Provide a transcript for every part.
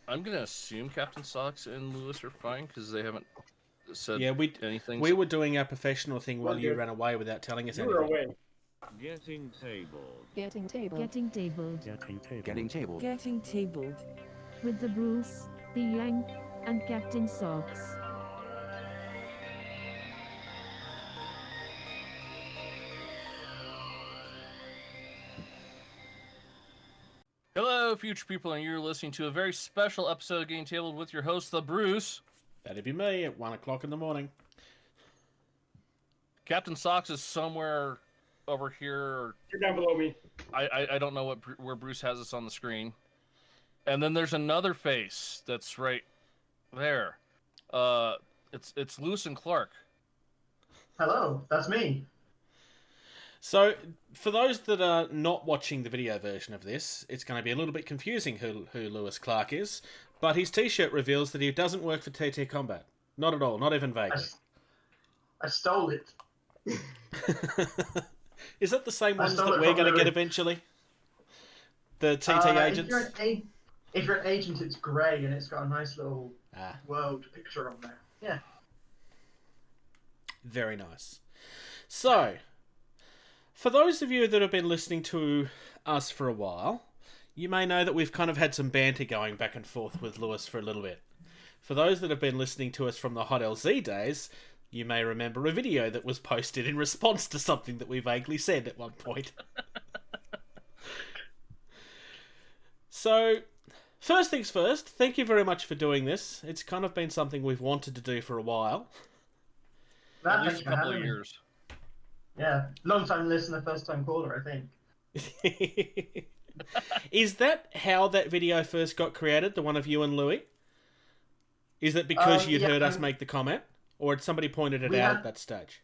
I'm gonna assume Captain Socks and Lewis are fine because they haven't said anything. We were doing our professional thing while you ran away without telling us anything. You were away. Getting tabled. Getting tabled. Getting tabled. Getting tabled. Getting tabled. Getting tabled. With the Bruce, the Yang, and Captain Socks. Hello, future people, and you're listening to a very special episode of Getting Tabled with your host, the Bruce. That'd be me at 1 o'clock in the morning. Captain Socks is somewhere over here. You're down below me. I don't know where Bruce has us on the screen. And then there's another face that's right there. It's Lewis and Clarke. Hello, that's me. So, for those that are not watching the video version of this, it's going to be a little bit confusing who Lewis Clarke is, but his t-shirt reveals that he doesn't work for TTCombat. Not at all, not even vaguely. I stole it. Is that the same ones that we're going to get eventually? The TTAgents? If you're an agent, it's grey and it's got a nice little world picture on there. Yeah. Very nice. So, for those of you that have been listening to us for a while, you may know that we've kind of had some banter going back and forth with Lewis for a little bit. For those that have been listening to us from the Hot LZ days, you may remember a video that was posted in response to something that we vaguely said at one point. So, first things first, thank you very much for doing this. It's kind of been something we've wanted to do for a while. At least a couple of years. Yeah, long time listener, first time caller, I think. Is that how that video first got created, the one of you and Louis? Is that because you'd heard us make the comment? Or had somebody pointed it out at that stage?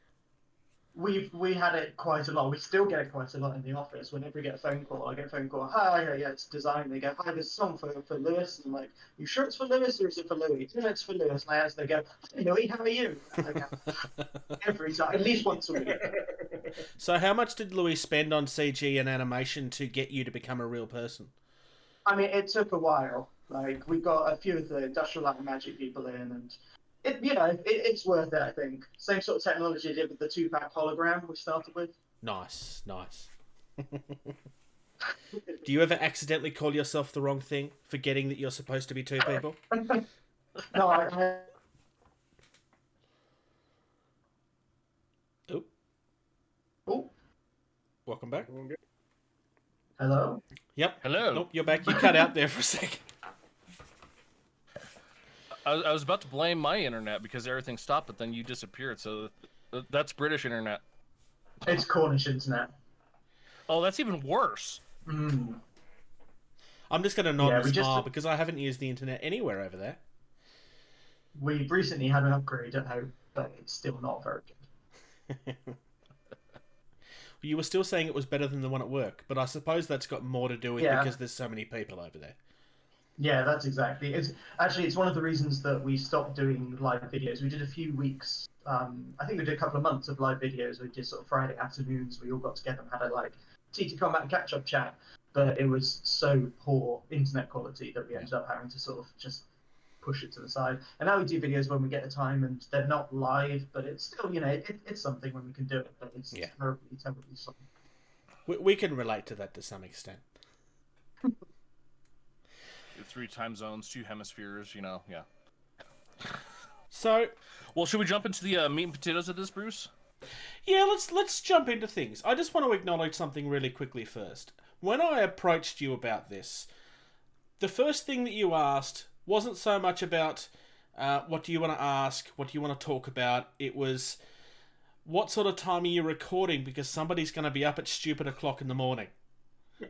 We had it quite a lot. We still get it quite a lot in the office. Whenever we get a phone call, I get a phone call. Hi, yeah, it's design. They go, hi, there's a song for Lewis. And I'm like, you sure it's for Lewis or is it for Louis? No, it's for Lewis. And I answer, they go, hey, Louis, how are you? And I go, every time, at least once a week. So how much did Louis spend on CG and animation to get you to become a real person? I mean, it took a while. Like, we got a few of the Industrial Light and Magic people in, and it's worth it, I think. Same sort of technology I did with the 2-pack hologram we started with. Nice. Do you ever accidentally call yourself the wrong thing, forgetting that you're supposed to be two people? No, I... Oh. Welcome back. Hello? Yep. Hello. Nope, you're back. You cut out there for a second. I was about to blame my internet because everything stopped, but then you disappeared, so that's British internet. It's Cornish internet. Oh, that's even worse. Mm. I'm just going to nod and smile because I haven't used the internet anywhere over there. We've recently had an upgrade at home, but it's still not very good. You were still saying it was better than the one at work, but I suppose that's got more to do with because there's so many people over there. Yeah, that's exactly. It's one of the reasons that we stopped doing live videos. We did a few weeks. I think we did a couple of months of live videos. We did sort of Friday afternoons. We all got together and had a TTCombat catch-up chat. But it was so poor internet quality that we ended up having to sort of just push it to the side. And now we do videos when we get the time, and they're not live, but it's still, it's something when we can do it. But it's terribly slow. We can relate to that to some extent. 3 time zones, 2 hemispheres, yeah. So, well, should we jump into the meat and potatoes of this, Bruce? Yeah, let's jump into things. I just want to acknowledge something really quickly first. When I approached you about this, the first thing that you asked wasn't so much about what do you want to ask, what do you want to talk about. It was, what sort of time are you recording, because somebody's going to be up at stupid o'clock in the morning.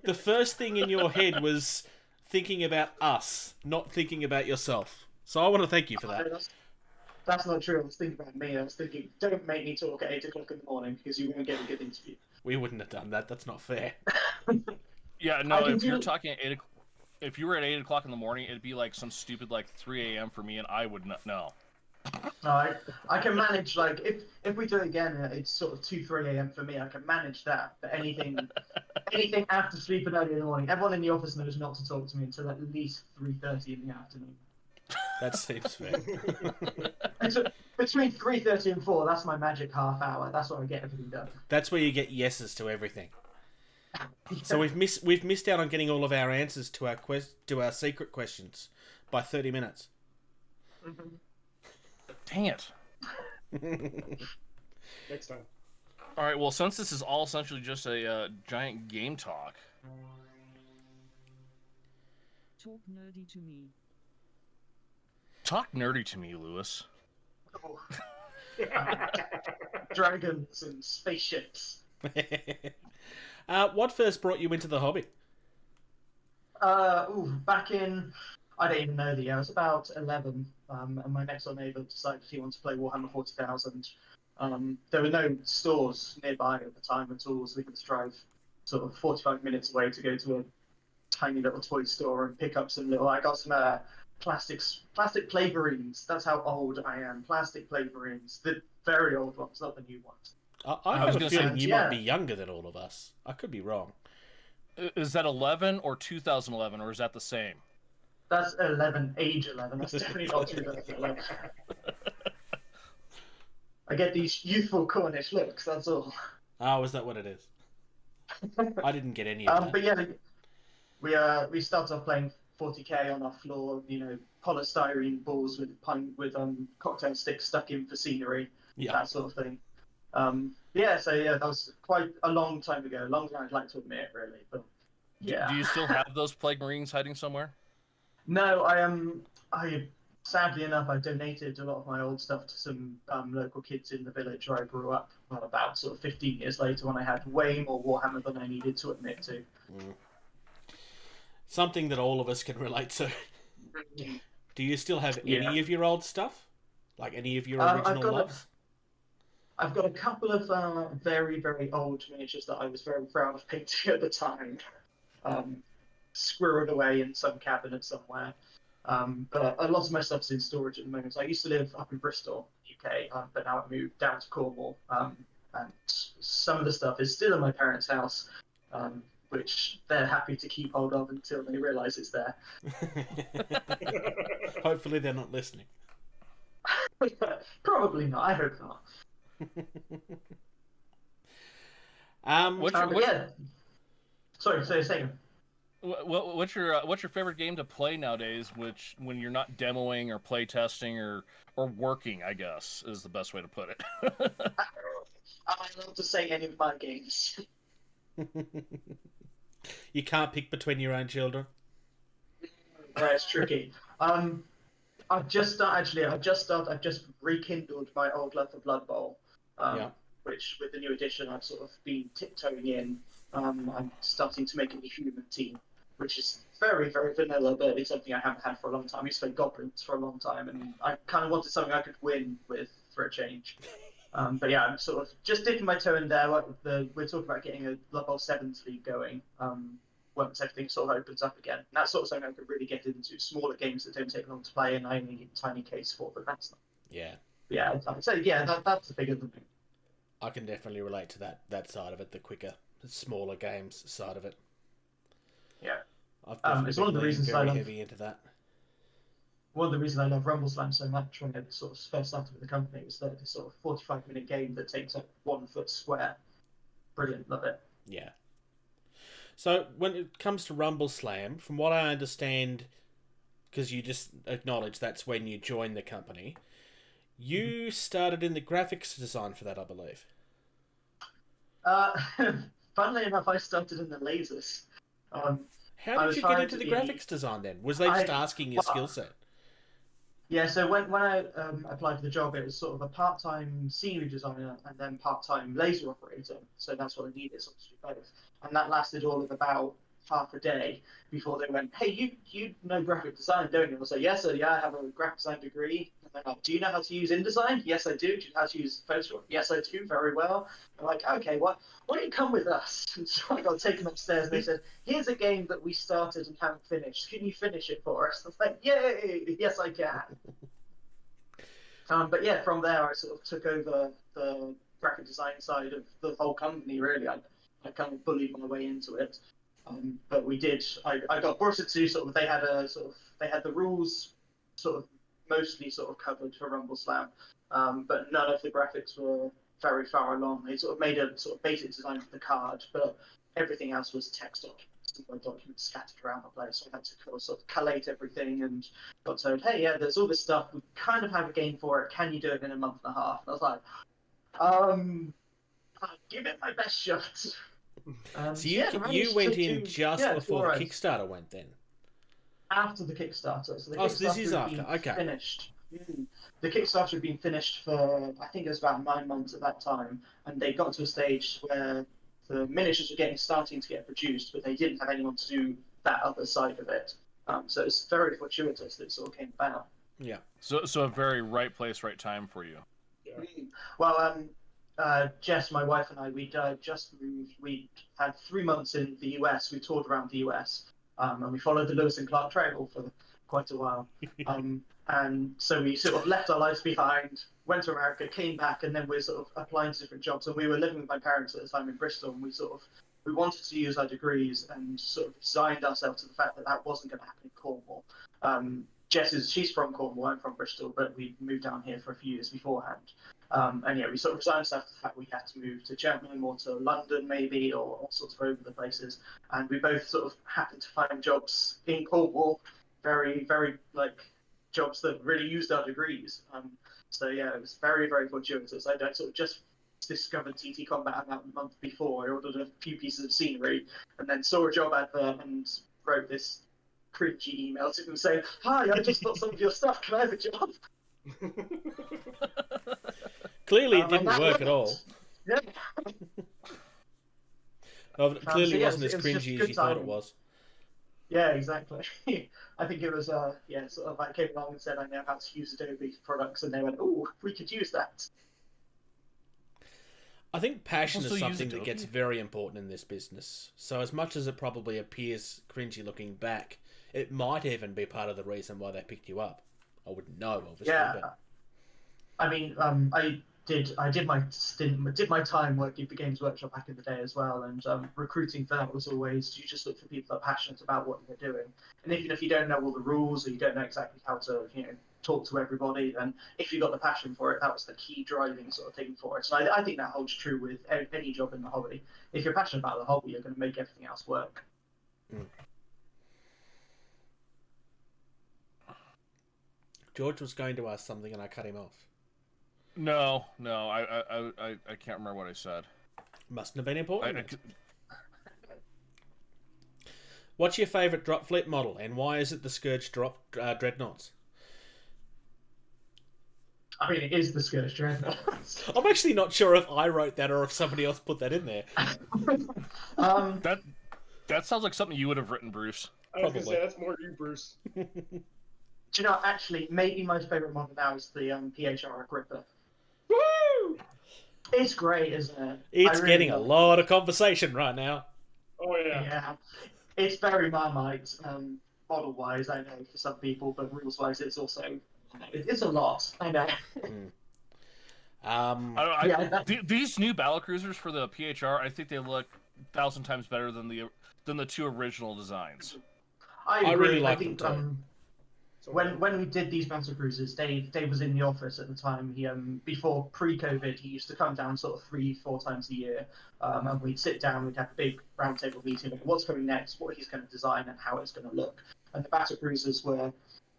The first thing in your head was thinking about us, not thinking about yourself. So I want to thank you for that. That's not true. I was thinking about me. I was thinking, don't make me talk at 8 o'clock in the morning because you won't get a good interview. We wouldn't have done that. That's not fair. Yeah, no, if you're talking at 8 o'clock, if you were at 8 o'clock in the morning, it'd be like some stupid 3 a.m. for me, and I would not know. No, I can manage, like, if we do it again, it's sort of 2, 3 a.m. for me. I can manage that. But anything after sleeping early in the morning, everyone in the office knows not to talk to me until at least 3:30 in the afternoon. That seems fair. Between 3:30 and 4, that's my magic half hour. That's where I get everything done. That's where you get yeses to everything. So we've missed out on getting all of our answers to our secret questions by 30 minutes. Dang it. Next time. All right, well, since this is all essentially just a giant game talk, Talk nerdy to me. talk nerdy to me, Lewis. Oh. Dragons and spaceships. What first brought you into the hobby? Back in, I don't even know the year. I was about 11, and my next door neighbour decided he wanted to play Warhammer 40,000. There were no stores nearby at the time at all, so we had to drive sort of 45 minutes away to go to a tiny little toy store and pick up some little. I got some plastic flavorings. That's how old I am. Plastic flavorings, the very old ones, not the new ones. I have a feeling say, you yeah. might be younger than all of us. I could be wrong. Is that 11 or 2011, or is that the same? That's 11, age 11. That's definitely not 2011. I get these youthful Cornish looks. That's all. Oh, is that what it is? I didn't get any of that. But yeah, we started off playing 40k on our floor. You know, polystyrene balls with cocktail sticks stuck in for scenery. Yeah. That sort of thing. That was quite a long time ago. Longer than I'd like to admit, really. But yeah. Do you still have those plague marines hiding somewhere? No, I sadly enough, I donated a lot of my old stuff to some local kids in the village where I grew up. Well, about sort of 15 years later, when I had way more Warhammer than I needed to admit to. Something that all of us can relate to. Do you still have any of your old stuff? Like any of your original loves? I've got a couple of very, very old miniatures that I was very proud of painting at the time. Squirreled away in some cabinet somewhere. But a lot of my stuff's in storage at the moment. So I used to live up in Bristol, UK, but now I've moved down to Cornwall. And some of the stuff is still in my parents' house, which they're happy to keep hold of until they realise it's there. Hopefully they're not listening. Probably not. I hope not. Yeah. Sorry, say a second. What's your favorite game to play nowadays? Which, when you're not demoing or play testing or working, I guess is the best way to put it. I love to say any of my games. You can't pick between your own children. Yeah, it's tricky. I've just rekindled my old love for Blood Bowl. Which with the new edition I've sort of been tiptoeing in. I'm starting to make a human team, which is very, very vanilla, but it's something I haven't had for a long time. I used to play Goblins for a long time, and I kind of wanted something I could win with for a change. But yeah, I'm sort of just dipping my toe in there. We're talking about getting a Blood Bowl 7s league going once everything sort of opens up again. And that's sort of something I could really get into. Smaller games that don't take long to play, and I only need a tiny case for, but that's not. Yeah. Yeah, so yeah, that's the bigger than me. I can definitely relate to that side of it, the quicker, smaller games side of it. Yeah. I've definitely it's one of the reasons very I love, heavy into that. One of the reasons I love Rumbleslam so much when I sort of first started with the company was that it's sort of 45-minute game that takes up 1 foot square. Brilliant, love it. Yeah. So when it comes to Rumbleslam, from what I understand, because you just acknowledged that's when you joined the company, you started in the graphics design for that, I believe. Funnily enough, I started in the lasers. How did you get into the graphics design then? Was they just asking your skill set? Yeah, so when I applied for the job, it was sort of a part-time scenery designer and then part-time laser operator. So that's what I needed, sort of to do both. And that lasted all of about half a day before they went, hey, you know graphic design, don't you? I was like, yes, I have a graphic design degree. And they're like, do you know how to use InDesign? Yes, I do. Do you know how to use Photoshop? Yes, I do, very well. I'm like, okay, why don't you come with us? And so I got taken upstairs and they said, here's a game that we started and haven't finished. Can you finish it for us? I was like, yay, yes, I can. But yeah, from there I sort of took over the graphic design side of the whole company. Really, I kind of bullied my way into it. But we did. I got brought into sort of. They had the rules sort of mostly sort of covered for Rumbleslam, but none of the graphics were very far along. They sort of made a sort of basic design for the card, but everything else was text documents and Word documents scattered around the place. So I had to sort of collate everything and got told, hey, yeah, there's all this stuff. We kind of have a game for it. Can you do it in a month and a half? And I was like, I'll give it my best shot. So you went in just before the Kickstarter went then? After the Kickstarter. So the so this is after. Okay. Finished. The Kickstarter had been finished for, I think it was about 9 months at that time, and they got to a stage where the miniatures were starting to get produced, but they didn't have anyone to do that other side of it. So it's very fortuitous that it sort of came about. Yeah. So a very right place, right time for you. Yeah. Well, Jess, my wife, and I, we'd just moved. We had 3 months in the US. We toured around the US, and we followed the Lewis and Clarke Trail for quite a while. And so we sort of left our lives behind, went to America, came back, and then we're sort of applying to different jobs. And we were living with my parents at the time in Bristol, and we wanted to use our degrees and sort of resigned ourselves to the fact that that wasn't going to happen in Cornwall. Jess she's from Cornwall, I'm from Bristol, but we moved down here for a few years beforehand. And yeah, we sort of resigned ourselves to the fact we had to move to Cheltenham or to London maybe, or all sorts of over the places. And we both sort of happened to find jobs in Cornwall, very, very jobs that really used our degrees. So yeah, it was very, very fortuitous. I sort of just discovered TTCombat about a month before. I ordered a few pieces of scenery and then saw a job advert and wrote this cringy email to them saying, hi, I just got some of your stuff, can I have a job? Clearly it didn't work at all. Yeah. It clearly so yeah, wasn't as it was cringy as you thought it was. Yeah, exactly. I think it was, sort of I came along and said I know how to use Adobe products, and they went, oh, we could use that. I think passion Also is use something that Adobe. gets very important in this business. So as much as it probably appears cringy looking back, it might even be part of the reason why they picked you up. I wouldn't know, obviously. Yeah. But... I mean, I did my time working for Games Workshop back in the day as well, and recruiting for that was always you just look for people that are passionate about what you're doing. And even if you don't know all the rules or you don't know exactly how to talk to everybody, then if you got the passion for it, that was the key driving sort of thing for it. So I think that holds true with any job in the hobby. If you're passionate about the hobby, you're going to make everything else work. George was going to ask something and I cut him off. No, I can't remember what I said. Mustn't have been important. What's your favourite Dropfleet model, and why is it the Scourge Dreadnoughts? I mean, it is the Scourge Dreadnoughts. I'm actually not sure if I wrote that or if somebody else put that in there. That sounds like something you would have written, Bruce. I was going to say, that's more you, Bruce. Do you know, actually, maybe my favourite model now is the PHR Agrippa. Woo! It's great, isn't it? It's getting a lot of conversation right now. Oh, yeah. Yeah. It's very Marmite, model-wise, I know, for some people, but rules-wise, it's also... It's a lot, I know. These new battlecruisers for the PHR, I think they look 1,000 times better than the two original designs. I really like think, them too. When we did these battlecruisers, Dave was in the office at the time. He before pre-COVID, he used to come down sort of 3-4 times a year, and we'd sit down, we'd have a big roundtable meeting of what's coming next, what he's going to design, and how it's going to look. And the battlecruisers were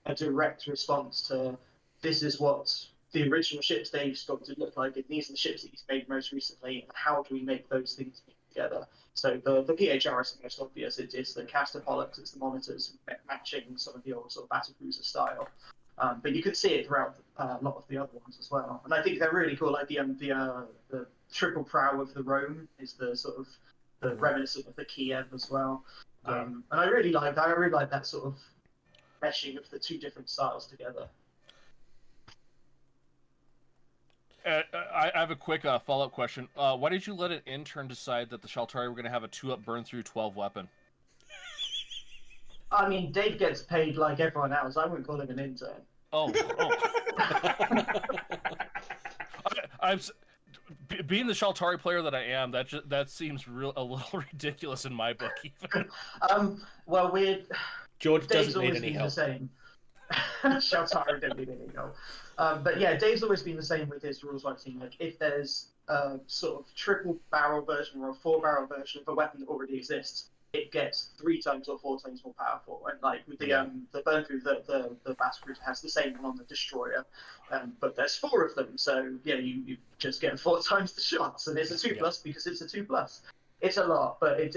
a direct response to this is what the original ships Dave's got to look like, and these are the ships that he's made most recently, and how do we make those things together? So the PHR is the most obvious. It's the caster pollux, it's the monitors matching some of the old sort of battlecruiser style. But you can see it throughout a lot of the other ones as well. And I think they're really cool. Like the triple prow of the Rome is the sort of the reminiscent of the Kiev as well. And I really like that. I really like that sort of meshing of the two different styles together. I have a quick follow-up question. Why did you let an intern decide that the Shaltari were going to have a 2-up burn through 12 weapon? I mean, Dave gets paid like everyone else. I wouldn't call him an intern. Oh, being the Shaltari player that I am, that seems a little ridiculous in my book. Even. Well, George Dave's doesn't need always any been help. the same. Shaltari don't need any help. But yeah, Dave's always been the same with his rules writing. Like, if there's a sort of triple barrel version or a 4-barrel version of a weapon that already exists, it gets 3 times or 4 times more powerful. And like with the burn through, the Battlecruiser has the same one on the destroyer, but there's 4 of them. So yeah, you just get 4 times the shots, and it's a 2+ because it's a 2+. It's a lot, but it's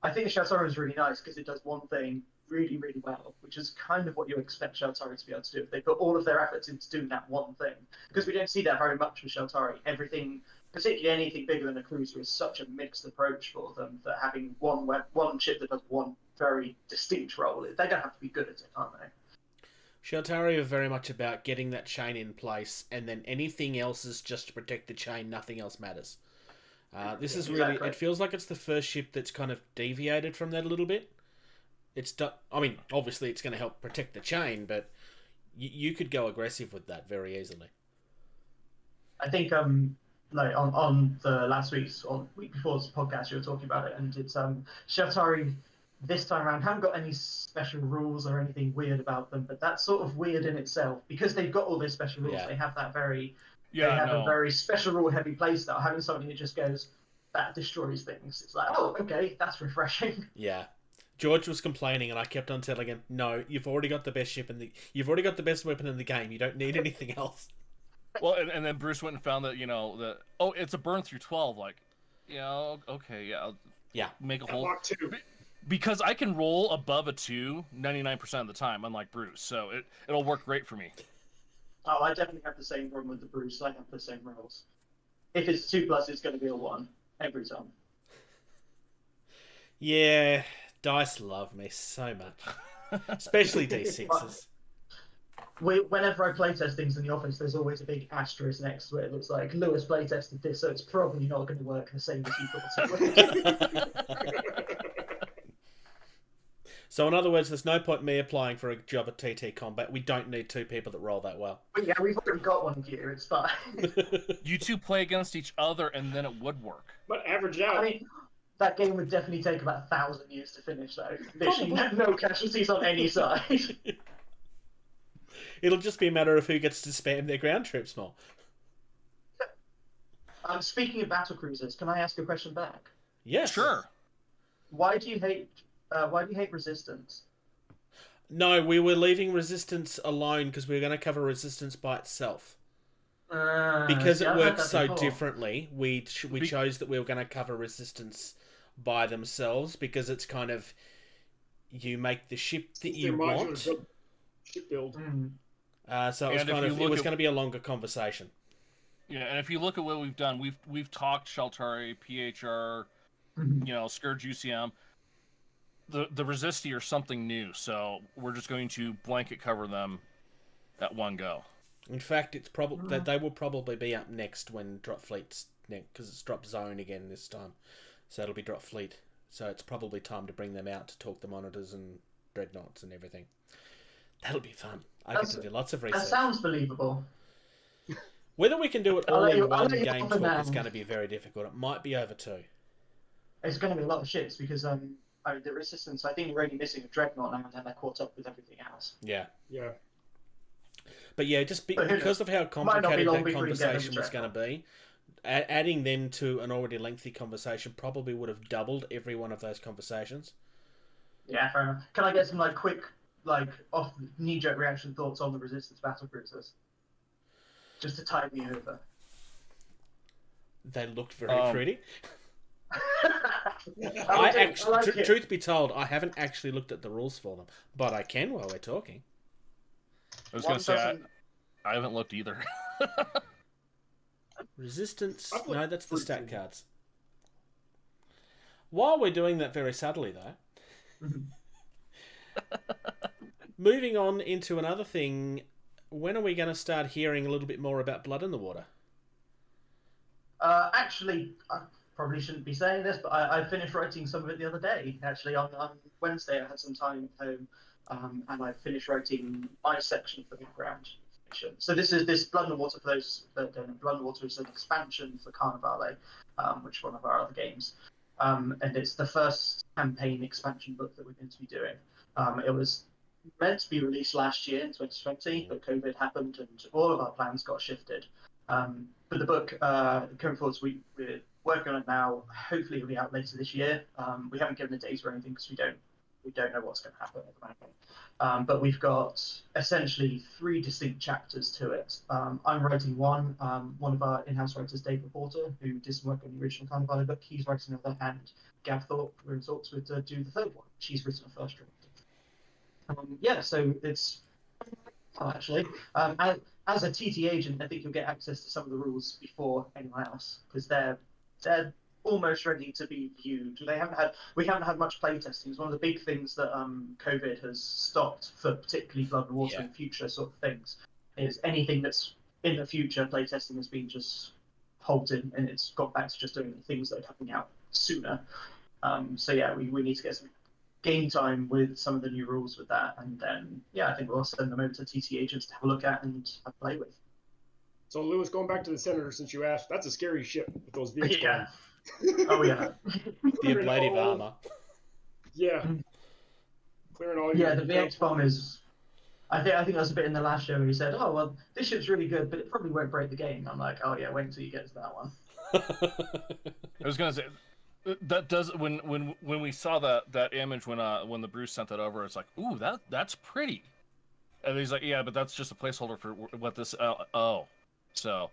I think Shaltari is really nice because it does one thing really, really well, which is kind of what you expect Shaltari to be able to do. They put all of their efforts into doing that one thing, because we don't see that very much with Shaltari. Everything, particularly anything bigger than a cruiser, is such a mixed approach for them that having one ship that does one very distinct role, they're gonna have to be good at it, aren't they? Shaltari are very much about getting that chain in place, and then anything else is just to protect the chain. Nothing else matters. This is really. Exactly. It feels like it's the first ship that's kind of deviated from that a little bit. I mean, obviously it's going to help protect the chain, but you could go aggressive with that very easily. I think like on the week before's podcast, you were talking about it, and it's Shaltari this time around haven't got any special rules or anything weird about them, but that's sort of weird in itself because they've got all those special rules. Yeah. They have that very Yeah, a very special rule heavy playstyle. Having something that just goes that destroys things, it's like, oh, okay, that's refreshing. Yeah. George was complaining, and I kept on telling him, "No, you've already got the best you've already got the best weapon in the game. You don't need anything else." Well, and then Bruce went and found that it's a burn through 12. Like, okay, I'll make a hole. Block 2. Because I can roll above a 2 99% of the time, unlike Bruce, so it'll work great for me. Oh, I definitely have the same problem with the Bruce. I have the same rolls. If it's 2+, it's going to be a 1 every time. Yeah, dice love me so much, especially D6s. Whenever I playtest things in the office, there's always a big asterisk next to it. It looks like Lewis playtested this, so it's probably not going to work the same as you thought it would. So in other words, there's no point me applying for a job at TTCombat. We don't need 2 people that roll that well. But yeah, we've already got one of you. It's fine. You two play against each other, and then it would work. But average out. I mean, that game would definitely take about 1,000 years to finish, though. Literally, no casualties on any side. It'll just be a matter of who gets to spam their ground troops more. Speaking of battlecruisers, can I ask a question back? Yes. Sure. Why do you hate Resistance? No, we were leaving Resistance alone because we were going to cover Resistance by itself. Because see, it I've heard works that so before. differently, we chose that we were going to cover Resistance by themselves because it's kind of you make the ship that you want. Ship build. So it was going to be a longer conversation. Yeah, and if you look at what we've done, we've talked Shaltari, PHR, Scourge UCM. The Resisti are something new, so we're just going to blanket cover them at one go. In fact, it's probably that they will probably be up next when Dropfleet's next because it's Dropzone again this time. So it'll be Dropfleet. So it's probably time to bring them out to talk the monitors and dreadnoughts and everything. That'll be fun. I get to do lots of research. That sounds believable. Whether we can do it all I'll let in you- one I'll let you game have the talk is man. going to be very difficult. It might be over 2. It's going to be a lot of shits because the Resistance. I think we're only missing a dreadnought now, and then they're caught up with everything else. Yeah. Yeah. But yeah, just But who because knows? of how Might not be complicated long that before you get them conversation was going to be, adding them to an already lengthy conversation probably would have doubled every one of those conversations. Yeah, fair enough. Can I get some quick, off knee-jerk reaction thoughts on the Resistance battlecruisers? Just to tide me over. They looked very pretty. I Truth be told, I haven't actually looked at the rules for them, but I can while we're talking. I was going to say, I haven't looked either. Resistance. I've looked No, that's the through stat them. cards. While we're doing that very subtly, though, moving on into another thing, when are we going to start hearing a little bit more about Blood in the Water? Actually, I probably shouldn't be saying this, but I finished writing some of it the other day. Actually, on Wednesday, I had some time at home and I finished writing my section for the background. So this Blood and Water, for those that don't know, Blood and Water is an expansion for Carnevale, which is one of our other games. And it's the first campaign expansion book that we're going to be doing. It was meant to be released last year in 2020, but COVID happened and all of our plans got shifted. But the book, going forward, we're working on it now. Hopefully it'll be out later this year. We haven't given a date or anything because we don't know what's going to happen at the moment. But we've got essentially 3 distinct chapters to it. I'm writing one. One of our in-house writers, David Porter, who did some work on the original Carnevale book, he's writing another, and Gav Thorpe, we're in talks with to do the 3rd one. She's written a first draft. Yeah, so it's actually as a TTAgent, I think you'll get access to some of the rules before anyone else because they're almost ready to be viewed. We haven't had much playtesting. It's one of the big things that COVID has stopped for particularly Blood and Water and future sort of things. Is anything that's in the future playtesting has been just halted, and it's gone back to just doing the things that are coming out sooner. So yeah, we need to get some game time with some of the new rules with that, and then I think we'll send them over to TTAgents to have a look at and play with. So Lewis, going back to the Senator, since you asked, that's a scary ship with those vehicles. Yeah. Oh yeah. The ablative armor. Yeah. Clearing all Yeah, the VX bomb is. I think that's a bit in the last show where he said, "Oh well, this ship's really good, but it probably won't break the game." I'm like, "Oh yeah, wait until you get to that one." I was gonna say that does when we saw that image when the Bruce sent that over, it's like, ooh, that's pretty, and he's like, yeah, but that's just a placeholder for what this. So.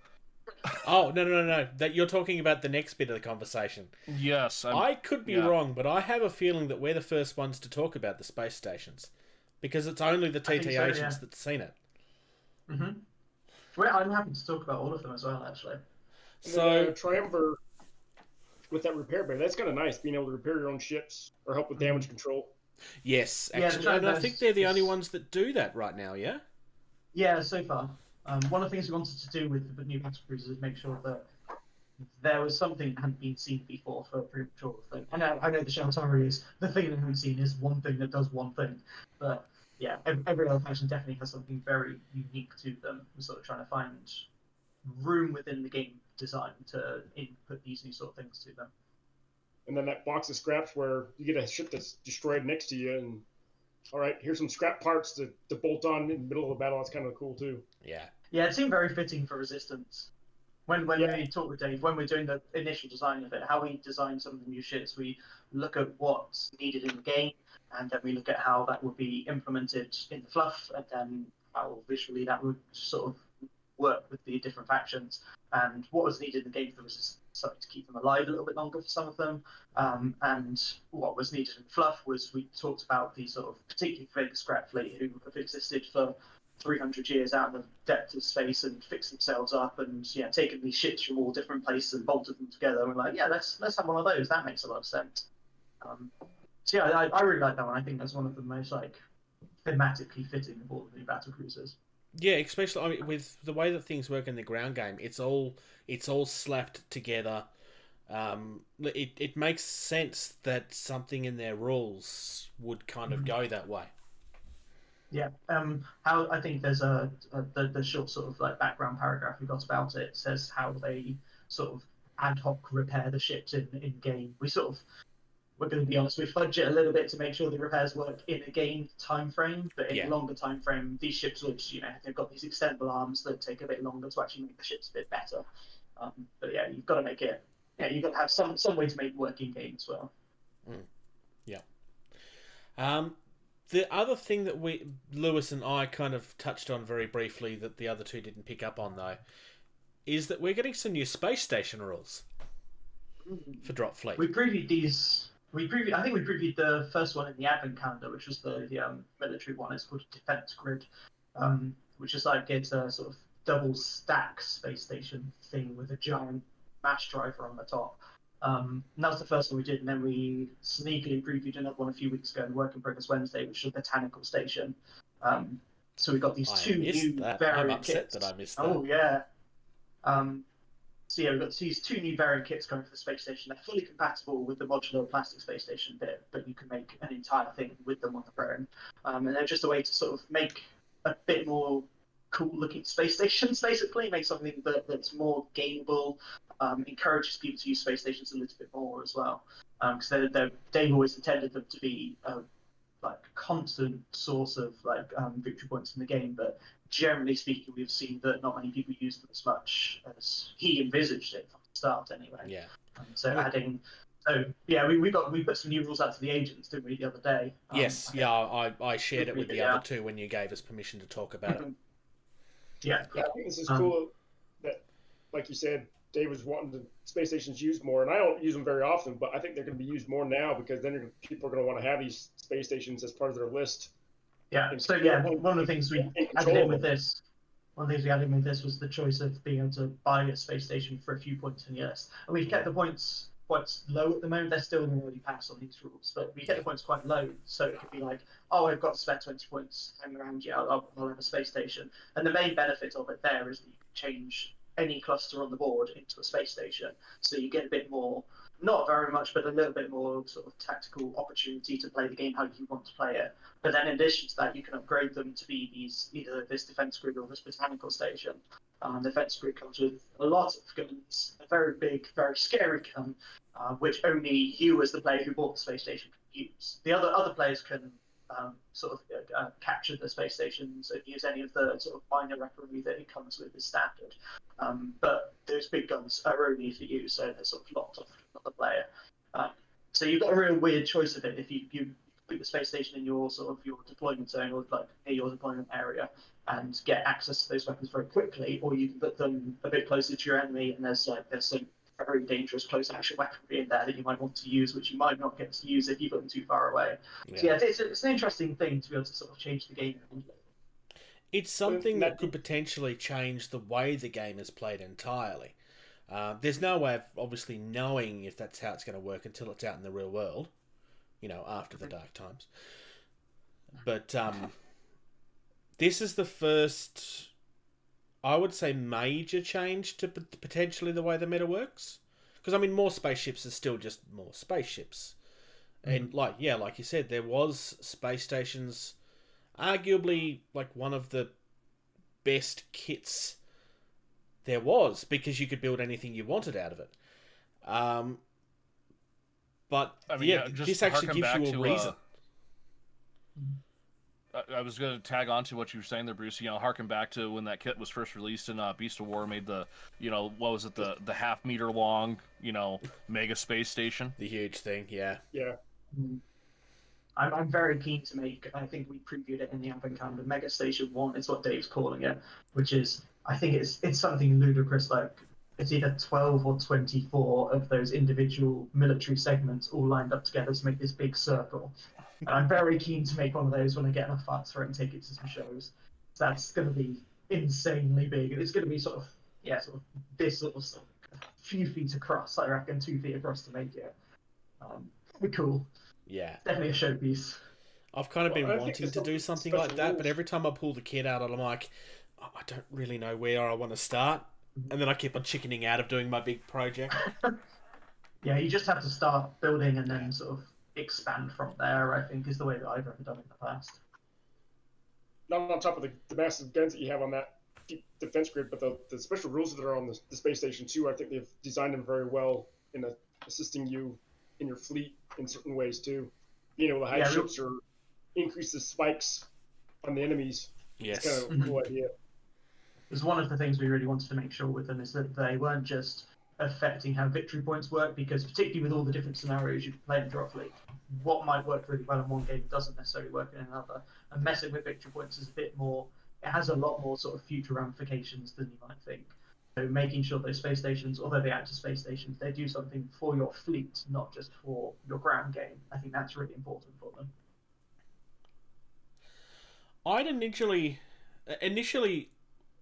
Oh no! That you're talking about the next bit of the conversation. Yes, I could be wrong, but I have a feeling that we're the first ones to talk about the space stations because it's only the TTAgents that's seen it. Mm-hmm. Well, I'm happy to talk about all of them as well, actually. So Triumvir with that repair bay, that's kind of nice, being able to repair your own ships or help with damage control. Yes, actually, and I think they're the only ones that do that right now. Yeah. Yeah, so far. One of the things we wanted to do with the new Battlecruisers is make sure that there was something that hadn't been seen before for a premature thing. I know the Sheltari is the thing that I haven't seen is one thing that does one thing, but yeah, every other faction definitely has something very unique to them. We're sort of trying to find room within the game design to input these new sort of things to them. And then that box of scraps where you get a ship that's destroyed next to you, and all right, here's some scrap parts to bolt on in the middle of the battle. That's kind of cool too. Yeah, it seemed very fitting for Resistance. When we talk with Dave, when we're doing the initial design of it, how we design some of the new ships, we look at what's needed in the game, and then we look at how that would be implemented in the fluff, and then how visually that would sort of work with the different factions, and what was needed in the game for Resistance to keep them alive a little bit longer for some of them, and what was needed in fluff was we talked about the sort of particularly big scrap fleet who have existed for 300 years out in the depth of space and fixed themselves up, and taken these ships from all different places and bolted them together. And we're like, let's have one of those. That makes a lot of sense. So I really like that one. I think that's one of the most thematically fitting of all the new Battlecruisers. Yeah, especially with the way that things work in the ground game, it's all slapped together. It makes sense that something in their rules would kind of go that way. Yeah, how I think there's the short sort of background paragraph we got about it says how they sort of ad hoc repair the ships in game. We're going to be honest, we fudge it a little bit to make sure the repairs work in a game time frame, but in a longer time frame, these ships would, they've got these extendable arms that take a bit longer to actually make the ships a bit better. But yeah, you've got to make it. Yeah, you've got to have some way to make it work in game as well. Yeah. The other thing that Lewis and I kind of touched on very briefly that the other two didn't pick up on though, is that we're getting some new space station rules for Dropfleet. We previewed these. I think we previewed the first one in the advent calendar, which was the military one. It's called Defense Grid, which is it's a sort of double stack space station thing with a giant mass driver on the top. And that was the first one we did, and then we sneakily previewed another one a few weeks ago in Work in Progress Wednesday, which was a botanical station. So we got these two new variant I'm upset kits. that I missed that. Oh yeah. So yeah, we've got these 2 new variant kits going for the space station. They're fully compatible with the modular plastic space station bit, but you can make an entire thing with them on their own. And they're just a way to sort of make a bit more cool-looking space stations, basically, make something that's more gameable, encourages people to use space stations a little bit more as well. Because they've always intended them to be like constant source of like victory points in the game, but generally speaking, we've seen that not many people use them as much as he envisaged it from the start, anyway. Yeah. So we put some new rules out to the agents, didn't we, the other day? Yes, I shared it with the other two when you gave us permission to talk about it. Yeah. I think this is cool that, like you said, Dave was wanting the space stations used more, and I don't use them very often, but I think they're going to be used more now because then people are going to want to have these space stations as part of their list. Yeah. So yeah, one of the things we added in with this, was the choice of being able to buy a space station for a few points in the list, and we've kept the points quite low at the moment. They're still in the early pass on these rules, but we kept the points quite low, so it could be like, oh, I've got to spend 20 points hanging around. Yeah, I'll have a space station, and the main benefit of it there is that you can change any cluster on the board into a space station, so you get a bit more, not very much, but a little bit more sort of tactical opportunity to play the game how you want to play it. But then in addition to that, you can upgrade them to be either this defense grid or this botanical station. The defense grid comes with a lot of guns, a very big, very scary gun, which only you as the player who bought the space station can use. The other players can capture the space stations and use any of the sort of minor weaponry that it comes with as standard. But those big guns are only for you, so they're sort of locked off another player. So you've got a real weird choice of it if you put the space station in your deployment zone or like near your deployment area and get access to those weapons very quickly, or you can put them a bit closer to your enemy and there's some very dangerous close action weaponry in there that you might want to use, which you might not get to use if you put them too far away. Yeah. So yeah, it's an interesting thing to be able to sort of change the game. It's something that could potentially change the way the game is played entirely. There's no way of obviously knowing if that's how it's going to work until it's out in the real world, after the dark times. But this is the first, I would say, major change to potentially the way the meta works. Because, I mean, more spaceships is still just more spaceships. And, like you said, there was space stations, arguably, like, one of the best kits there was, because you could build anything you wanted out of it. But, I mean, this actually gives you a reason. I was going to tag on to what you were saying there, Bruce. Harken back to when that kit was first released and Beast of War made the, what was it, the half-meter long, mega space station. The huge thing, yeah. Yeah. I'm very keen to make, I think we previewed it in the Advent Calendar, Mega Station 1 is what Dave's calling it, which is, I think it's something ludicrous, like, it's either 12 or 24 of those individual military segments all lined up together to make this big circle. And I'm very keen to make one of those when I get enough funds for it and take it to some shows. So that's going to be insanely big. And it's going to be sort of this little stuff, a few feet across, I reckon, 2 feet across to make it. Be cool. Yeah. Definitely a showpiece. I've kind of been wanting to do something like that, but every time I pull the kit out, I'm like, I don't really know where I want to start. And then I keep on chickening out of doing my big project. Yeah, you just have to start building and then sort of expand from there, I think, is the way that I've ever done it in the past. Not on top of the massive guns that you have on that defense grid, but the special rules that are on the space station too, I think they've designed them very well in assisting you in your fleet in certain ways too. Being able to hide ships or increase the spikes on the enemies. Yes. It's kind of a cool idea. Because one of the things we really wanted to make sure with them is that they weren't just affecting how victory points work, because particularly with all the different scenarios you can play in Dropfleet, what might work really well in one game doesn't necessarily work in another. And messing with victory points is a bit more, it has a lot more sort of future ramifications than you might think. So making sure those space stations, although they act as space stations, they do something for your fleet, not just for your ground game. I think that's really important for them. I'd initially,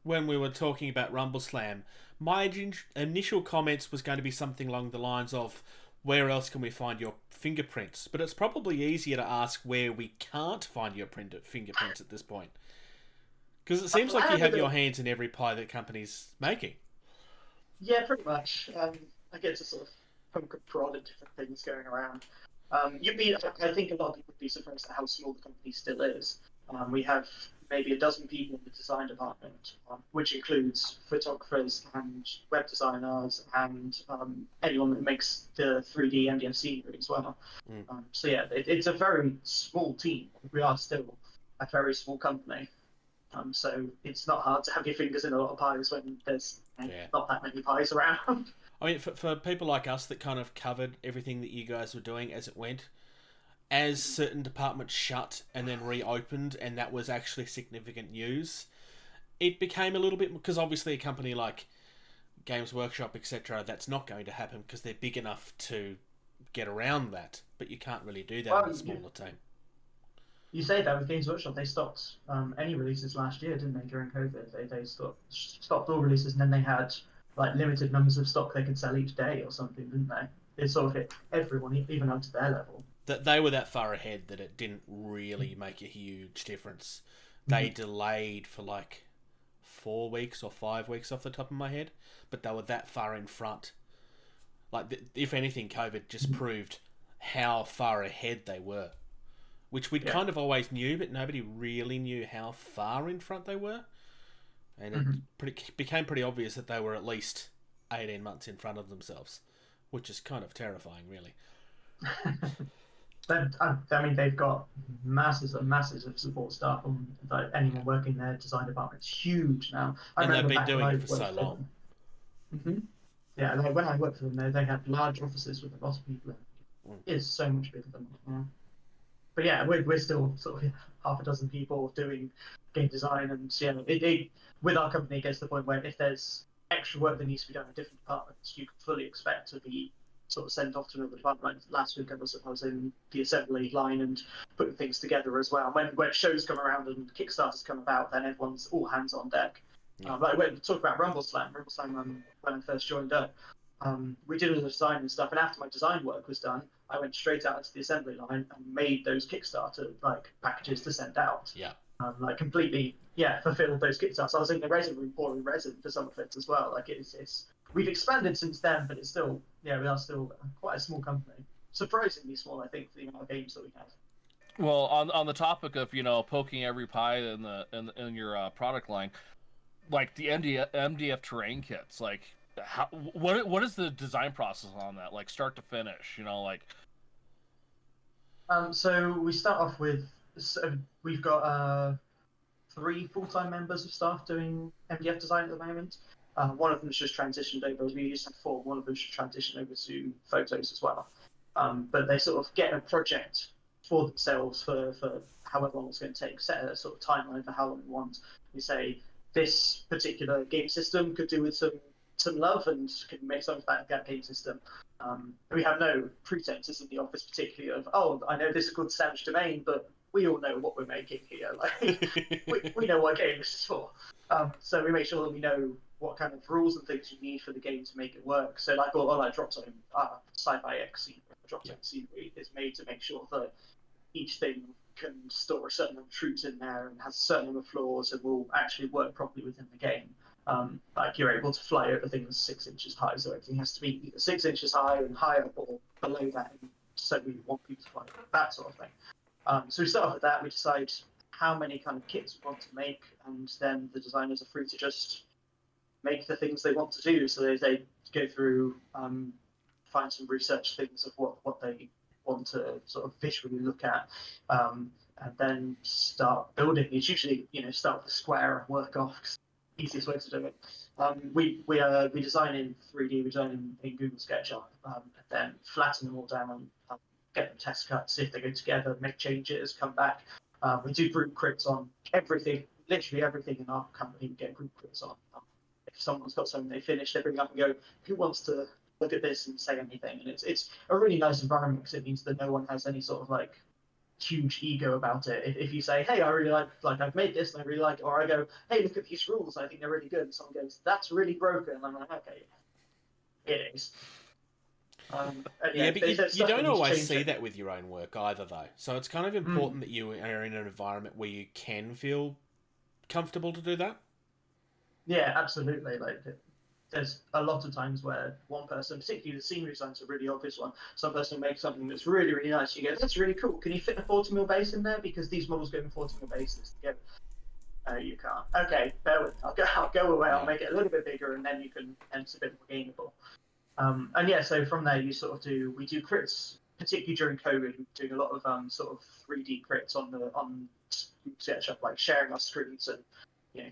when we were talking about Rumbleslam, my initial comments was going to be something along the lines of, where else can we find your fingerprints? But it's probably easier to ask where we can't find your fingerprints at this point. Because it seems like you have your hands in every pie that company's making. Yeah, pretty much. I get to sort of poke and prod at different things going around. I think a lot of people would be surprised at how small the company still is. We have maybe a dozen people in the design department, which includes photographers and web designers and anyone that makes the 3D MDF scenery as well. So yeah, it's a very small team. We are still a very small company. So it's not hard to have your fingers in a lot of pies when there's not that many pies around. I mean, for people like us that kind of covered everything that you guys were doing as it went, as certain departments shut and then reopened, and that was actually significant news, it became a little bit, because obviously a company like Games Workshop, etc., that's not going to happen because they're big enough to get around that, but you can't really do that in a smaller team. You say that with Games Workshop, they stopped any releases last year, didn't they? During COVID, they stopped all releases, and then they had like limited numbers of stock they could sell each day or something, didn't they? It sort of hit everyone, even up to their level. That they were that far ahead that it didn't really make a huge difference. They delayed for like 4 weeks or 5 weeks off the top of my head, but they were that far in front. Like, if anything, COVID just proved how far ahead they were. Which we kind of always knew, but nobody really knew how far in front they were. And it became pretty obvious that they were at least 18 months in front of themselves, which is kind of terrifying, really. But I mean, they've got masses and masses of support staff, and like, anyone working in their design department. It's huge now. And they've been doing it for so long. Yeah, like when I worked for them, they had large offices with a lot of people in. It's so much bigger than now. But yeah, we're still sort of half a dozen people doing game design, and it with our company, it gets to the point where if there's extra work that needs to be done in different departments, you can fully expect to be sort of sent off to another department. Like last week, I was in the assembly line and putting things together as well. When shows come around and Kickstarters come about, then everyone's all hands on deck. Like when we talk about Rumbleslam, when I first joined up, we did all the design and stuff, and after my design work was done, I went straight out into the assembly line and made those Kickstarter like packages to send out. Like completely, fulfilled those Kickstarters. I was in the resin room pouring resin for some of it as well. Like it's we've expanded since then, but it's still, we are still quite a small company. Surprisingly small, I think, for the amount of games that we have. Well, on the topic of poking every pie in your product line, like the MDF terrain kits, like what is the design process on that, like start to finish? So we start off with, we've got 3 full-time members of staff doing MDF design at the moment. One of them's just transitioned over. We used to have 4. One of them's just transitioned over to photos as well. But they sort of get a project for themselves for however long it's going to take, set a sort of timeline for how long we want. We say this particular game system could do with some love and can make something like that game system. We have no pretenses in the office, particularly of, I know this is called Savage Domain, but we all know what we're making here. Like we know what game this is for. So we make sure that we know what kind of rules and things you need for the game to make it work. So like all our Dropzone Sci-Fi X Dropzone scenery is made to make sure that each thing can store a certain number of troops in there and has a certain number of floors and will actually work properly within the game. Like you're able to fly over things 6 inches high, so everything has to be either 6 inches high and higher or below that, so we want people to fly that sort of thing. So we start off with that. We decide how many kind of kits we want to make, and then the designers are free to just make the things they want to do. So they go through, find some research things of what they want to sort of visually look at, and then start building. It's usually start with a square and work off. Easiest way to do it. We design in 3D, we design in Google SketchUp, and then flatten them all down and get them test cut, see if they go together, make changes, come back. We do group crits on everything, literally everything in our company. We get group crits on. If someone's got something they finish, they bring it up and go, "Who wants to look at this and say anything?" And it's a really nice environment because it means that no one has any sort of like huge ego about it. If you say, "Hey, I really like I've made this and I really like it," or I go, "Hey, look at these rules, I think they're really good," and someone goes, "That's really broken," and I'm like, "Okay, it is." But you don't always see that with your own work either, though. So it's kind of important that you are in an environment where you can feel comfortable to do that. Yeah, absolutely. Like there's a lot of times where one person, particularly the scenery design's a really obvious one, some person will make something that's really, really nice. You go, that's really cool. Can you fit a 40mm base in there? Because these models go in 40mm bases. You go, no, you can't. Okay, bear with me. I'll go away. I'll make it a little bit bigger, and then it's a bit more gainable. And yeah, so from there we do crits, particularly during COVID. We're doing a lot of sort of 3D crits on SketchUp, like sharing our screens and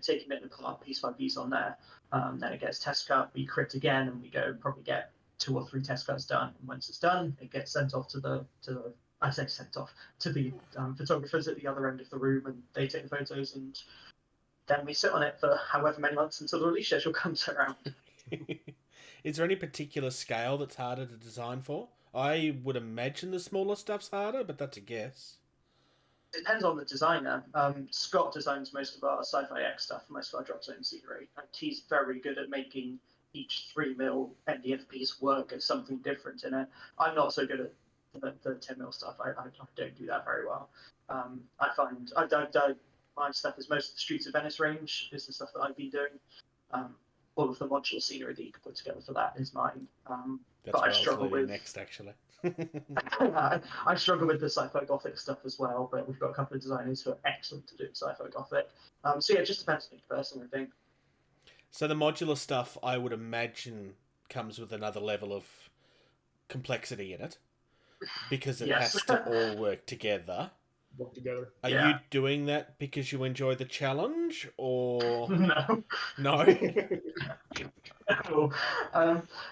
taking it apart piece by piece on there. Then it gets test cut, we crit again, and we go probably get 2 or 3 test cuts done. And once it's done, it gets sent off to the photographers at the other end of the room, and they take the photos, and then we sit on it for however many months until the release schedule comes around. Is there any particular scale that's harder to design for? I would imagine the smaller stuff's harder, but that's a guess. It depends on the designer. Scott designs most of our Sci-Fi X stuff, most of our Dropzone scenery, and he's very good at making each 3mm MDF piece work as something different in it. I'm not so good at the 10mm stuff. I don't do that very well. I find my stuff is most of the Streets of Venice range is the stuff that I've been doing. All of the modular scenery that you can put together for that is mine. That's but what I struggle with next, actually. I struggle with the sci-fi gothic stuff as well, but we've got a couple of designers who are excellent to do sci-fi gothic. So yeah, it just depends on each person, I think. So the modular stuff, I would imagine, comes with another level of complexity in it, because it has to all work together. Are you doing that because you enjoy the challenge, or no? No.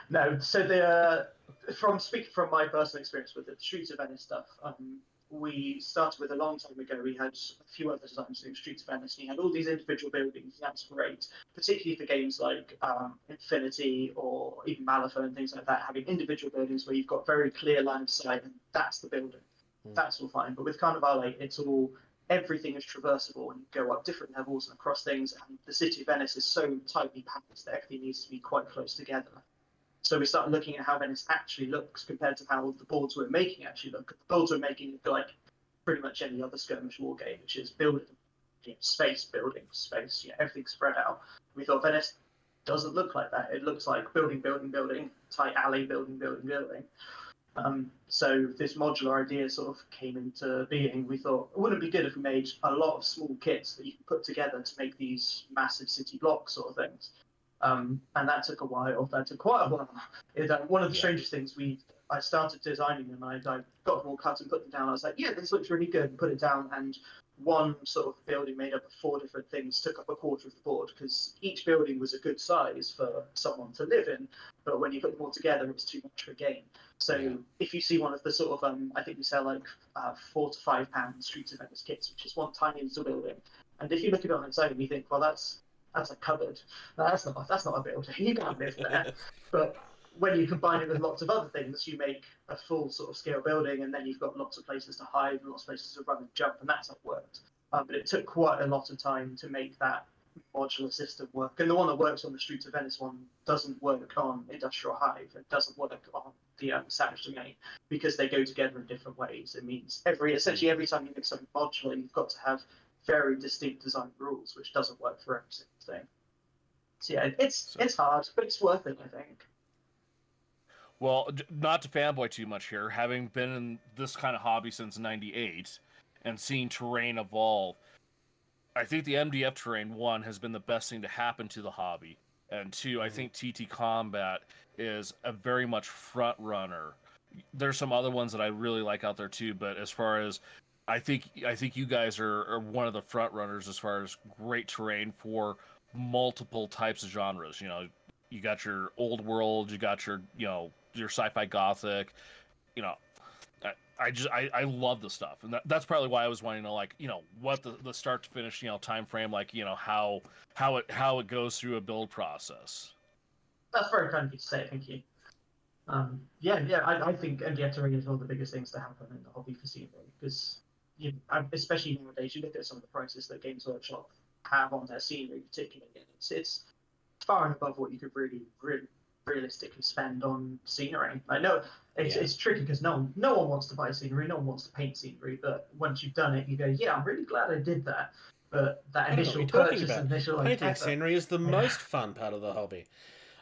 No. So speaking from my personal experience with the Streets of Venice stuff, we started with a long time ago. We had a few other designs doing Streets of Venice, and you had all these individual buildings, and that's great, particularly for games like Infinity or even Malifaux and things like that, having individual buildings where you've got very clear line of sight, and that's the building. That's all fine. But with Carnevale, everything is traversable, and you go up different levels and across things, and the city of Venice is so tightly packed that everything needs to be quite close together. So we started looking at how Venice actually looks compared to how the boards we're making actually look. The boards we're making look like pretty much any other skirmish war game, which is building, space, everything spread out. We thought Venice doesn't look like that. It looks like building, tight alley, building. So this modular idea sort of came into being. We thought, wouldn't it be good if we made a lot of small kits that you can put together to make these massive city blocks sort of things? And that took a while. That took quite a while. One of the strangest things, I started designing them, and I got them all cut and put them down. I was like, yeah, this looks really good, and put it down, and one sort of building made up of 4 different things took up a quarter of the board, because each building was a good size for someone to live in, but when you put them all together, it was too much for a game. So if you see one of the sort of, I think we sell like £4 to £5 Streets of Venice kits, which is one tiny little building, and if you look at it on its own, you think, well, that's a cupboard. That's not a building. You can't live there. But when you combine it with lots of other things, you make a full sort of scale building, and then you've got lots of places to hide and lots of places to run and jump, and that's how it worked. But it took quite a lot of time to make that modular system work. And the one that works on the Streets of Venice one doesn't work on Industrial Hive. It doesn't work on the Savage Domain, because they go together in different ways. It means essentially every time you make something modular, you've got to have very distinct design rules, which doesn't work for every single thing. So yeah, it's hard, but it's worth it, I think. Well, not to fanboy too much here, having been in this kind of hobby since '98 and seeing terrain evolve, I think the MDF terrain, 1, has been the best thing to happen to the hobby, and 2, I think TTCombat is a very much front runner. There's some other ones that I really like out there too, but as far as I think you guys are one of the front runners as far as great terrain for multiple types of genres. You got your old world, you got your your sci-fi gothic. I love the stuff, and that's probably why I was wanting to know, what the start to finish time frame, how it goes through a build process. That's very kind of you to say. Thank you. I think MDF terrain is one of the biggest things to happen in the hobby for scenery, because especially nowadays, you look at some of the prices that Games Workshop have on their scenery, particularly, and it's far and above what you could really realistically spend on scenery. I know it's tricky because no one wants to buy scenery, no one wants to paint scenery, but once you've done it, you go, yeah, I'm really glad I did that. But that initial purchase, painting scenery is the most fun part of the hobby.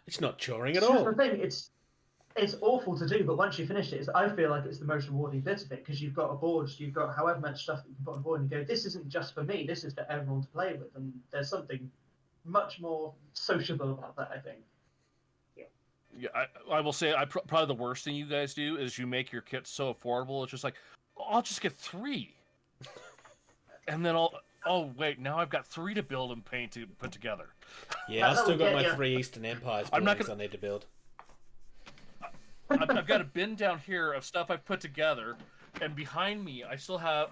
It's not choring at It's just all. the thing. It's awful to do, but once you finish it, I feel like it's the most rewarding bit of it because you've got a board, you've got however much stuff that you can put on board, and you go, this isn't just for me, this is for everyone to play with, and there's something much more sociable about that, I think. Yeah, I will say, probably the worst thing you guys do is you make your kits so affordable. It's just like, I'll just get 3, and then oh wait, now I've got 3 to build and paint to put together. Yeah, I've That still will got get my you. 3 Eastern Empires I'm not buildings I need to build. I've got a bin down here of stuff I've put together, and behind me, I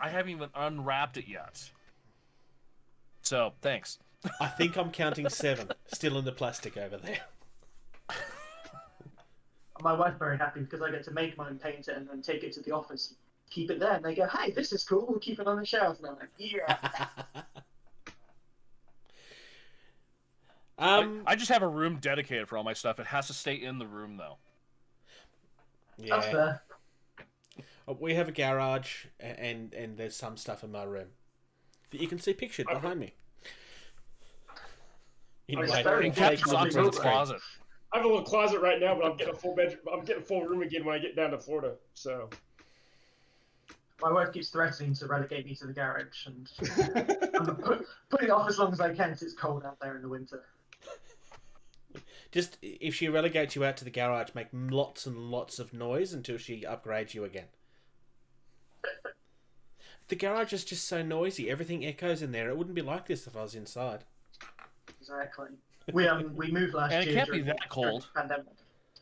haven't even unwrapped it yet. So, thanks. I think I'm counting 7 still in the plastic over there. My wife's very happy because I get to make mine, paint it, and then take it to the office, keep it there, and they go, hey, this is cool, we'll keep it on the shelf. And I'm like, yeah. I just have a room dedicated for all my stuff. It has to stay in the room, though. That's Yeah. fair. We have a garage, and there's some stuff in my room that you can see pictured behind me. In I was my very And fake Captain's living up in the room. closet. I have a little closet right now, but I'm getting a full bedroom. I'm getting a full room again when I get down to Florida. So My wife keeps threatening to relegate me to the garage, and I'm putting it off as long as I can because it's cold out there in the winter. Just, if she relegates you out to the garage, make lots and lots of noise until she upgrades you again. The garage is just so noisy. Everything echoes in there. It wouldn't be like this if I was inside. Exactly. We moved last And year. it can't be during that cold. the pandemic.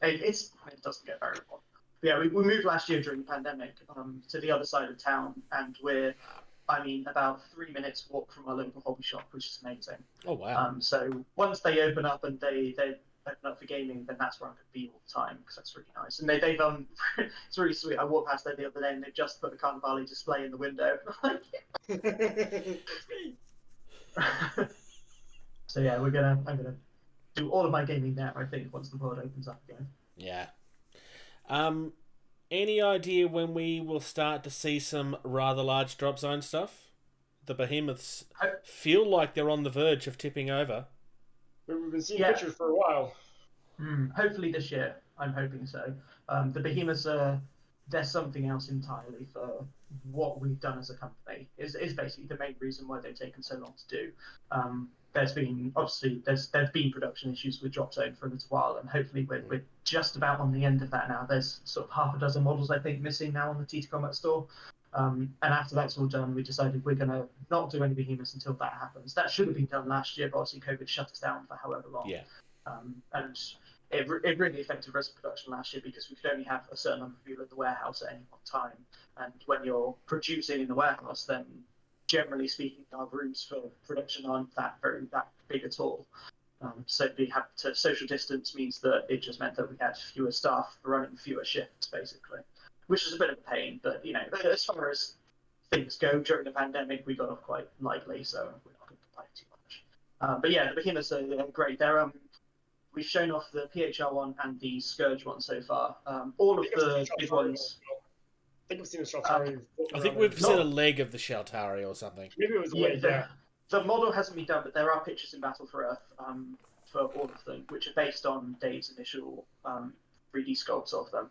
It doesn't get very cold. Yeah, we moved last year during the pandemic to the other side of town, and we're, about 3 minutes walk from our local hobby shop, which is amazing. Oh, wow. So once they open up and they open up for gaming, then that's where I'm going to be all the time because that's really nice. And they've it's really sweet. I walked past there the other day and they've just put a Carnevale display in the window. So yeah, I'm gonna do all of my gaming there, I think, once the world opens up again. Yeah. Any idea when we will start to see some rather large drop zone stuff? The behemoths feel like they're on the verge of tipping over. we've been seeing pictures for a while. Hopefully this year, I'm hoping so. The behemoths they're something else entirely for what we've done as a company. Is basically the main reason why they've taken so long to do. There's been production issues with Dropzone for a little while, and hopefully we're just about on the end of that now. There's sort of half a dozen models I think missing now on the TTCombat store. And after that's all done, we decided we're going to not do any behemoths until that happens. That should have been done last year, but obviously COVID shut us down for however long. Yeah. And it really affected resin production last year because we could only have a certain number of people at the warehouse at any one time. And when you're producing in the warehouse, then generally speaking, our rooms for production aren't that big at all. So we had to social distance means that it just meant that we had fewer staff running fewer shifts, basically, which was a bit of a pain. But as far as things go during the pandemic, we got off quite lightly, so we're not going to complain too much. But yeah, the behemoths are great. They're we've shown off the PHR one and the Scourge one so far. All of the big ones. I think I've seen a Sheltari. I think we've seen a leg of the Sheltari or something. Maybe it was a leg, yeah. The model hasn't been done, but there are pictures in Battle for Earth for all of them, which are based on Dave's initial 3D sculpts of them.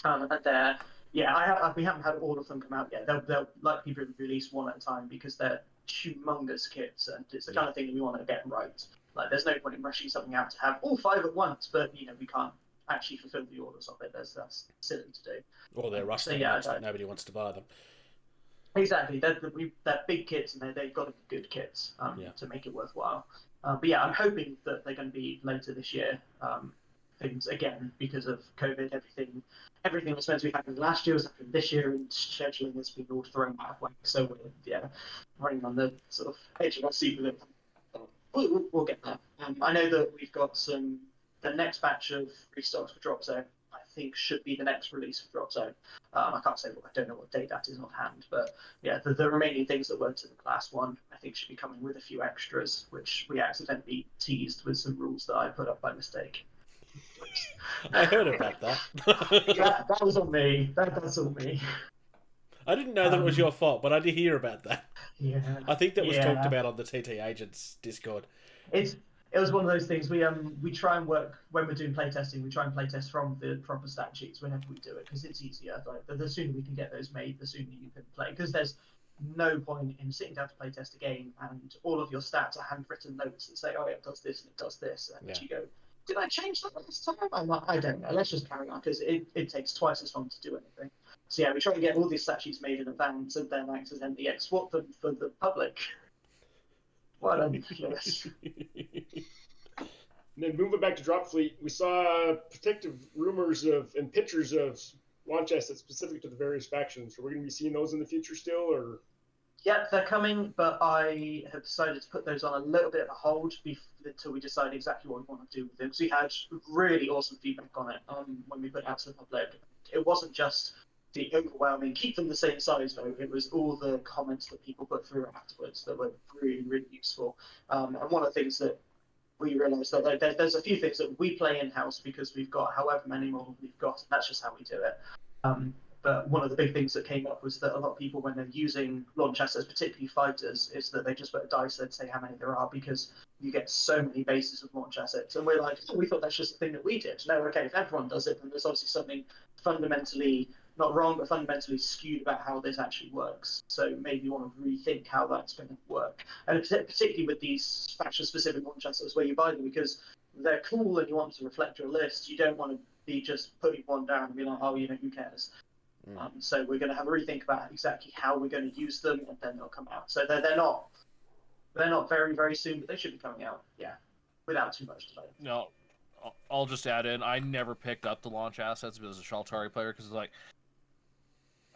And they're, we haven't had all of them come out yet. They'll likely be released one at a time because they're humongous kits, and it's the kind of thing that we want to get right. Like, there's no point in rushing something out to have all 5 at once, but we can't actually fulfill the orders of it. That's silly to do. Or they're rushed that nobody wants to buy them. Exactly, they're big kits, and they've got to be good kits to make it worthwhile. But yeah, I'm hoping that they're going to be later this year. Things again because of COVID, everything was meant to be happening last year was happening this year, and scheduling has been all thrown out of whack. So we're running on the sort of edge of our seat with it. We'll get there. I know that we've got the next batch of restocks for Dropzone. I think should be the next release for Dropzone. I can't say, I don't know what date that is offhand, but yeah, the remaining things that weren't in the last one, I think should be coming with a few extras, which we accidentally teased with some rules that I put up by mistake. I heard about that. that was on me. That's on me. I didn't know that it was your fault, but I did hear about that. Yeah. I think that was talked about on the TTAgent's Discord. It's it was one of those things. We try and work when we're doing playtesting. We try and playtest from the proper stat sheets whenever we do it because it's easier. Like the sooner we can get those made, the sooner you can play. Because there's no point in sitting down to playtest a game and all of your stats are handwritten notes that say, "Oh, it does this and it does this," and you go, "Did I change that last time?" I'm like, "I don't know. Let's just carry on," because it takes twice as long to do anything. So yeah, we try and get all these stat sheets made in advance and then accidentally export them for the public. What a yes. And then moving back to Dropfleet, we saw protective rumors of and pictures of launch assets specific to the various factions. So we're going to be seeing those in the future still, or? Yeah, they're coming, but I have decided to put those on a little bit of a hold until we decide exactly what we want to do with them. Because we had really awesome feedback on it when we put it out to the public. It wasn't just the overwhelming, keep them the same size though. It was all the comments that people put through afterwards that were really, really useful. And one of the things that we realised that there's a few things that we play in-house because we've got however many models we've got, and that's just how we do it. But one of the big things that came up was that a lot of people, when they're using launch assets, particularly fighters, is that they just put a dice and say how many there are because you get so many bases of launch assets. And we're like, oh, we thought that's just a thing that we did. No, okay, if everyone does it, then there's obviously something fundamentally not wrong, but fundamentally skewed about how this actually works. So maybe you want to rethink how that's going to work. And particularly with these faction-specific launch assets where you buy them because they're cool and you want to reflect your list, you don't want to be just putting one down and be like, oh, who cares? So we're going to have a rethink about exactly how we're going to use them, and then they'll come out. So they're not very, very soon, but they should be coming out, without too much delay. No, I'll just add in, I never picked up the launch assets as a Shaltari player because it's like,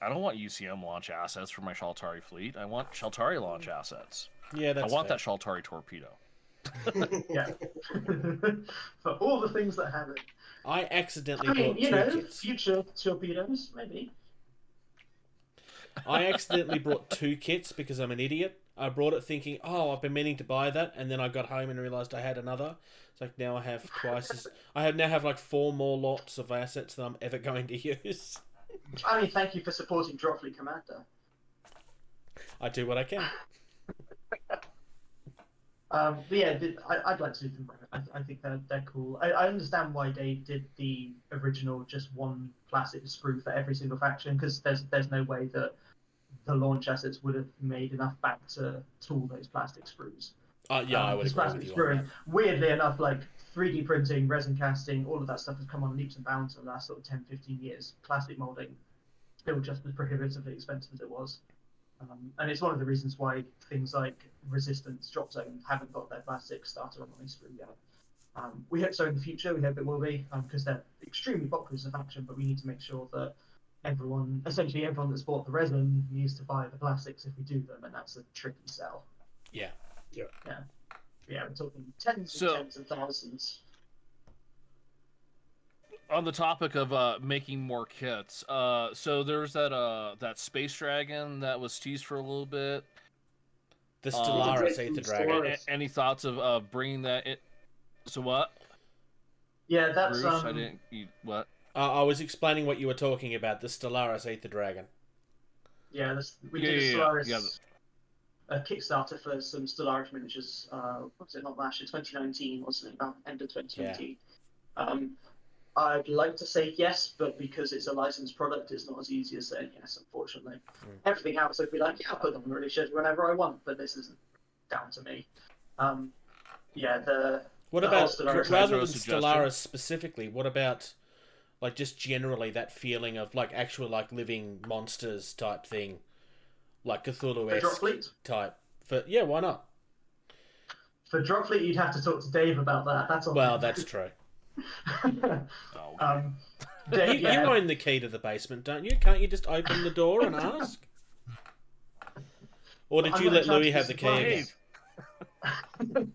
I don't want UCM launch assets for my Shaltari fleet. I want Shaltari launch assets. Yeah, that's I want fair. that Shaltari torpedo. Yeah. For all the things that have it. I accidentally I mean, bought two kits. future torpedoes, maybe. I accidentally brought two kits because I'm an idiot. I brought it thinking, oh, I've been meaning to buy that, and then I got home and realised I had another. It's like now I have twice as... now have like 4 more lots of assets than I'm ever going to use. I mean, thank you for supporting Dropfleet Commander. I do what I can. But yeah, I'd like to do them. I think they're cool. I understand why they did the original just one plastic sprue for every single faction because there's no way that the launch assets would have made enough back to tool those plastic sprues. Yeah, I would agree plastic with you sprue, on that. weirdly enough, like 3D printing, resin casting, all of that stuff has come on leaps and bounds in the last sort of 10-15 years. Plastic molding still just as prohibitively expensive as it was. And it's one of the reasons why things like Resistance, Dropzone haven't got their plastic starter on the sprue yet. We hope so in the future. We hope it will be because they're extremely popular as a faction. But we need to make sure that essentially everyone that's bought the resin needs to buy the plastics if we do them, and that's a tricky sell. Yeah. Yeah. We're talking tens of thousands. On the topic of making more kits, so there's that space dragon that was teased for a little bit. The Stellaris Aether Dragon. Any thoughts of bringing that in? So what? Yeah, that's Bruce, I didn't. What? I was explaining what you were talking about. The Stellaris Aether Dragon. Yeah, we did a Stellaris a Kickstarter for some Stellaris miniatures. Was it not last year? 2019, wasn't it? About end of 2019. Yeah. I'd like to say yes, but because it's a licensed product, it's not as easy as saying yes, unfortunately. Everything else, I'd be like, yeah, I'll put them on the release schedule whenever I want, but this isn't down to me. What about, Stellaris, rather than Stellaris specifically, what about, like, just generally that feeling of, like, actual, like, living monsters type thing? Like Cthulhu-esque type. Yeah, why not? For Dropfleet, you'd have to talk to Dave about that. That's all. Well, that's true. Dave, you own the key to the basement, don't you? Can't you just open the door and ask? Or did you let Louis have the key again?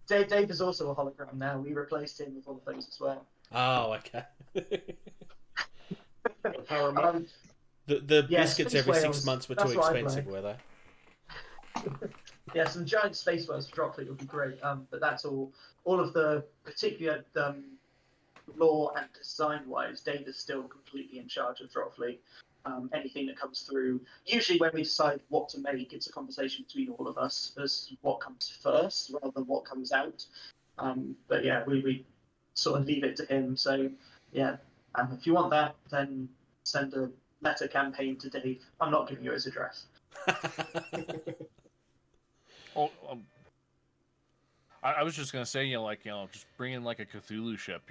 Dave is also a hologram now. We replaced him with all the things as well. Oh, okay. The yeah, biscuits every 6 months were too expensive, were they? Yeah, some giant space whales for Dropfleet would be great, but that's all of the particular lore and design-wise, Dave is still completely in charge of Dropfleet. anything that comes through. Usually when we decide what to make, it's a conversation between all of us as what comes first rather than what comes out. But yeah, we sort of leave it to him. So yeah, if you want that, then send a letter campaign to Dave. I'm not giving you his address. Oh, I was just gonna say, just bring in like a Cthulhu ship,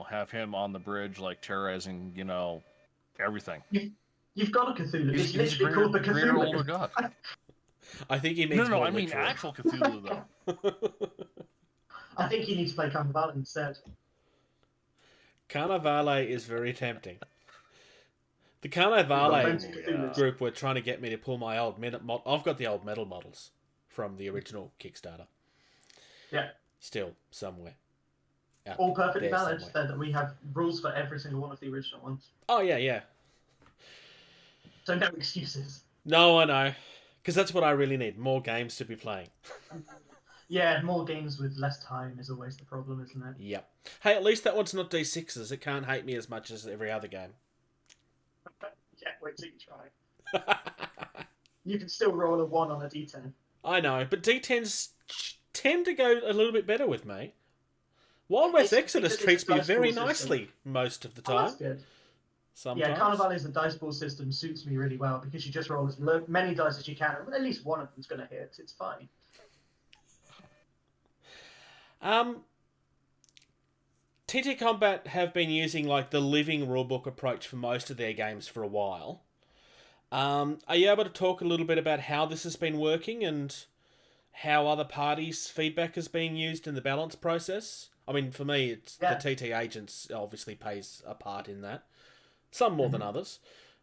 have him on the bridge, like terrorizing, everything. You've got a Cthulhu. It's literally called the greater Cthulhu. older god. I think he means No, more I mean literal. actual Cthulhu though. I think you need to play Carnevale instead. Carnevale is very tempting. The Well, Carnevale group were trying to get me to pull my old I've got the old metal models from the original Kickstarter. Yeah. Still somewhere. All perfectly there valid. somewhere. That we have rules for every single one of the original ones. Oh, yeah. So no excuses. No, I know. Because that's what I really need. More games to be playing. Yeah, more games with less time is always the problem, isn't it? Yep. Hey, at least that one's not D6s. It can't hate me as much as every other game. Yeah, wait till you try. You can still roll a 1 on a D10. I know, but D10s tend to go a little bit better with me. Wild West Exodus treats me very nicely most of the Oh, time. that's good. Sometimes. Yeah, Carnevale's the dice ball system suits me really well because you just roll as many dice as you can, and at least one of them's going to hit. It's fine. TTCombat have been using like the living rulebook approach for most of their games for a while. Are you able to talk a little bit about how this has been working and how other parties' feedback has been used in the balance process? I mean, for me, it's the TTAgent obviously plays a part in that. Some more than others.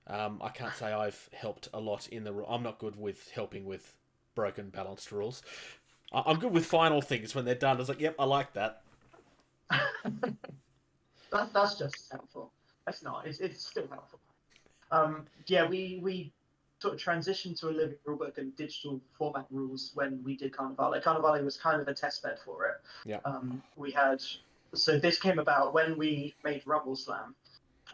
I can't say I've helped a lot in the... I'm not good with helping with broken balanced rules. I'm good with final things when they're done. It's like, yep, I like that. That's just as helpful. That's not. It's still helpful. Yeah, we sort of transitioned to a living rulebook and digital format rules when we did Carnevale. Carnevale was kind of a test bed for it. Yeah. So this came about when we made Rumbleslam.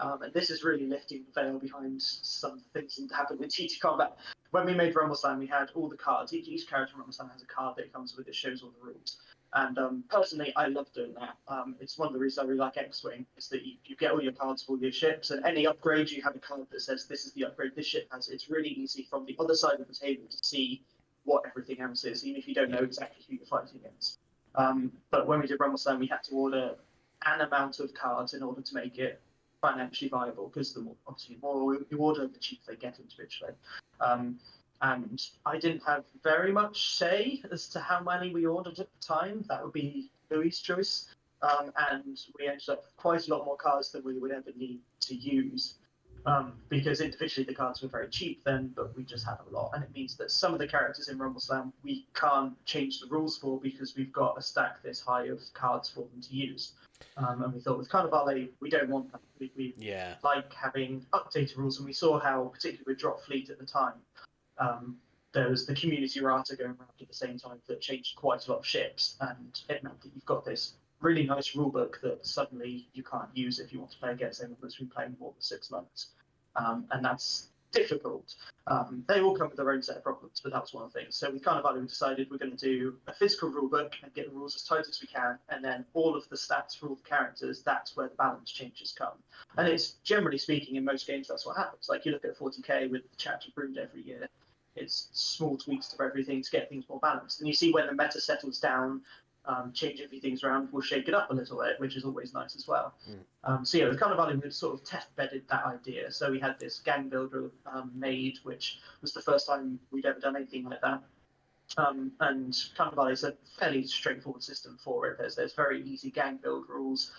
And this is really lifting the veil behind some things that happened with TTCombat. When we made Rumbleslam, we had all the cards. Each character in Rumbleslam has a card that comes with it, shows all the rules. And personally, I love doing that. It's one of the reasons I really like X-Wing, is that you get all your cards for all your ships, and any upgrade, you have a card that says, this is the upgrade this ship has. It's really easy from the other side of the table to see what everything else is, even if you don't know exactly who you're fighting against. But when we did Rumbleslam, we had to order an amount of cards in order to make it financially viable, because the more you order, the cheaper they get individually. And I didn't have very much say as to how many we ordered at the time. That would be Louis' choice. And we ended up with quite a lot more cards than we would ever need to use. Because individually the cards were very cheap then, but we just had a lot. And it means that some of the characters in Rumbleslam we can't change the rules for because we've got a stack this high of cards for them to use. And we thought with Carnevale, we don't want that. We like having updated rules, and we saw how, particularly with Dropfleet at the time, there was the community errata going around at the same time that changed quite a lot of ships, and it meant that you've got this really nice rulebook that suddenly you can't use if you want to play against anyone that's been playing more than 6 months. And that's difficult. They all come with their own set of problems, but that was one of the things. So with Carnevale, we decided we're going to do a physical rulebook and get the rules as tight as we can, and then all of the stats for all the characters, that's where the balance changes come. And it's, generally speaking, in most games, that's what happens. Like, you look at 40k with the chapter brewed every year, it's small tweaks to everything to get things more balanced. And you see when the meta settles down, changing a few things around will shake it up a little bit, which is always nice as well. So yeah, with Carnevale, we sort of test-bedded that idea. So we had this gang builder made, which was the first time we'd ever done anything like that. And Carnevale is a fairly straightforward system for it. There's very easy gang build rules.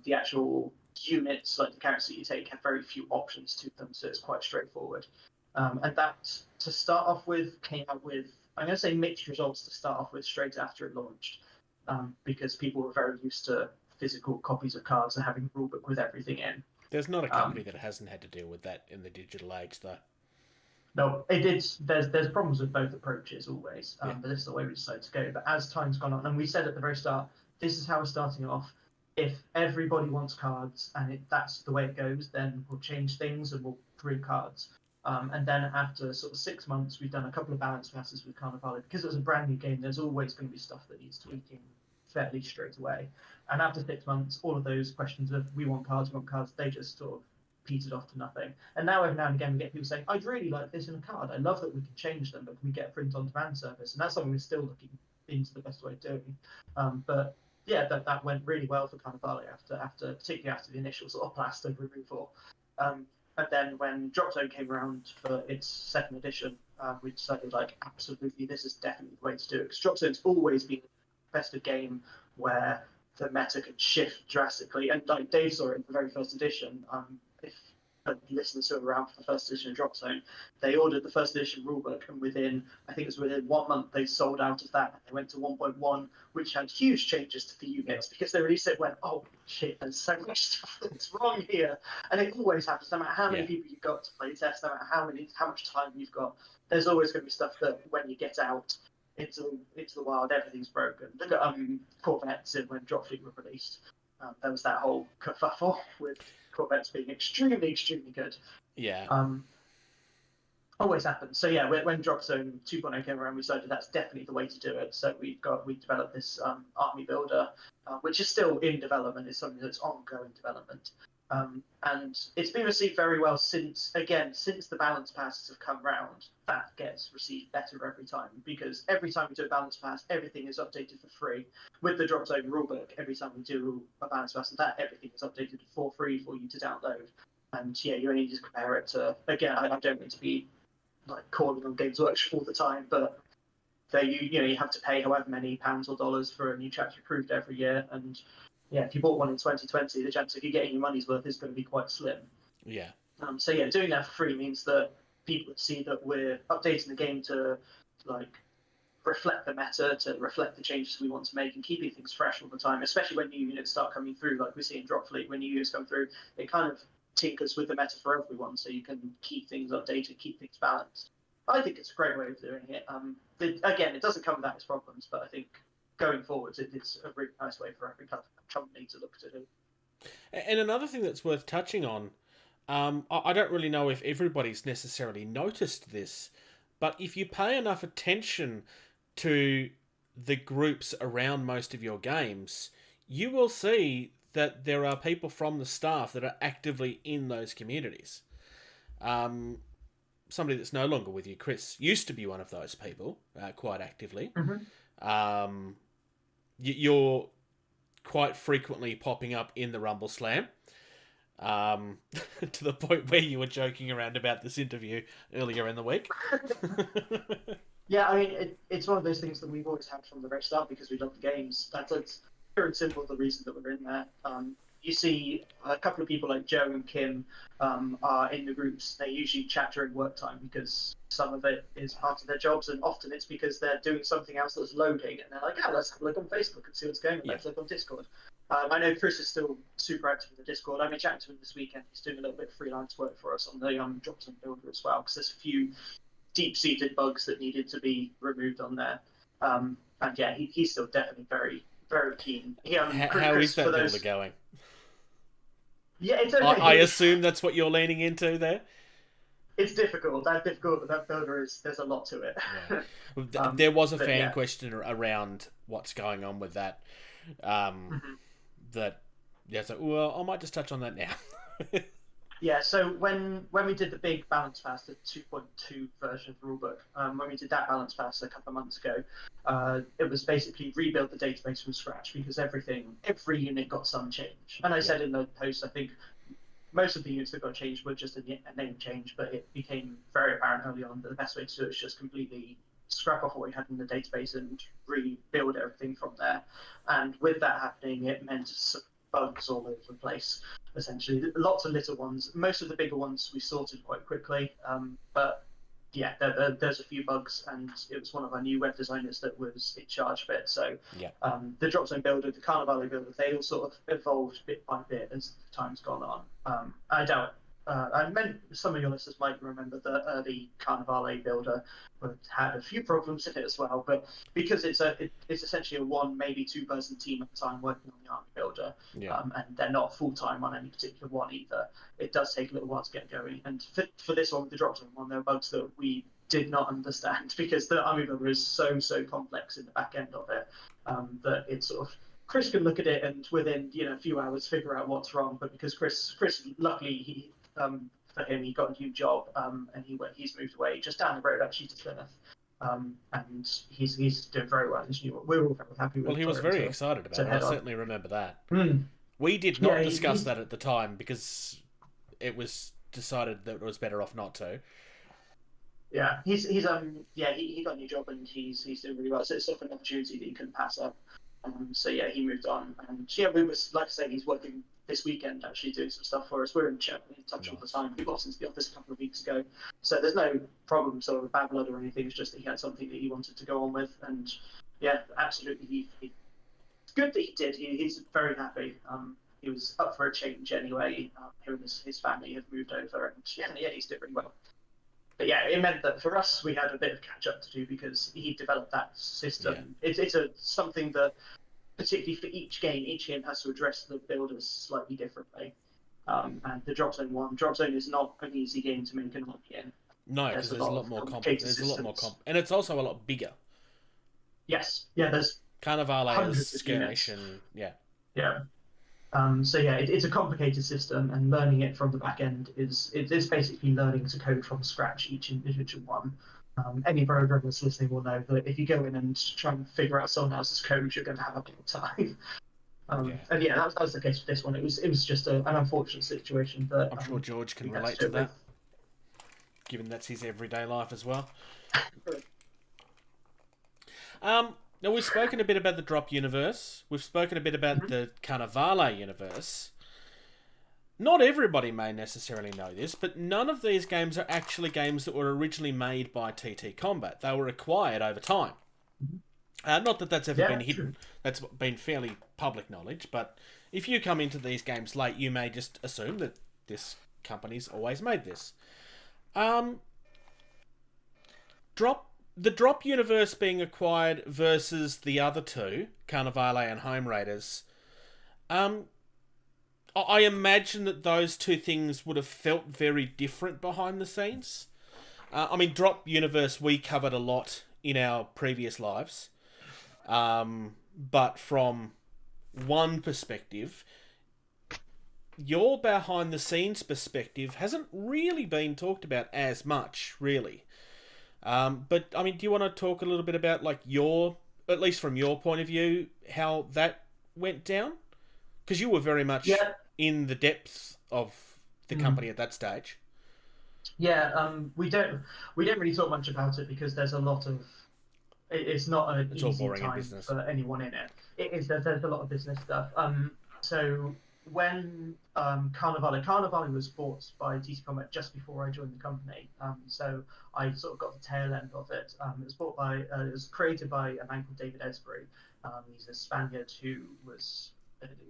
The actual units, like the characters that you take, have very few options to them, so it's quite straightforward. And that, to start off with, came out with, I'm going to say mixed results to start off with straight after it launched, because people were very used to physical copies of cards and having a rulebook with everything in. There's not a company that hasn't had to deal with that in the digital age, though. No, it did. There's problems with both approaches always, but this is the way we decided to go. But as time's gone on, and we said at the very start, this is how we're starting off. If everybody wants cards and that's the way it goes, then we'll change things and we'll 3 cards. And then after sort of 6 months, we've done a couple of balance passes with Carnevale. Because it was a brand new game, there's always going to be stuff that needs tweaking fairly straight away. And after 6 months, all of those questions of we want cards, they just sort of petered off to nothing. And now every now and again we get people saying, I'd really like this in a card. I love that we can change them, but can we get a print on demand service? And that's something we're still looking into the best way of doing. But yeah, that went really well for Carnevale after particularly after the initial sort of plaster removal. And then when Dropzone came around for its 2nd edition, we decided, like, absolutely, this is definitely the way to do it. Because Dropzone's always been a festive game where the meta can shift drastically. And like Dave saw it in the very first edition, if listeners who were around for the first edition of Dropzone, they ordered the first edition rulebook, and within 1 month, they sold out of that. They went to 1.1, which had huge changes to the units because they released it. Went, oh shit, there's so much stuff that's wrong here, and it always happens. No matter how many people you've got to play test, no matter how much time you've got, there's always going to be stuff that when you get out into the wild, everything's broken. Look at Corvettes when Dropfleet were released. There was that whole kerfuffle with Corvettes being extremely, extremely good. Yeah. Always happens. So yeah, when Dropzone 2.0 came around, we decided that's definitely the way to do it. So we developed this army builder, which is still in development. It's something that's ongoing development. And it's been received very well since the balance passes have come round. That gets received better every time, because every time we do a balance pass, everything is updated for free. With the Dropzone rulebook, every time we do a balance pass, everything is updated for free for you to download. And yeah, you only need to compare it to, again, I don't mean to be like calling on Games Workshop all the time, but you have to pay however many pounds or dollars for a new chapter approved every year. And yeah, if you bought one in 2020, the chance of you getting your money's worth is going to be quite slim. Yeah. So yeah, doing that for free means that people see that we're updating the game to like reflect the meta, to reflect the changes we want to make, and keeping things fresh all the time. Especially when new units start coming through, like we see in Dropfleet, when new units come through, it kind of tinkers with the meta for everyone, so you can keep things updated, keep things balanced. I think it's a great way of doing it. Again, it doesn't come without its problems, but I think going forwards, it's a really nice way for every company to look to do. And another thing that's worth touching on, I don't really know if everybody's necessarily noticed this, but if you pay enough attention to the groups around most of your games, you will see that there are people from the staff that are actively in those communities. Somebody that's no longer with you, Chris, used to be one of those people, quite actively. Mm-hmm. You're quite frequently popping up in the Rumbleslam, to the point where you were joking around about this interview earlier in the week. Yeah, I mean, it's one of those things that we've always had from the very start because we love the games. That's pure and simple the reason that we're in there. You see a couple of people like Joe and Kim are in the groups. They usually chat during work time because some of it is part of their jobs, and often it's because they're doing something else that's loading, and they're like, let's have a look on Facebook and see what's going on. Let's look on Discord. I know Chris is still super active in the Discord. I've been chatting to him this weekend. He's doing a little bit of freelance work for us on the Dropzone builder as well, because there's a few deep-seated bugs that needed to be removed on there. And yeah, he's still definitely very, very keen. How is that builder going? Yeah, it's okay. I assume that's what you're leaning into there? It's difficult. That's difficult, but that builder there's a lot to it. Yeah. There was a fan question around what's going on with that. So I might just touch on that now. Yeah, so when we did the big balance pass, the 2.2 version of the rulebook, when we did that balance pass a couple of months ago, it was basically rebuild the database from scratch because every unit got some change. And I said in the post, I think most of the units that got changed were just a name change, but it became very apparent early on that the best way to do it is just completely scrap off what we had in the database and rebuild everything from there. And with that happening, it meant bugs all over the place, essentially. Lots of little ones. Most of the bigger ones we sorted quite quickly, but yeah, there's a few bugs, and it was one of our new web designers that was in charge of it. So the Dropzone builder, the Carnevale builder, they all sort of evolved bit by bit as time's gone on. I doubt some of your listeners might remember the early Carnevale builder had a few problems in it as well, but because it's essentially a one, maybe two person team at the time working on the army builder, Yeah. and they're not full-time on any particular one either. It does take a little while to get going, and for this one, the Dropzone one, there are bugs that we did not understand because the army builder is so complex in the back end of it, that it's sort of Chris can look at it and within a few hours figure out what's wrong. But because Chris luckily he for him he got a new job, and he's moved away just down the road actually to Plymouth, and he's doing very well in his new one. We're all very happy with. Well, he was very excited about it. I certainly remember that. We did not discuss that at the time because it was decided that it was better off not to. Yeah, he got a new job and he's doing really well. So it's sort of an opportunity that you couldn't pass up. So yeah, he moved on, and we was like I say, he's working this weekend actually doing some stuff for us. We're in touch all the time. We got into the office a couple of weeks ago, so there's no problem sort of bad blood or anything. It's just that he had something that he wanted to go on with, and yeah, absolutely, it's good that he did. He's very happy. He was up for a change anyway. Him and his family have moved over, and yeah, he's doing really well. But yeah, it meant that for us, we had a bit of catch up to do because he developed that system. Yeah. It's something that, particularly for each game has to address the builders slightly differently. And the Dropzone is not an easy game to make an army in. No, because there's a lot more and it's also a lot bigger. Yes, yeah, there's Carnevale is skirmish and yeah. So yeah, it's a complicated system, and learning it from the back end is basically learning to code from scratch each individual one. Any programmer that's listening will know that if you go in and try and figure out someone else's code, you're going to have a big time. And yeah, that was the case with this one. It was just an unfortunate situation that I'm sure George can relate to that, given that's his everyday life as well. Now, we've spoken a bit about the Drop universe. We've spoken a bit about the Carnevale universe. Not everybody may necessarily know this, but none of these games are actually games that were originally made by TTCombat. They were acquired over time. Not that that's ever been hidden. That's been fairly public knowledge, but if you come into these games late, you may just assume that this company's always made this. The Drop universe being acquired versus the other two, Carnevale and Home Raiders, I imagine that those two things would have felt very different behind the scenes. I mean, Drop universe we covered a lot in our previous lives, but from one perspective, your behind the scenes perspective hasn't really been talked about as much, really. But I mean, do you want to talk a little bit about at least from your point of view, how that went down? Because you were very much in the depths of the company at that stage. Yeah, we don't really talk much about it because there's a lot of it's not an easy time for anyone in it. It is there's a lot of business stuff. So when Carnevale was bought by TTCombat just before I joined the company, so I sort of got the tail end of it. It was created by a man called David Esbury. He's a Spaniard who was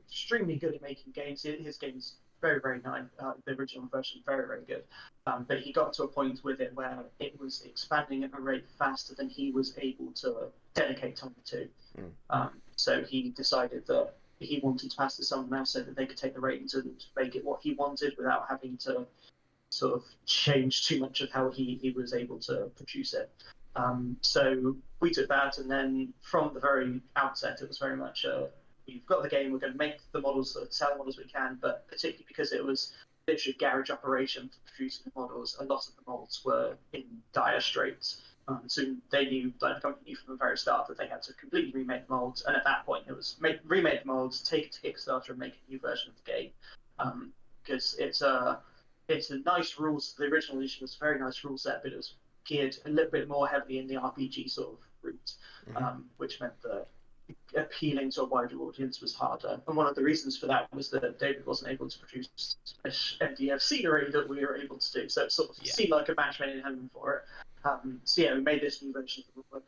extremely good at making games. His game's very, very nice. The original version, very, very good. But he got to a point with it where it was expanding at a rate faster than he was able to dedicate time to. So he decided that he wanted to pass to someone else so that they could take the reins and make it what he wanted without having to sort of change too much of how he was able to produce it. So we took that, and then from the very outset, it was very much we've got the game, we're going to make the models, sell the models we can, but particularly because it was literally a garage operation for producing the models, a lot of the molds were in dire straits. So they knew, the company knew from the very start that they had to completely remake the molds, and at that point it was remake the molds, take it to Kickstarter, and make a new version of the game. Because it's a nice rules. The original edition was a very nice rule set, but it was geared a little bit more heavily in the RPG sort of route, which meant that appealing to a wider audience was harder. And one of the reasons for that was that David wasn't able to produce MDF scenery that we were able to do. So it sort of seemed like a match made in heaven for it. So yeah, we made this new version of the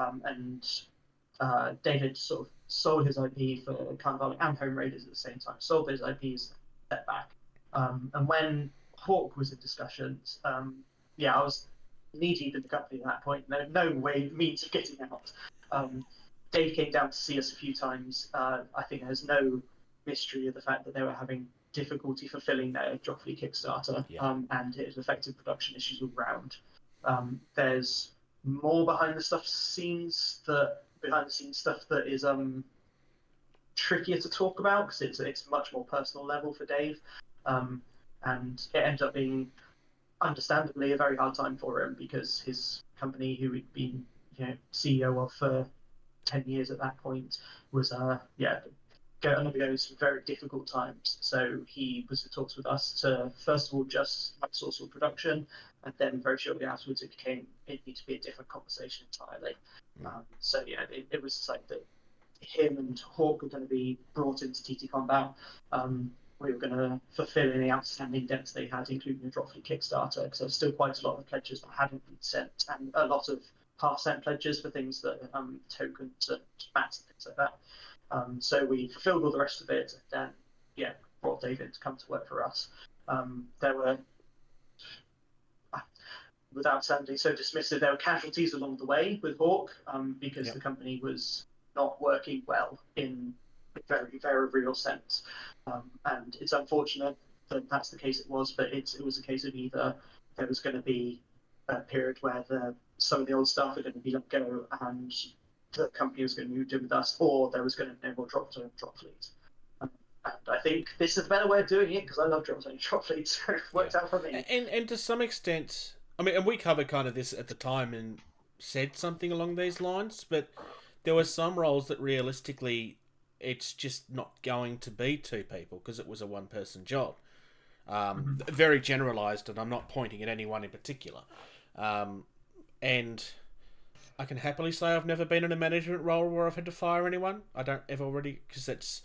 Rulebook. And David sort of sold his IP for Carnevale and Home Raiders at the same time. Sold those IPs, set back. And when Hawk was in discussions, I was knee deep in the company at that point. No way means of getting out. Dave came down to see us a few times. I think there's no mystery of the fact that they were having difficulty fulfilling their Dropfleet Kickstarter, and it affected production issues all round. There's more behind the scenes stuff that is trickier to talk about because it's much more personal level for Dave, and it ended up being understandably a very hard time for him because his company, who he'd been CEO of for 10 years at that point, was undergoing some very difficult times. So he was in talks with us to first of all just outsource all production, and then very shortly afterwards it needed to be a different conversation entirely. It was like that him and Hawk were going to be brought into TTCombat. We were going to fulfill any outstanding debts they had, including the Dropfleet Kickstarter, because there's still quite a lot of pledges that hadn't been sent, and a lot of half-sent pledges for things that tokens and mats and things like that. So we fulfilled all the rest of it, and then brought Dave in to come to work for us. There were, without sounding so dismissive, there were casualties along the way with Hawk because the company was not working well in a very, very real sense. And it's unfortunate that that's the case it was, but it was a case of either there was going to be a period where some of the old staff were going to be let go and the company was going to move in with us, or there was going to be no more Dropfleet. And I think this is a better way of doing it because I love Dropfleet, so it worked out for me. And to some extent, I mean, and we covered kind of this at the time and said something along these lines, but there were some roles that realistically it's just not going to be two people because it was a one-person job. Very generalised, and I'm not pointing at anyone in particular. And I can happily say I've never been in a management role where I've had to fire anyone. I don't ever already, because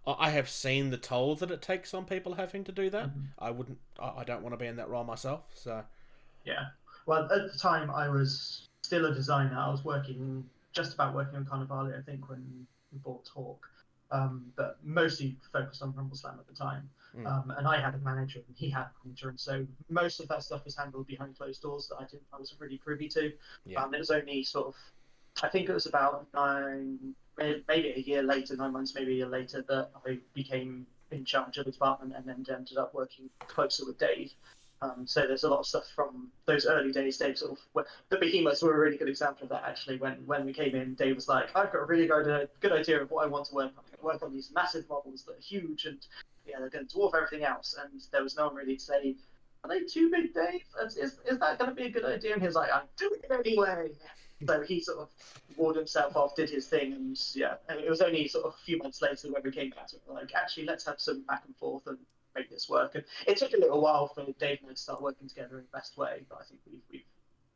I have seen the toll that it takes on people having to do that. I don't want to be in that role myself. So yeah. Well, at the time I was still a designer. I was just about working on Carnevale, I think, when we bought Hawk. But mostly focused on Rumbleslam at the time. And I had a manager and he had a manager, and so most of that stuff was handled behind closed doors that I wasn't really privy to. It was only sort of, I think it was about 9 months, maybe a year later, that I became in charge of the department and then ended up working closer with Dave. So there's a lot of stuff from those early days. Dave the Behemoths were a really good example of that, actually. When we came in, Dave was like, I've got a really good idea of what I want to work on. I'm going to work on these massive models that are huge and they're going to dwarf everything else. And there was no one really to say, are they too big, Dave? Is that going to be a good idea? And he was like, I'm doing it anyway. So he sort of ward himself off, did his thing, and it was only sort of a few months later when we came back to it, like, actually, let's have some back and forth and make this work. And it took a little while for Dave and I to start working together in the best way, but I think we've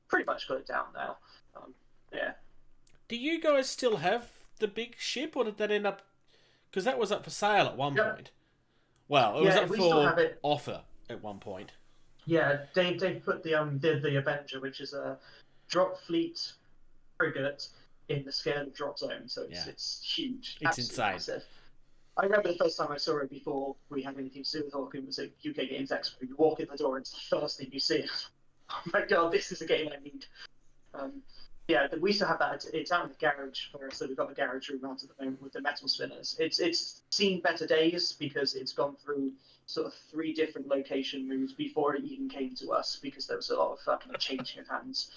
pretty much got it down now. Do you guys still have the big ship, or did that end up? Because that was up for sale at one point. Well, it was up for offer at one point. Yeah, Dave put the Avenger, which is a Dropfleet frigate in the scale of Dropzone, so it's huge. It's insane. Massive. I remember the first time I saw it before we had anything to do with Hawk. It was at UK Games Expo. You walk in the door and it's the first thing you see. Oh my god, this is a game I need. We used to have that. It's out in the garage for us, so we've got a garage room out at the moment with the metal spinners. It's seen better days because it's gone through sort of 3 different location moves before it even came to us, because there was a lot of changing of hands.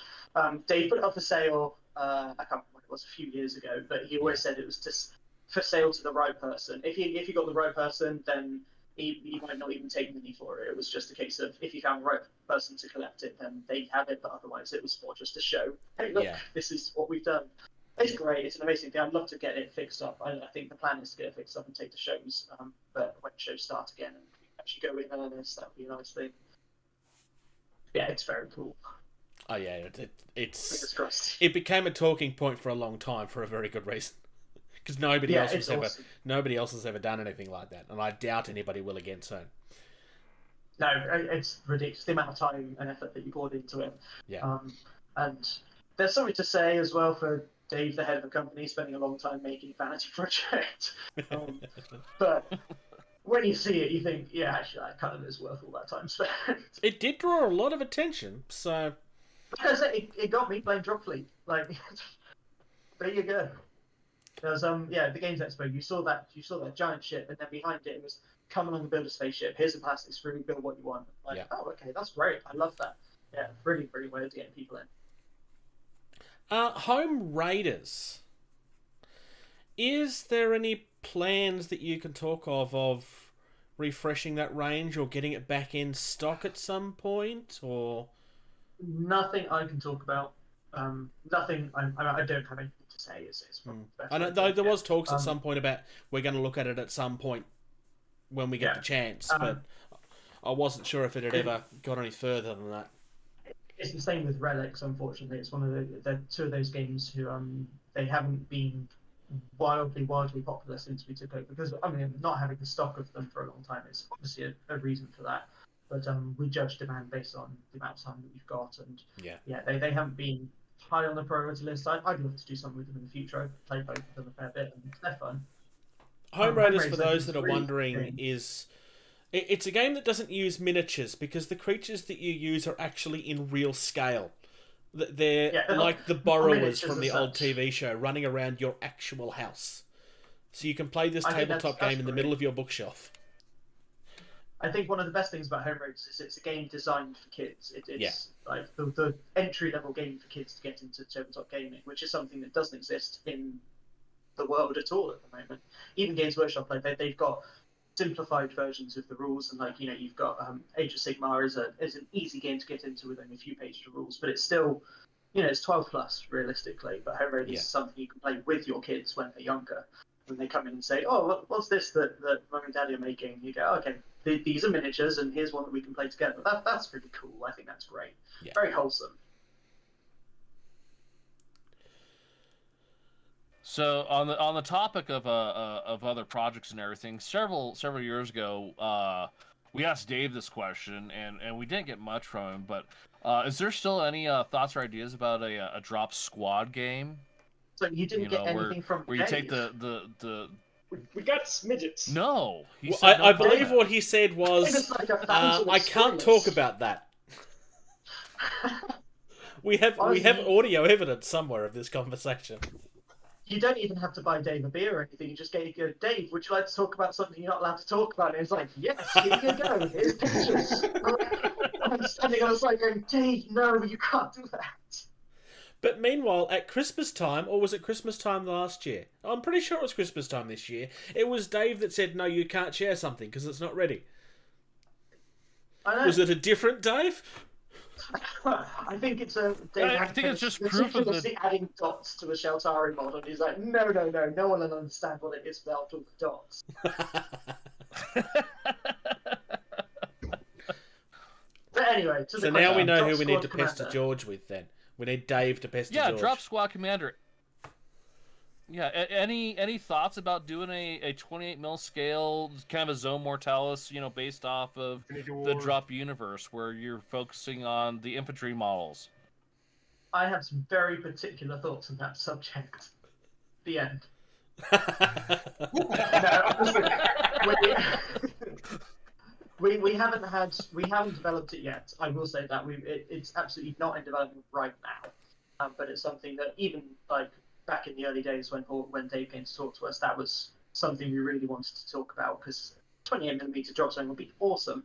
Dave put it up for sale, I can't remember what it was, a few years ago, but he always said it was just for sale to the right person. If you got the right person, then he might not even take money for it. It was just a case of, if you found the right person to collect it, then they'd have it, but otherwise it was more just a show. Hey, look, this is what we've done. It's great. It's an amazing thing. I'd love to get it fixed up. I think the plan is to get it fixed up and take to shows, but when shows start again and we actually go in earnest, that would be a nice thing. Yeah, it's very cool. Oh yeah, it became a talking point for a long time for a very good reason. Because nobody else has ever done anything like that, and I doubt anybody will again soon. No, it's ridiculous, the amount of time and effort that you poured into it. Yeah. And there's something to say as well for Dave, the head of a company, spending a long time making a vanity project. But when you see it, you think, yeah, actually, that kind of is worth all that time spent. It did draw a lot of attention, so... Because it got me playing Dropfleet. Like, there you go. There was the Games Expo. You saw that giant ship, and then behind it was come along and build a spaceship. Here's a plastic screw. Build what you want. Like, Yeah. oh, okay, that's great. I love that. Yeah, really, really way of getting people in. Home Raiders. Is there any plans that you can talk of refreshing that range or getting it back in stock at some point, or Nothing I can talk about. Nothing. I don't have anything to say. Is I know there was talks at some point about we're going to look at it at some point when we get the chance, but I wasn't sure if it had ever got any further than that. It's the same with Relics. Unfortunately, it's one of the two of those games who they haven't been wildly popular since we took over, because I mean, not having the stock of them for a long time is obviously a reason for that. But we judge demand based on the amount of time that we've got, and they haven't been high on the priority list. I'd love to do something with them in the future. I've played both of them a fair bit, and they're fun. Home Raiders, for those that are wondering, it's a game that doesn't use miniatures because the creatures that you use are actually in real scale. They're like the borrowers from the old TV show, running around your actual house. So you can play this tabletop game in the middle of your bookshelf. I think one of the best things about Home Raiders is it's a game designed for kids. It's like the entry-level game for kids to get into tabletop gaming, which is something that doesn't exist in the world at all at the moment. Even Games Workshop, like they've got simplified versions of the rules, and like you've got Age of Sigmar is an easy game to get into with only a few pages of rules, but it's still it's 12 plus realistically. But Home Raiders is something you can play with your kids when they're younger, and they come in and say, "Oh, what's this that Mum and Daddy are making?" You go, "Okay, these are miniatures, and here's one that we can play together." That's really cool. I think that's great. Yeah. Very wholesome. So on the topic of other projects and everything, several years ago, we asked Dave this question, and we didn't get much from him. But is there still any thoughts or ideas about a Dropsquad game? So you didn't get anything from where Dave? You take the We got smidgets. No, I believe what he said was, I can't talk about that. We have audio evidence somewhere of this conversation. You don't even have to buy Dave a beer or anything. You just go, Dave, would you like to talk about something you're not allowed to talk about? And it's like, yes, here you go. Here's pictures. I'm standing on the side going, Dave, no, you can't do that. But meanwhile, at Christmas time, or was it Christmas time last year? I'm pretty sure it was Christmas time this year. It was Dave that said, no, you can't share something because it's not ready. I know. Was it a different Dave? I think it's a. I think it's just proof of adding dots to a Sheltari mod, and he's like, no one will understand what it is without all the dots. But anyway, so now we know who we need to pester George with. Then we need Dave to pester George. Yeah, Dropsquad Commander. Yeah, any thoughts about doing a 28mm scale, kind of a Zone Mortalis, based off of the Drop universe, where you're focusing on the infantry models? I have some very particular thoughts on that subject. The end. We haven't developed it yet. I will say that it's absolutely not in development right now, but it's something that even back in the early days when Dave came to talk to us, that was something we really wanted to talk about, because 28mm drop zone would be awesome.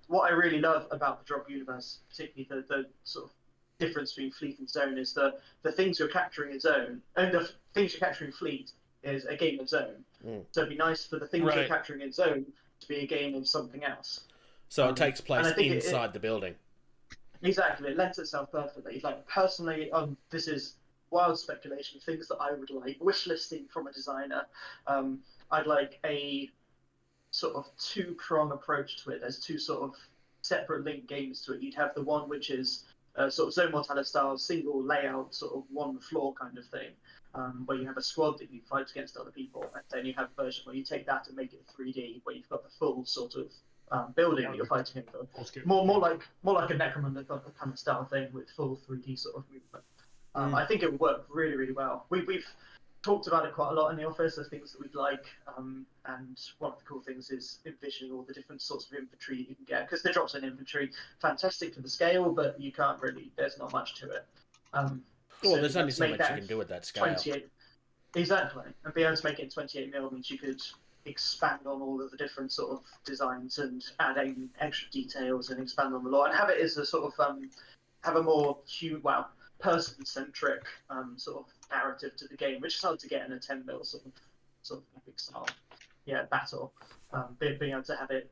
What I really love about the drop universe, particularly the sort of difference between fleet and zone, is the things you're capturing in zone and the things you're capturing in fleet is a game of zone. So it'd be nice for the things you're capturing in zone to be a game of something else. So it takes place inside the building. Exactly, it lends itself perfectly. Like personally, this is wild speculation, things that I would like, wish listing from a designer. I'd like a sort of two-prong approach to it. There's two sort of separate linked games to it. You'd have the one which is sort of Zone Mortalis style, single layout, sort of one floor kind of thing, where you have a squad that you fight against other people, and then you have a version where you take that and make it 3D, where you've got the full sort of building that you're fighting in. More like a Necromunda kind of style thing with full 3D sort of movement. I think it would work really, really well. We've talked about it quite a lot in the office of things that we'd like, and one of the cool things is envisioning all the different sorts of infantry you can get, because the drops in infantry, fantastic for the scale, but you can't really, there's not much to it. There's only so much you can do with that scale. Exactly, and be able to make it 28mm means you could expand on all of the different sort of designs and add in extra details and expand on the lore and have it as a sort of have a more person-centric sort of narrative to the game, which is hard to get in a 10mm sort of epic style battle. Being able to have it,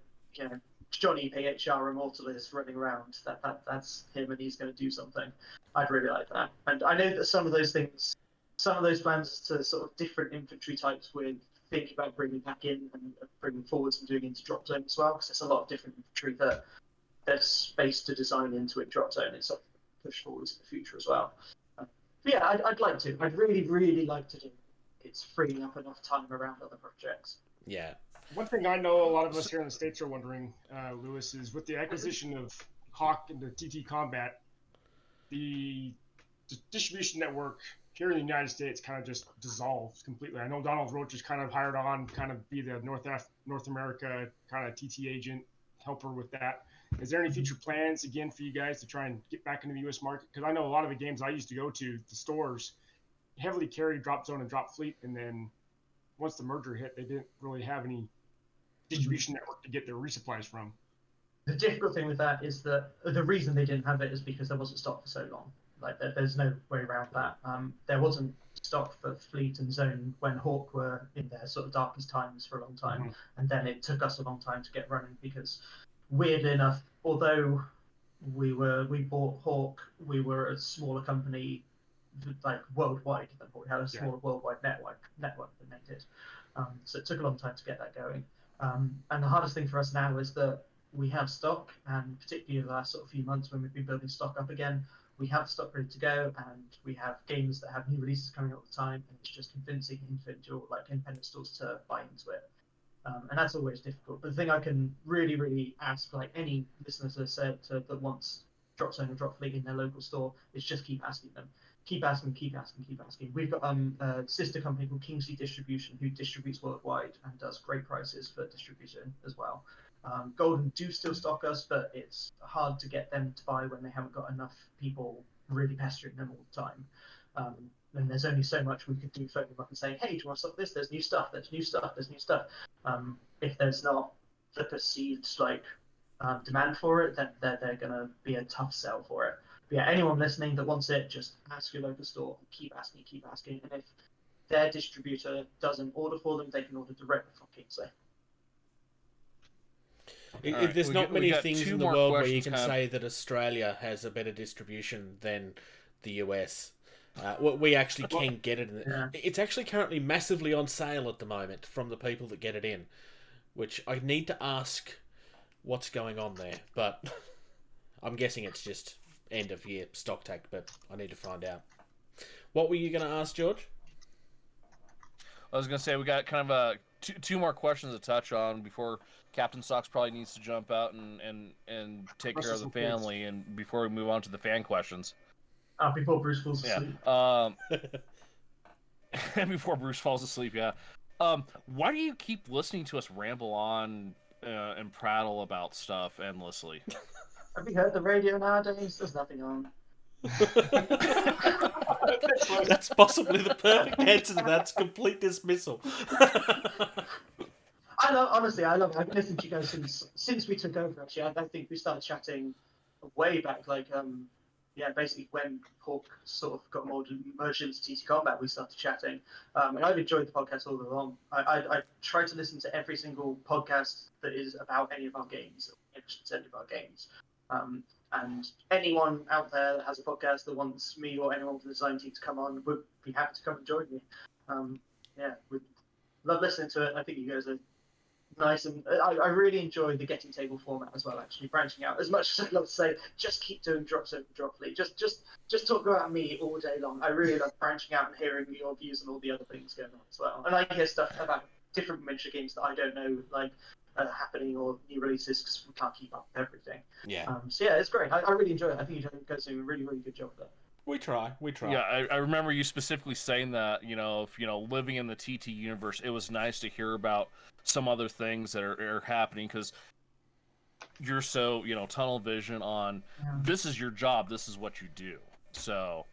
Johnny PHR Immortalist running around, that's him and he's going to do something. I'd really like that. And I know that some of those plans to sort of different infantry types we're thinking about bringing back in and bringing forwards and doing into Dropzone as well, because there's a lot of different infantry that there's space to design into it. Dropzone is something to push forwards in the future as well. I'd like to. I'd really, really like to do it. It's freeing up enough time around other projects. Yeah. One thing I know a lot of us here in the States are wondering, Lewis, is with the acquisition of Hawk into TTCombat, the distribution network here in the United States kind of just dissolved completely. I know Donald Roach is kind of hired on, kind of be the North America kind of TTAgent helper with that. Is there any future plans again for you guys to try and get back into the U.S. market? Because I know a lot of the games I used to go to, the stores heavily carried Dropzone and Dropfleet, and then once the merger hit, they didn't really have any distribution network to get their resupplies from. The difficult thing with that is that the reason they didn't have it is because there wasn't stock for so long. Like there's no way around that. There wasn't stock for Fleet and Zone when Hawk were in their sort of darkest times for a long time, and then it took us a long time to get running because, weirdly enough, although we bought Hawk, we were a smaller company, like worldwide. We had a smaller worldwide network than they did. So it took a long time to get that going. And the hardest thing for us now is that we have stock, and particularly in the last sort of few months when we've been building stock up again, we have stock ready to go, and we have games that have new releases coming all the time, and it's just convincing independent stores to buy into it. And that's always difficult. But the thing I can really, really ask, like any listeners that wants Dropzone or Dropfleet in their local store, is just keep asking them. Keep asking. We've got a sister company called Kingsley Distribution who distributes worldwide and does great prices for distribution as well. Golden do still stock us, but it's hard to get them to buy when they haven't got enough people really pestering them all the time. And there's only so much we could do phoning them up and saying, hey, do you want to stock this? There's new stuff. If there's not the perceived demand for it, then they're going to be a tough sell for it. But yeah, anyone listening that wants it, just ask your local store. Keep asking. And if their distributor doesn't order for them, they can order directly from Kingsley. Right. There's not many things in the world where you can say that Australia has a better distribution than the US. We actually can get it. It's actually currently massively on sale at the moment from the people that get it in, which I need to ask what's going on there. But I'm guessing it's just end of year stock take, but I need to find out. What were you going to ask, George? I was going to say we got kind of two more questions to touch on before Captain Socks probably needs to jump out and take care of the family, and before we move on to the fan questions. Before Bruce falls asleep. And before Bruce falls asleep, yeah. Why do you keep listening to us ramble on and prattle about stuff endlessly? Have you heard the radio nowadays? There's nothing on. That's possibly the perfect answer to that. It's complete dismissal. I love it. I've been listening to you guys since we took over. Actually, I think we started chatting way back, basically when Hawk sort of got more merged into TTCombat, we started chatting. And I've enjoyed the podcast all along. I try to listen to every single podcast that is about any of our games, any of our games. And anyone out there that has a podcast that wants me or anyone from the design team to come on would be happy to come and join me. We'd love listening to it. I think you guys are nice, and I really enjoy the getting table format as well, actually branching out. As much as I love to say just keep doing Dropzone and Dropfleet, just talk about me all day long. I really love branching out and hearing your views and all the other things going on as well. And I hear stuff about different miniature games that I don't know happening or new releases because we can't keep up with everything. It's great. I really enjoy it. I think you guys do a really, really good job of that. We try. Yeah, I remember you specifically saying that, if living in the TT universe, it was nice to hear about some other things that are happening, because you're so, tunnel vision on this is your job, this is what you do. So,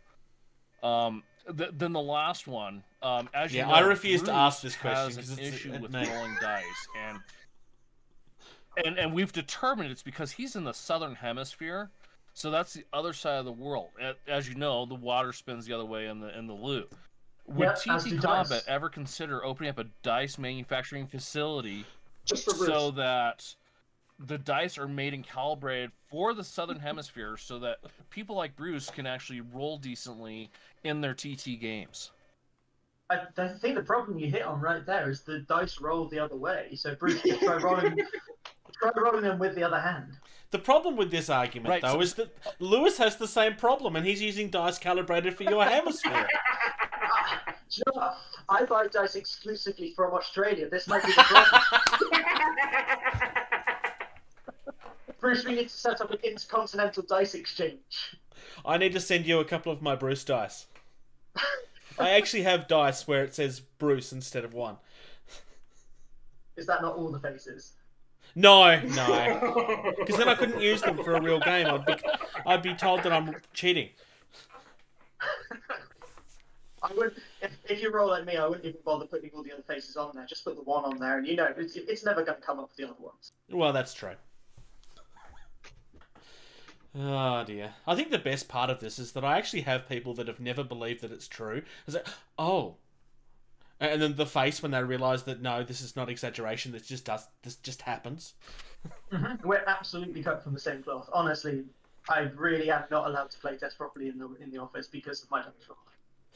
Then the last one, as you Yeah, know, I refuse to Bruce ask this question has 'cause an it's issue at with me. rolling dice, and we've determined it's because he's in the southern hemisphere, so that's the other side of the world. As you know, the water spins the other way in the loop. Would Yep, as do TTCombat dice. ever consider opening up a dice manufacturing facility Just for Bruce. so that the dice are made and calibrated for the southern hemisphere, so that people like Bruce can actually roll decently in their TT games? I think the problem you hit on right there is the dice roll the other way. So Bruce, just try rolling them with the other hand. The problem with this argument, Right, though, so- is that Lewis has the same problem, and he's using dice calibrated for your hemisphere. Do you know what? I buy dice exclusively from Australia. This might be the problem. Bruce, we need to set up an intercontinental dice exchange. I need to send you a couple of my Bruce dice. I actually have dice where it says Bruce instead of one. Is that not all the faces? No, because then I couldn't use them for a real game. I'd be told that I'm cheating. I would, if you roll like me, I wouldn't even bother putting all the other faces on there. Just put the one on there, and you know it's never going to come up with the other ones. Well, that's true. Oh dear. I think the best part of this is that I actually have people that have never believed that it's true. It's like, oh. And then the face when they realise that no, this is not exaggeration. This just happens. We're absolutely cut from the same cloth. Honestly, I really am not allowed to play test properly in the office because of my damage roll.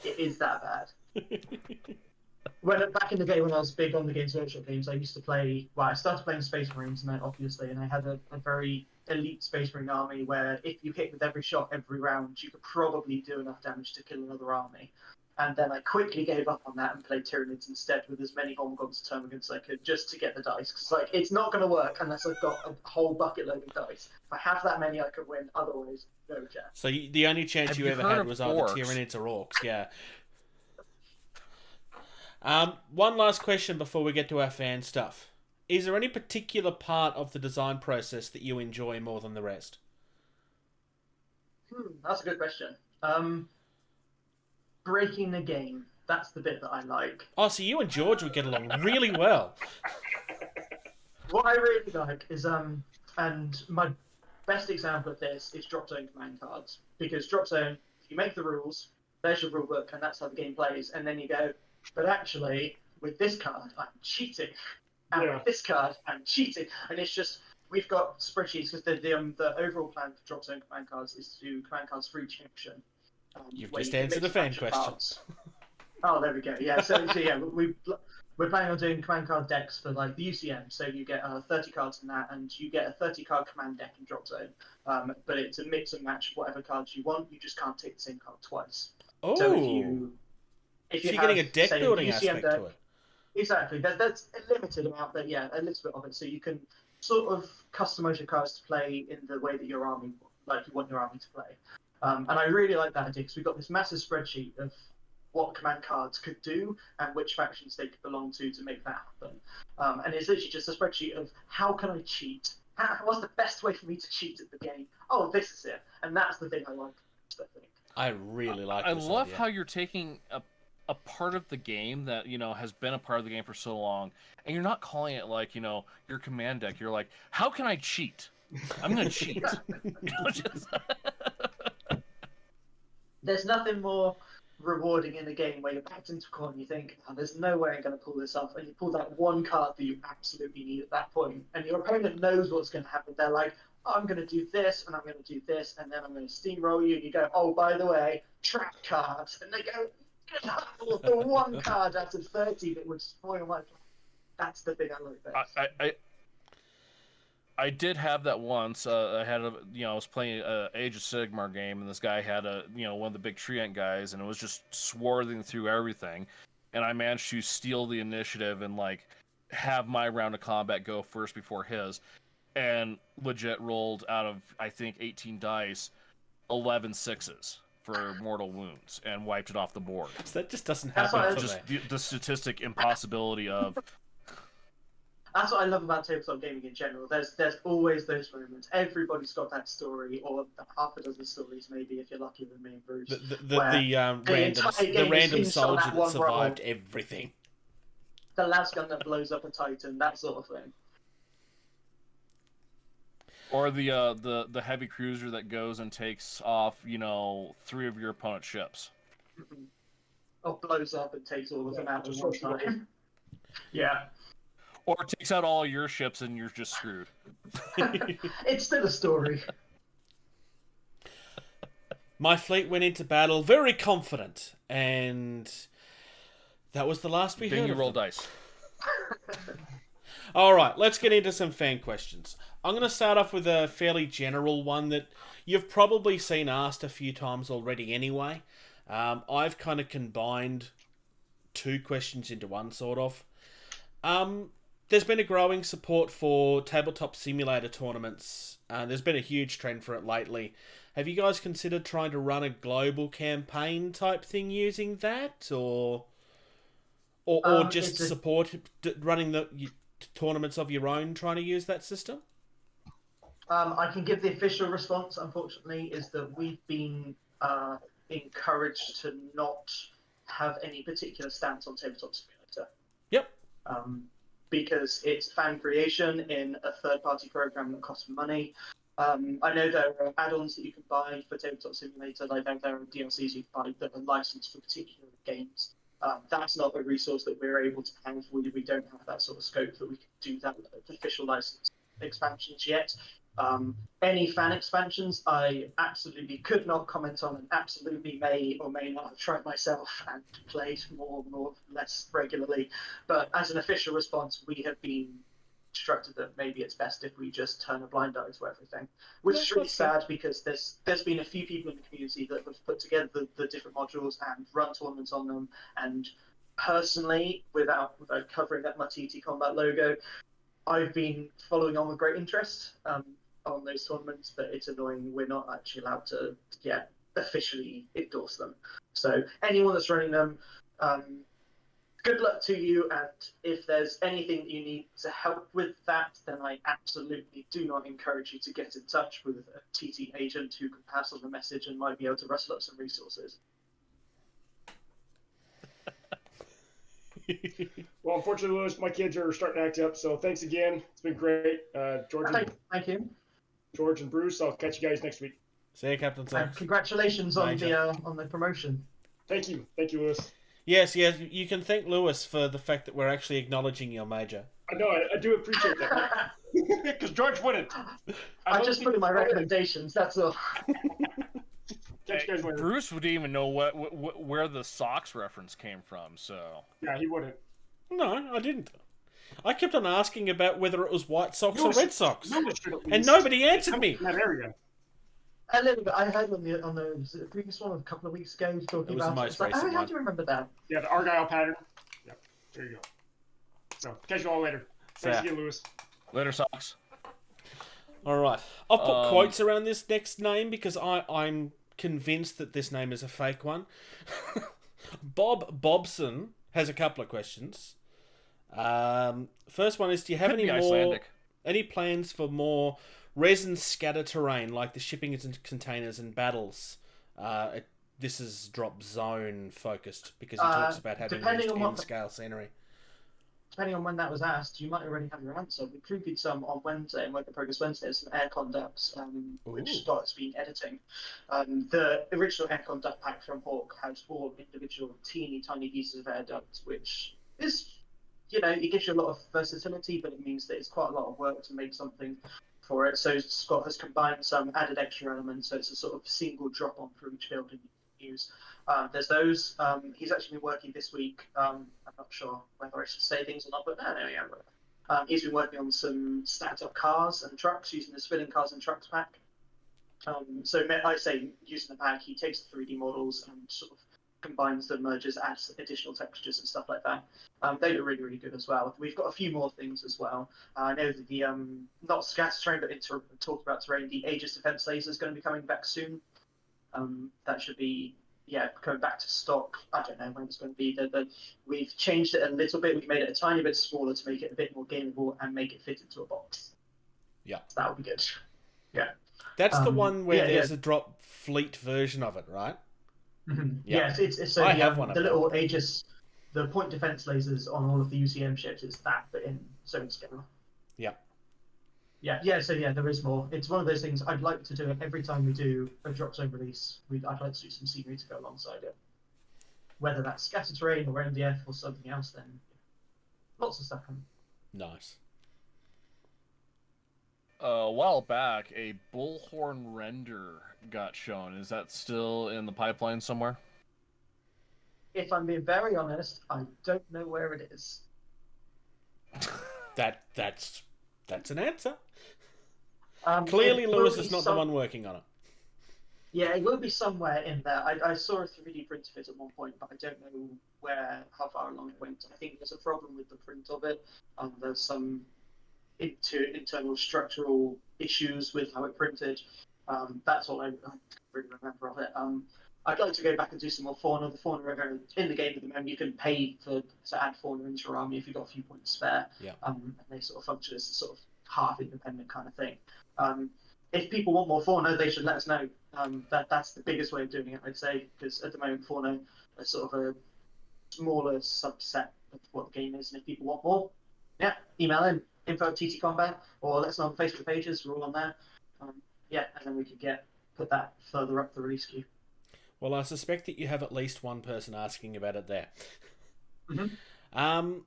It is that bad. Back in the day when I was big on the Games Workshop games, I used to play. Well, I started playing Space Marines, and I had a very elite Space Marine army where if you hit with every shot every round, you could probably do enough damage to kill another army. And then I quickly gave up on that and played Tyranids instead with as many Hormagaunts as Termagants as I could, just to get the dice. Because it's not going to work unless I've got a whole bucket load of dice. If I have that many, I can win. Otherwise, no chance. So the only chance Have you you ever heard had of was either orcs? Tyranids or Orcs, yeah. One last question before we get to our fan stuff. Is there any particular part of the design process that you enjoy more than the rest? That's a good question. Breaking the game. That's the bit that I like. Oh, so you and George would get along really well. What I really like is and my best example of this is Dropzone Command cards, because Dropzone, you make the rules, there's your rule book, and that's how the game plays, and then you go, but actually with this card I'm cheating, and with this card I'm cheating, and it's just we've got spreadsheets because the overall plan for Dropzone Command cards is to do command cards for each faction. You've where just you can answered mix a fan faction question. cards. Oh, there we go. Yeah, so yeah, we're planning on doing command card decks for like the UCM. So you get 30 cards in that, and you get a 30 card command deck in Dropzone. But it's a mix and match of whatever cards you want. You just can't take the same card twice. Oh, So so you're getting a deck say, building UCM aspect deck, to it. Exactly. There's a limited amount, but yeah, a little bit of it. So you can sort of customize your cards to play in the way that your army, like you want your army to play. And I really like that idea because we've got this massive spreadsheet of what command cards could do and which factions they could belong to make that happen. And it's literally just a spreadsheet of how can I cheat? What's the best way for me to cheat at the game? Oh, this is it. And that's the thing I like. I think. I really like I this love idea. how you're taking a part of the game that, you know, has been a part of the game for so long, and you're not calling it like, you know, your command deck. You're like, how can I cheat? I'm going to cheat. You know, just... There's nothing more rewarding in a game where you're backed into a corner and you think, oh, there's no way I'm going to pull this off, and you pull that one card that you absolutely need at that point, and your opponent knows what's going to happen. They're like, oh, I'm going to do this, and I'm going to do this, and then I'm going to steamroll you, and you go, oh, by the way, trap cards, and they go, oh, the one card out of 30 that would spoil my plan. That's the thing I like best. I did have that once. I had I was playing a Age of Sigmar game, and this guy had one of the big Treant guys, and it was just swarthing through everything, and I managed to steal the initiative and like have my round of combat go first before his, and legit rolled out of I think 18 dice, 11 sixes for mortal wounds, and wiped it off the board. So that just doesn't That's happen why for Just me. the statistic impossibility of. That's what I love about tabletop gaming in general. There's always those moments. Everybody's got that story, or half a dozen stories, maybe if you're lucky with me and Bruce. The entire random game is hinged on soldier that that one survived role. everything. The lasgun that blows up a Titan, that sort of thing. Or the heavy cruiser that goes and takes off, 3 of your opponent's ships. Or blows up and takes all of them out at one time. Yeah. Or takes out all your ships and you're just screwed. It's still a story. My fleet went into battle very confident, and that was the last we heard Then you of roll them. dice. All right, let's get into some fan questions. I'm going to start off with a fairly general one that you've probably seen asked a few times already anyway. I've kind of combined 2 questions into one, sort of. There's been a growing support for tabletop simulator tournaments. There's been a huge trend for it lately. Have you guys considered trying to run a global campaign type thing using that, or just support running the tournaments of your own, trying to use that system? I can give the official response, unfortunately, is that we've been encouraged to not have any particular stance on Tabletop Simulator. Yep. Because it's fan creation in a third-party program that costs money. I know there are add-ons that you can buy for Tabletop Simulator, like there are DLCs you can buy that are licensed for particular games. That's not a resource that we're able to have. We don't have that sort of scope that we can do that official license expansions yet. Any fan expansions I absolutely could not comment on, and absolutely may or may not have tried myself and played more or less regularly. But as an official response, we have been instructed that maybe it's best if we just turn a blind eye to everything, which is really sad because there's been a few people in the community that have put together the different modules and run tournaments on them. And personally, without covering up my TTCombat logo, I've been following on with great interest on those tournaments, but it's annoying we're not actually allowed to officially endorse them. So anyone that's running them, good luck to you, and if there's anything that you need to help with that, then I absolutely do not encourage you to get in touch with a TTAgent who can pass on the message and might be able to rustle up some resources. Well, unfortunately, Lewis, my kids are starting to act up, so thanks again. It's been great. Thank you. George and Bruce, I'll catch you guys next week. See you, Captain Sachs. And congratulations on the promotion. Thank you, Lewis. Yes, you can thank Lewis for the fact that we're actually acknowledging your major. I know, I do appreciate that. Because George wouldn't. I just put in my recommendations, that's all. Catch you guys later. Bruce wouldn't even know where the socks reference came from, so... Yeah, he wouldn't. No, I didn't. I kept on asking about whether it was White Sox or Red Sox, and nobody answered me. In that area. A little bit. I heard on the previous one a couple of weeks ago talking about it. It's like, how do you remember that? Yeah, the Argyle pattern. Yeah, there you go. So, catch you all later. Thanks again, Lewis. Later, socks. All right. I'll put quotes around this next name because I'm convinced that this name is a fake one. Bob Bobson has a couple of questions. First one is, do you have any plans for more resin scatter terrain like the shipping containers and battles? This is drop zone focused because he talks about having used scale scenery. Depending on when that was asked, you might already have your answer. We previewed some on Wednesday, and Work in Progress Wednesday, some aircon ducts, which Scott's been editing. The original aircon duct pack from Hawk has 4 individual teeny tiny pieces of air duct, which is, it gives you a lot of versatility, but it means that it's quite a lot of work to make something for it. So Scott has combined some added extra elements, so it's a sort of single drop-on for each building you can use. There's those. He's actually been working this week. I'm not sure whether I should say things or not, but no, yeah. He's been working on some stacked-up cars and trucks using the Spinning Cars and Trucks pack. So I say using the pack, he takes the 3D models and sort of combines them, merges, adds additional textures and stuff like that. They look really, really good as well. We've got a few more things as well. I know that the, not scatter terrain, but talked about terrain, the Aegis Defense Laser is going to be coming back soon. That should be going back to stock. I don't know when it's going to be. We've changed it a little bit. We've made it a tiny bit smaller to make it a bit more gameable and make it fit into a box. Yeah. So that would be good. Yeah. That's the one where yeah, there's a Dropfleet version of it, right? Mm-hmm. Yeah. Yes, it's so I have one of the them. little Aegis, the point defense lasers on all of the UCM ships is that, but in so much scale. Yeah. Yeah. So there is more. It's one of those things. I'd like to do it every time we do a drop zone release. I'd like to do some scenery to go alongside it. Whether that's scatter terrain or MDF or something else, then lots of stuff coming. Nice. A while back, a bullhorn render got shown. Is that still in the pipeline somewhere? If I'm being very honest, I don't know where it is. That's an answer. it Clearly, will Lewis be is not the one working on it. Yeah, it will be somewhere in there. I saw a 3D print of it at one point, but I don't know how far along it went. I think there's a problem with the print of it. There's some internal structural issues with how it printed. That's all I really remember of it. I'd like to go back and do some more fauna. The fauna are in the game at the moment. You can pay to add fauna into your army if you've got a few points spare. Yeah. And they sort of function as a sort of half independent kind of thing. If people want more fauna, they should let us know. That's the biggest way of doing it, I'd say, because at the moment fauna are sort of a smaller subset of what the game is, and if people want more, email in info@TTCombat or let us know on the Facebook pages. We're all on there. And then we could put that further up the release queue. Well, I suspect that you have at least one person asking about it there. Mm-hmm.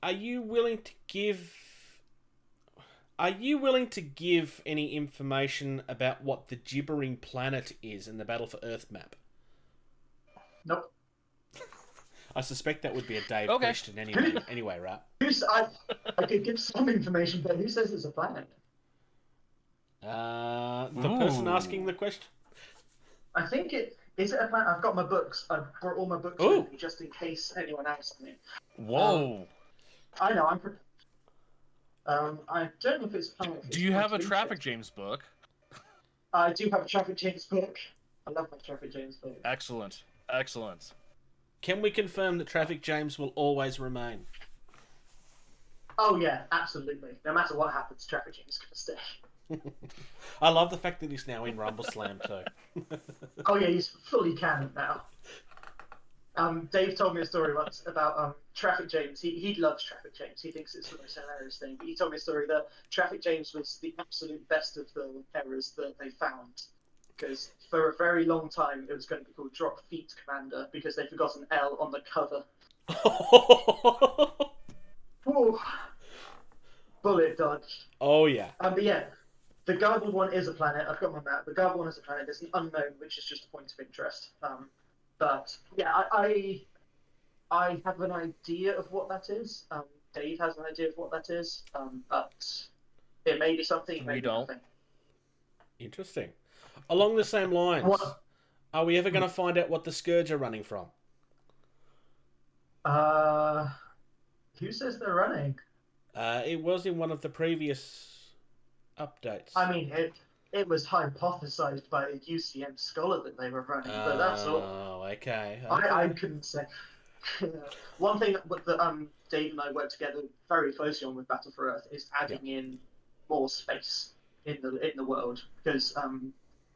Are you willing to give any information about what the gibbering planet is in the Battle for Earth map? Nope. I suspect that would be a Dave Okay. question anyway, right? I could give some information, but who says it's a planet? The person asking the question? I think is it a planet? I've got my books. I've brought all my books with me just in case anyone asks me. Whoa. I know. I don't know if it's a planet. Do you have a Traffic James book? I do have a Traffic James book. I love my Traffic James book. Excellent. Can we confirm that Traffic James will always remain? Oh yeah, absolutely. No matter what happens, Traffic James is going to stay. I love the fact that he's now in Rumbleslam too. Oh yeah, he's fully canon now. Dave told me a story once about Traffic James. He loves Traffic James. He thinks it's the most hilarious thing. But he told me a story that Traffic James was the absolute best of the errors that they found. Because for a very long time, it was going to be called Dropfleet Commander because they forgot an L on the cover. Ooh. Bullet dodged. Oh yeah. But yeah, the garbled one is a planet. I've got my map. The garbled one is a planet. There's an unknown, which is just a point of interest. But yeah, I have an idea of what that is. Dave has an idea of what that is. But it may be something. It may We be don't. nothing. Interesting. Along the same lines, What? are we ever going to find out what the Scourge are running from? Who says they're running? It was in one of the previous updates. I mean, it was hypothesized by a UCM scholar that they were running, but that's all. Oh, okay. I couldn't say. One thing that Dave and I work together very closely on with Battle for Earth is adding in more space in the world, because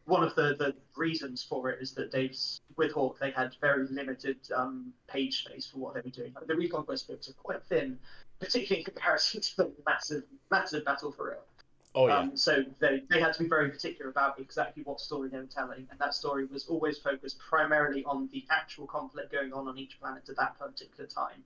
one of the reasons for it is that with Hawk they had very limited page space for what they were doing. The Reconquest books are quite thin, particularly in comparison to the massive Battle for Earth. Oh yeah. So they had to be very particular about exactly what story they were telling, and that story was always focused primarily on the actual conflict going on each planet at that particular time.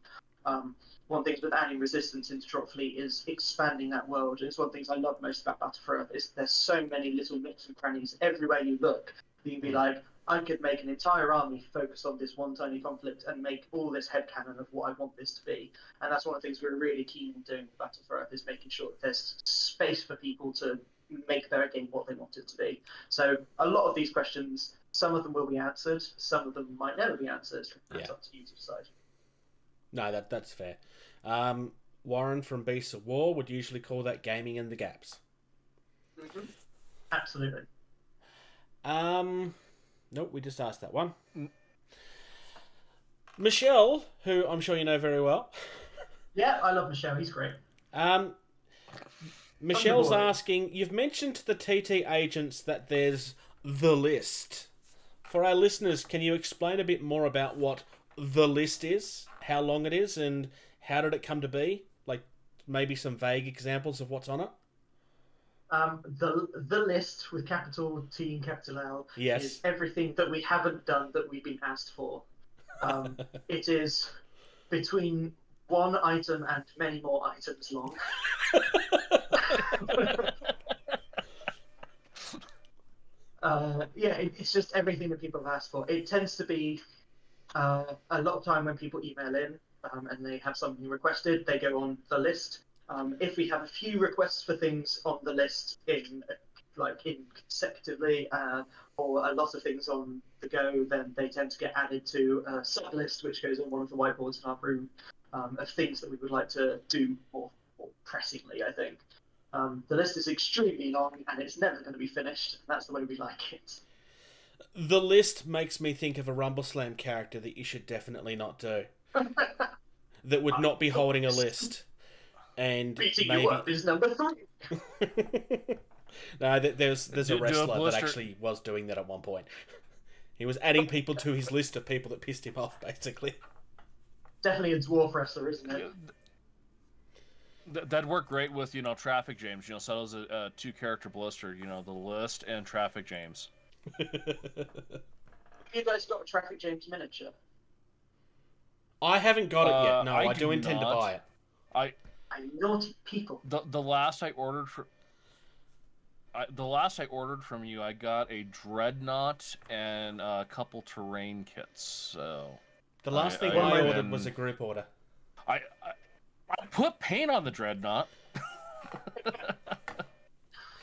One of the things with adding resistance into Dropfleet is expanding that world. And it's one of the things I love most about Battle for Earth is there's so many little nooks and crannies everywhere you look. You can be like, I could make an entire army focus on this one tiny conflict and make all this headcanon of what I want this to be. And that's one of the things we're really keen on doing with Battle for Earth is making sure that there's space for people to make their game what they want it to be. So a lot of these questions, some of them will be answered, some of them might never be answered. It's up to you to decide. No, that's fair. Warren from Beasts of War would usually call that gaming in the gaps. Absolutely. Nope, we just asked that one. Michelle, who I'm sure you know very well. Yeah, I love Michelle. He's great. Michelle's Thunderboy. asking, you've mentioned to the TT agents that there's the list. For our listeners, can you explain a bit more about what the list is, how long it is, and how did it come to be? Like, maybe some vague examples of what's on it? The list with capital T and capital L Yes. is everything that we haven't done that we've been asked for. It is between one item and many more items long. It's just everything that people have asked for. It tends to be a lot of time when people email in and they have something requested, they go on the list. If we have a few requests for things on the list in consecutively, or a lot of things on the go, then they tend to get added to a sub list, which goes on one of the whiteboards in our room, of things that we would like to do more pressingly, I think. The list is extremely long and it's never going to be finished. That's the way we like it. The list makes me think of a Rumbleslam character that you should definitely not do. That would not be holding a list. And Beating maybe... you up is number 3. No, there's a Do a wrestler that blister- actually was doing that at one point. He was adding people to his list of people that pissed him off, basically. Definitely a dwarf wrestler, isn't it? That'd work great with, Traffic James. So that was a 2-character blister, the list and Traffic James. Have you guys got a Traffic James miniature? I haven't got it yet. No, I do do intend to not. buy it. Naughty people. The last I ordered from you, I got a Dreadnought and a couple terrain kits. So The last thing I ordered was a group order. I put paint on the Dreadnought.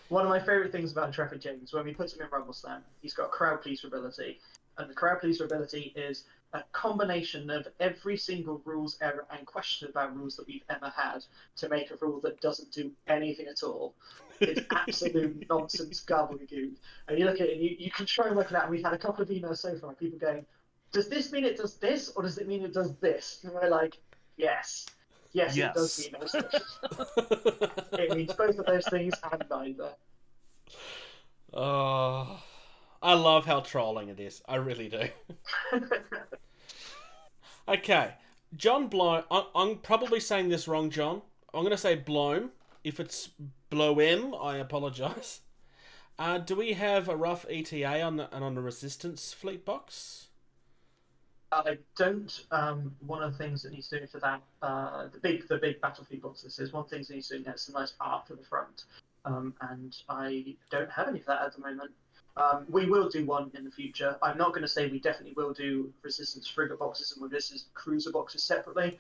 One of my favourite things about Traffic James, when we put him in Rumbleslam, he's got a crowd pleaser ability. And the crowd pleaser ability is a combination of every single rules error and question about rules that we've ever had to make a rule that doesn't do anything at all. It's absolute nonsense gobbledygook. And you look at it and you can try and work it out. And we've had a couple of emails so far, people going, does this mean it does this, or does it mean it does this? And we're like, yes. Yes, it does mean those things. It means both of those things and neither. Oh, I love how trolling it is. I really do. Okay, John Blow. I'm probably saying this wrong, John. I'm going to say Bloem. If it's Bloem, I apologise. Do we have a rough ETA on the Resistance fleet box? I don't. One of the things that needs doing for that, the big Battlefield box, this is one of the things that needs doing. That's some nice art for the front, and I don't have any of that at the moment. We will do one in the future. I'm not going to say we definitely will do Resistance frigate boxes and Resistance cruiser boxes separately.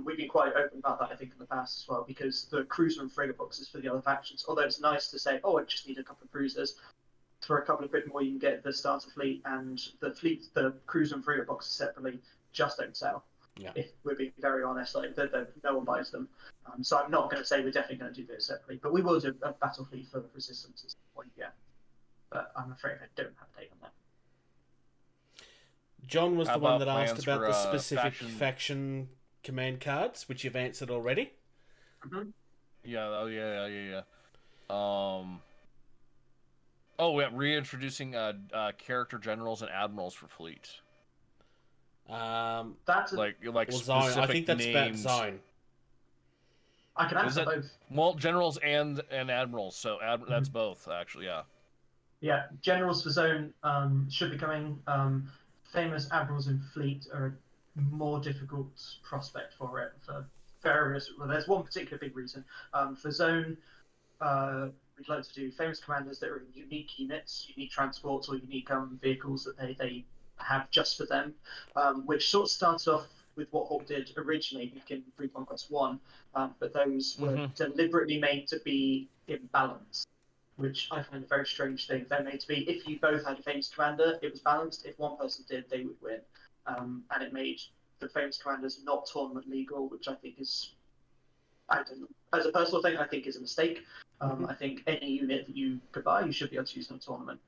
We've been quite open about that, I think, in the past as well, because the cruiser and frigate boxes for the other factions, although it's nice to say, oh, I just need a couple of cruisers. For a couple of quid more, you can get the starter fleet and the cruiser and frigate boxes separately. Just don't sell. Yeah. If we're being very honest, like no one buys them. So I'm not going to say we're definitely going to do those separately, but we will do a battle fleet for Resistance at some point. Yeah. But I'm afraid I don't have a date on that. John was How the one about that asked plans about for, the specific faction command cards, which you've answered already. Mm-hmm. Yeah. Reintroducing character generals and admirals for fleet. That's Like Zone. I specific think that's names. about Zone. I can answer both. Well, generals and admirals. So that's both actually. Yeah. Yeah, generals for Zone should be coming. Famous admirals in fleet are a more difficult prospect for it for various. Well, there's one particular big reason. For Zone, we'd like to do famous commanders that are in unique units, unique transports, or unique vehicles that they have just for them, which sort of started off with what Hawk did originally back in Reconquest 1, but those were deliberately made to be imbalanced, which I find a very strange thing. They're made to be, if you both had a famous commander, it was balanced. If one person did, they would win. And it made the famous commanders not tournament legal, which I think is, I don't know, as a personal thing, I think is a mistake. I think any unit that you could buy, you should be able to use in a tournament.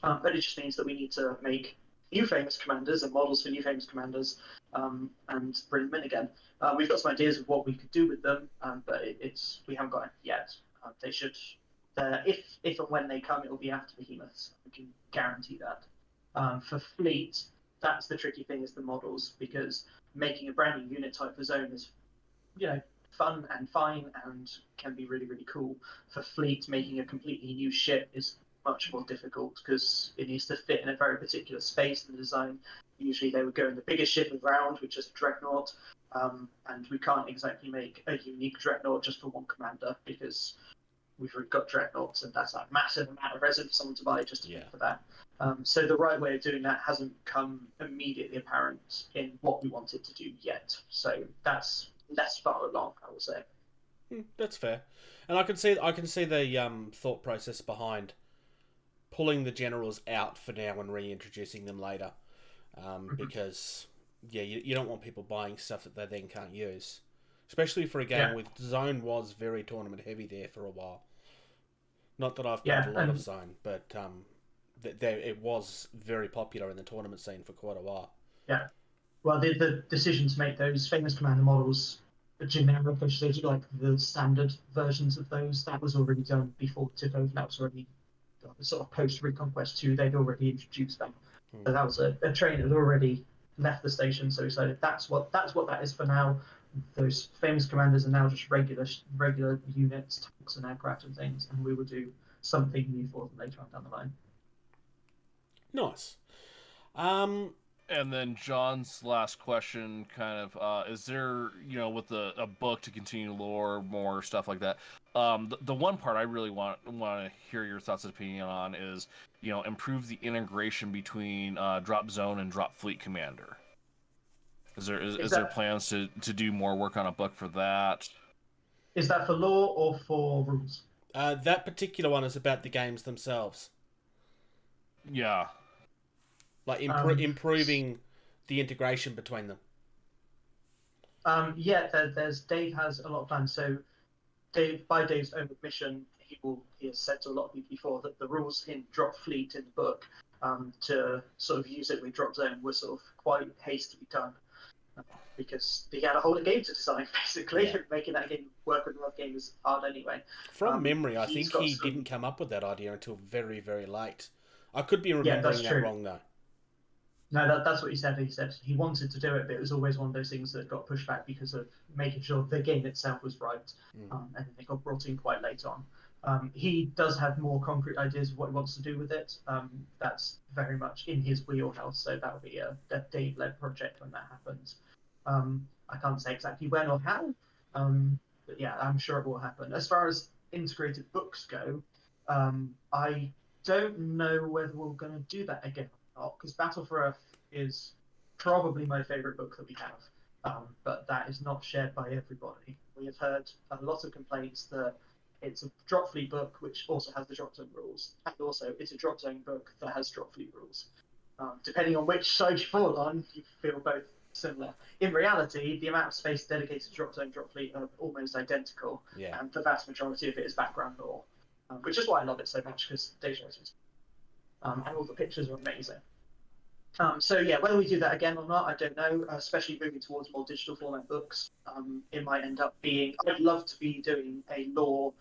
But it just means that we need to make new famous commanders and models for new famous commanders, and bring them in again. We've got some ideas of what we could do with them, but we haven't got it yet. They should, if and when they come, it will be after Behemoths. We can guarantee that. For fleet, that's the tricky thing, is the models, because making a brand new unit type for Zone is, fun and fine and can be really, really cool. For fleet, making a completely new ship is much more difficult because it needs to fit in a very particular space in the design. Usually they would go in the biggest ship around, which is a dreadnought, and we can't exactly make a unique dreadnought just for one commander because we've already got dreadnoughts, and that's a massive amount of resin for someone to buy just to pay for that. So the right way of doing that hasn't come immediately apparent in what we wanted to do yet. So that's less far along, I would say. That's fair, and I can see the thought process behind pulling the generals out for now and reintroducing them later, because you don't want people buying stuff that they then can't use, especially for a game with Zone was very tournament heavy there for a while. Not that I've played a lot of Zone, but it was very popular in the tournament scene for quite a while. Yeah. Well, the decision to make those famous commander models generic, I should say, like the standard versions of those, that was already done before it took over. That was already sort of post Reconquest 2. They'd already introduced them. So that was a train that had already left the station. So we decided that's what that is for now. Those famous commanders are now just regular units, tanks and aircraft and things, and we will do something new for them later on down the line. Nice. And then John's last question, kind of, is there, with a book to continue lore, more stuff like that? The one part I really want to hear your thoughts and opinion on is, improve the integration between Dropzone and Dropfleet Commander. Is there plans to do more work on a book for that? Is that for lore or for rules? That particular one is about the games themselves. Yeah. Like improving the integration between them. There's Dave has a lot of plans. So by Dave's own admission, he has said to a lot of people before that the rules in Dropfleet in the book to sort of use it with Dropzone were sort of quite hastily done. Because he had a whole game to design, basically. Yeah. Making that game work with another game is hard anyway. From memory, I think he didn't come up with that idea until very, very late. I could be remembering that wrong, though. No, that's what he said. He said he wanted to do it, but it was always one of those things that got pushed back because of making sure the game itself was right. And then it got brought in quite late on. He does have more concrete ideas of what he wants to do with it. That's very much in his wheelhouse, so that will be a Dave-led project when that happens. I can't say exactly when or how, but yeah, I'm sure it will happen. As far as integrated books go, I don't know whether we're going to do that again or not, because Battle for Earth is probably my favourite book that we have, but that is not shared by everybody. We have heard a lot of complaints that it's a Dropfleet book which also has the Dropzone rules, and also it's a Dropzone book that has Dropfleet rules. Depending on which side you fall on, you feel both similar. In reality, the amount of space dedicated to Dropzone, Dropfleet are almost identical, and the vast majority of it is background lore, which is why I love it so much, because data is and all the pictures are amazing. So yeah, whether we do that again or not, I don't know, especially moving towards more digital format books. It might end up being, I'd love to be doing a lore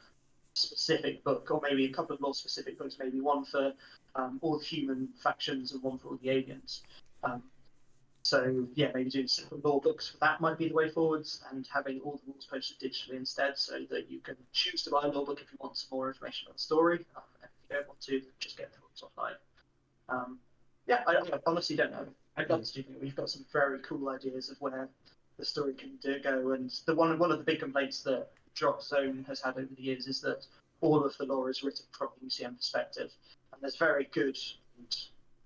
specific book, or maybe a couple of lore specific books, maybe one for all the human factions and one for all the aliens. So yeah, maybe doing separate lore books for that might be the way forwards, and having all the rules posted digitally instead, so that you can choose to buy a lore book if you want some more information on the story. And if you don't want to, just get the rules offline. I honestly don't know. I'd love to do that. We've got some very cool ideas of where the story can go, and one of the big complaints that Dropzone has had over the years is that all of the lore is written from a UCM perspective, and there's very good and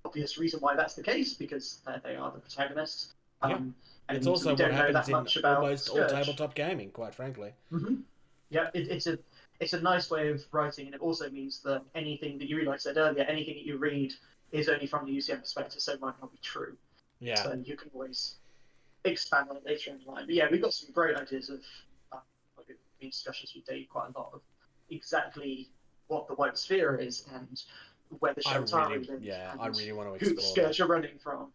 obvious reason why that's the case, because they are the protagonists. And it's also what happens in almost all tabletop gaming, quite frankly. Yeah, it's a nice way of writing, and it also means that anything that you read, like I said earlier, anything that you read is only from the UCM perspective, so it might not be true. Yeah. So you can always expand on it later in the line. But yeah, we've got some great ideas of, we've been discussions with Dave quite a lot of exactly what the white sphere is, and where the Sheltari live. I really want to who the explore Scourge that. are running from.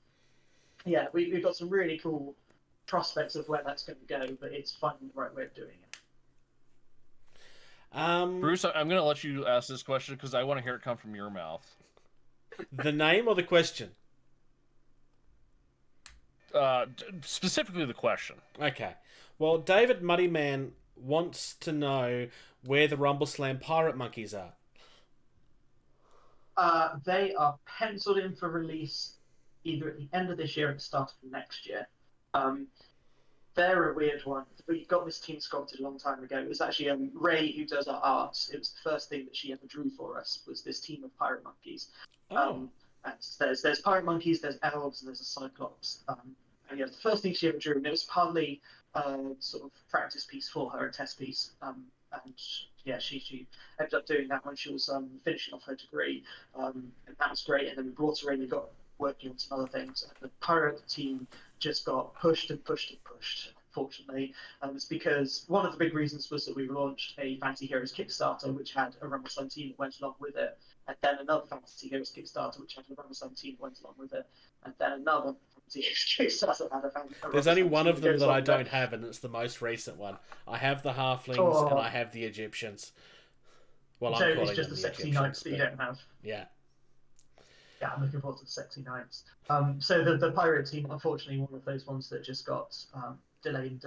Yeah, we've got some really cool prospects of where that's going to go, but it's finding the right way of doing it. Bruce, I'm going to let you ask this question because I want to hear it come from your mouth. The name or the question? Specifically the question. Okay. Well, David Muddyman wants to know where the Rumbleslam pirate monkeys are. They are penciled in for release either at the end of this year or at the start of next year. They're a weird one. We got this team sculpted a long time ago. It was actually Ray who does our art. It was the first thing that she ever drew for us, was this team of pirate monkeys. Oh. And there's pirate monkeys, there's elves, and there's a cyclops. And yeah, the first thing she ever drew, and it was partly sort of practice piece for her, a test piece. And yeah, she ended up doing that when she was finishing off her degree, and that was great. And then we brought her in and got working on some other things. And the pirate team just got pushed and pushed and pushed, unfortunately. It's because one of the big reasons was that we launched a Fantasy Heroes Kickstarter, which had a Rumbleslam team that went along with it, and then another Fantasy Heroes Kickstarter, which had a Rumbleslam team that went along with it, and then another Fantasy Heroes Kickstarter that had a There's only one of them that I don't have. have, and it's the most recent one. I have the halflings and I have the Egyptians. Well, So I'm calling it's just them the the sexy Egyptians, knights that you but- don't have. Yeah. Yeah, I'm looking forward to the sexy knights. So the pirate team, unfortunately, one of those ones that just got delayed,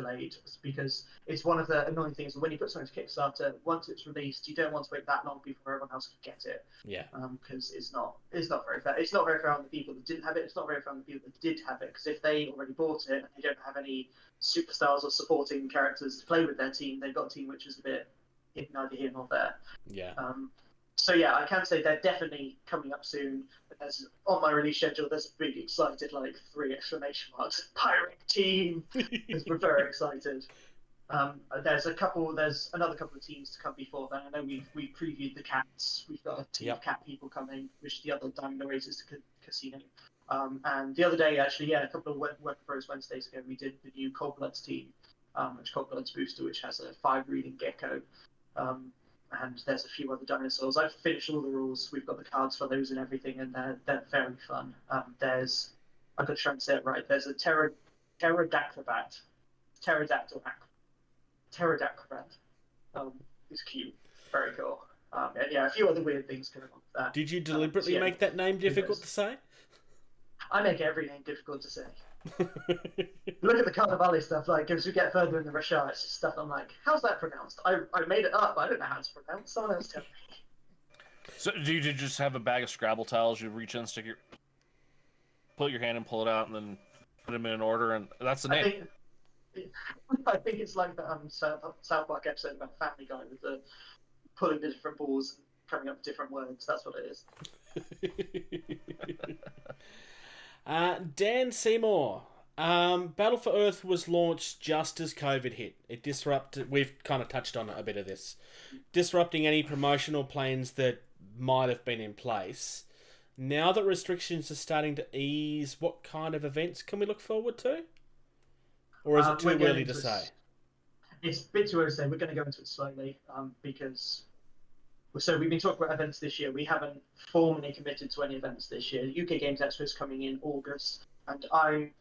because it's one of the annoying things. When you put something to Kickstarter, once it's released, you don't want to wait that long before everyone else can get it. Yeah. Because it's not very fair. It's not very fair on the people that didn't have it. It's not very fair on the people that did have it. Because if they already bought it and they don't have any superstars or supporting characters to play with their team, they've got a team which is a bit neither here nor there. Yeah. So yeah, I can say they're definitely coming up soon. There's on my release schedule. There's a big excited 3 exclamation marks. Pirate team. We're very excited. There's another couple of teams to come before then. I know we previewed the cats. We've got a team of cat people coming, which is the other Diamond Oasis casino. And the other day, actually, a couple of Work Pros Wednesdays ago, we did the new Cold Bloods team, which Cold Bloods booster, which has a 5-reading gecko. And there's a few other dinosaurs. I've finished all the rules. We've got the cards for those and everything, and they're very fun. I've got to try and say it right. There's a pterodactyl. It's cute. Very cool. And yeah, a few other weird things going on with that. Did you deliberately make that name difficult to say? I make every name difficult to say. Look at the Carnevale stuff, as we get further in the Rashad, it's just stuff I'm like, how's that pronounced? I made it up, I don't know how it's pronounced, someone else tell me. So do you just have a bag of Scrabble tiles, you reach in, put your hand and pull it out, and then put them in an order, and that's the name? I think it's like the South Park episode about Family Guy with the pulling the different balls and coming up with different words. That's what it is. Dan Seymour. Battle for Earth was launched just as COVID hit. It disrupted. We've kind of touched on a bit of this, disrupting any promotional plans that might have been in place. Now that restrictions are starting to ease, what kind of events can we look forward to? Or is it too early to say? It's a bit too early to say. We're going to go into it slowly because. So we've been talking about events this year. We haven't formally committed to any events this year. UK Games Expo is coming in August, and I'm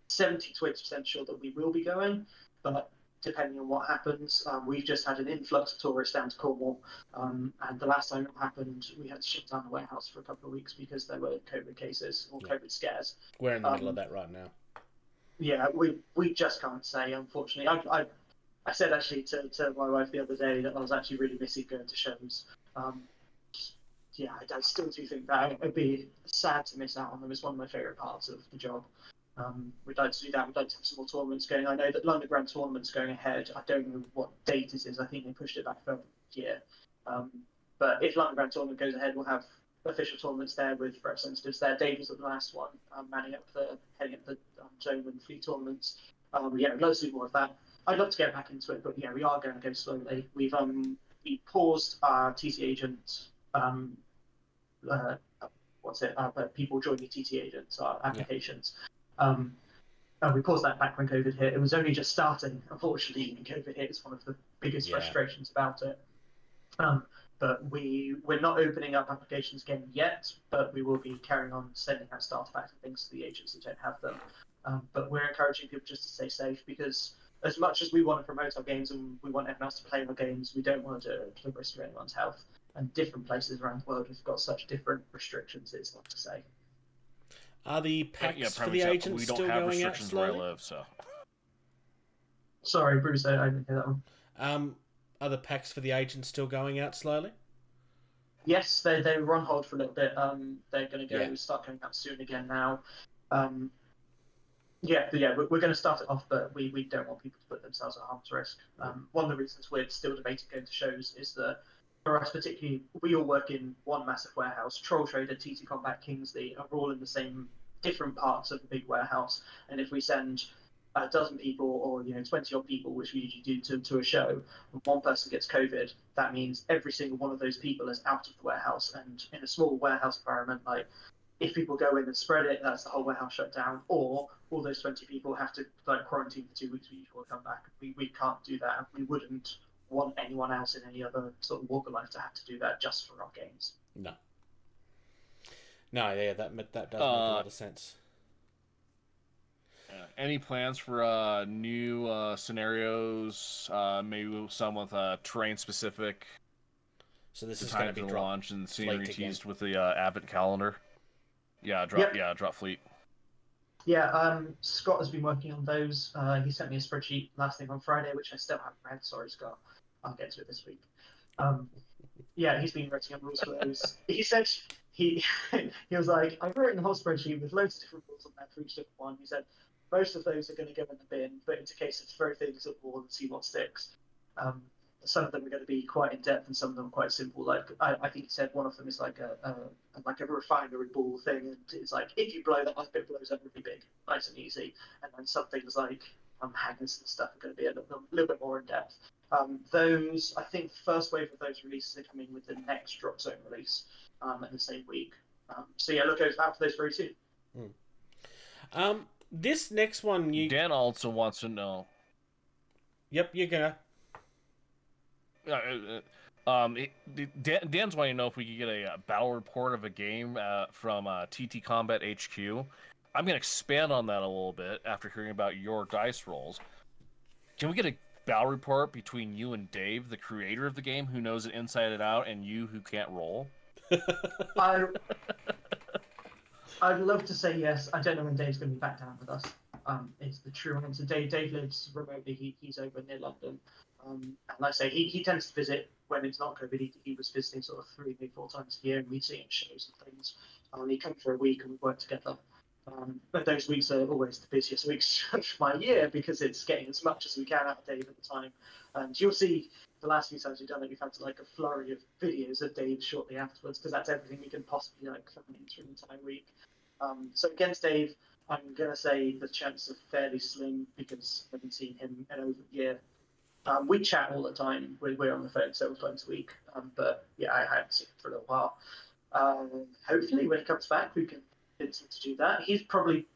70 to 80% sure that we will be going, but depending on what happens, we've just had an influx of tourists down to Cornwall, and the last time it happened, we had to shut down the warehouse for a couple of weeks because there were COVID cases or COVID scares. We're in the middle of that right now. Yeah, we just can't say, unfortunately. I said actually to my wife the other day that I was actually really missing going to shows. Yeah, I still do think that it'd be sad to miss out on them. It's one of my favourite parts of the job. We'd like to do that. We'd like to have some more tournaments going. I know that London Grand Tournament's going ahead. I don't know what date it is. I think they pushed it back for a year. But if London Grand Tournament goes ahead, we'll have official tournaments there with representatives there. Dave was at the last one, heading up the zone and fleet tournaments. Yeah, we'd love to do more of that. I'd love to get back into it, but yeah, we are going to go slowly. We paused our TTAgent. People joining TTAgent, our applications. We paused that back when COVID hit. It was only just starting, unfortunately, when COVID hit. It's one of the biggest frustrations about it. But we're not opening up applications again yet, but we will be carrying on sending out starter packs and things to the agents that don't have them. But we're encouraging people just to stay safe, because as much as we want to promote our games and we want everyone else to play our games, we don't want to risk anyone's health. And different places around the world have got such different restrictions, it's not to say. Are the packs for pretty the much, agents we don't still have going out restrictions where I slowly? live, so. Sorry, Bruce, I didn't hear that one. Are the packs for the agents still going out slowly? Yes, they were on hold for a little bit. They're going to start going out soon again now. We're going to start it off, but we don't want people to put themselves at harm's risk. One of the reasons we're still debating going to shows is that for us particularly, we all work in one massive warehouse. Troll Trader, TTCombat, Kingsley are all in the same different parts of the big warehouse. And if we send a dozen people or 20 odd people, which we usually do to a show, and one person gets COVID, that means every single one of those people is out of the warehouse. And in a small warehouse environment, like if people go in and spread it, that's the whole warehouse shut down, or all those 20 people have to quarantine for 2 weeks before they come back. We can't do that, and we wouldn't want anyone else in any other sort of walk of life to have to do that just for our games. No, yeah, that does make a lot of sense. Any plans for new scenarios? Maybe some with terrain specific. So this is going to be launch and scenery again. teased with the Advent calendar. Dropfleet. Yeah, Scott has been working on those. He sent me a spreadsheet last thing on Friday, which I still haven't read. Sorry, Scott. I'll get to it this week. He's been writing up rules for those. He said he was like, I've written a whole spreadsheet with loads of different rules on there for each different one. He said most of those are going to go in the bin, but it's a case of throw things at the wall and see what sticks. Some of them are going to be quite in depth, and some of them are quite simple. Like I think he said one of them is like a refinery ball thing, and it's like if you blow that up, it blows up really big, nice and easy. And then some things like hangers and stuff are going to be a little bit more in depth. Those, I think, the first wave of those releases are coming with the next Dropzone release in the same week. Look out for those very soon. This next one, Dan also wants to know. Yep, you're gonna. Dan's wanting to know if we could get a battle report of a game from TTCombat HQ. I'm going to expand on that a little bit after hearing about your dice rolls. Can we get a battle report between you and Dave, the creator of the game, who knows it inside and out, and you who can't roll? I'd love to say yes. I don't know when Dave's going to be back down with us. It's the true answer. Dave lives remotely. He's over near London. And like I say, he tends to visit when it's not COVID. He was visiting sort of 3, maybe 4 times a year, and we'd see him shows and things. He'd come for a week and we'd work together. But those weeks are always the busiest weeks of my year because it's getting as much as we can out of Dave at the time. And you'll see the last few times we've done it, we've had a flurry of videos of Dave shortly afterwards because that's everything we can possibly cram into an entire week. So against Dave, I'm going to say the chances are fairly slim because I haven't seen him in over a year. We chat all the time. We're on the phone several times a week. But yeah, I haven't seen him for a little while. Hopefully, when he comes back, we can convince him to do that. It's probably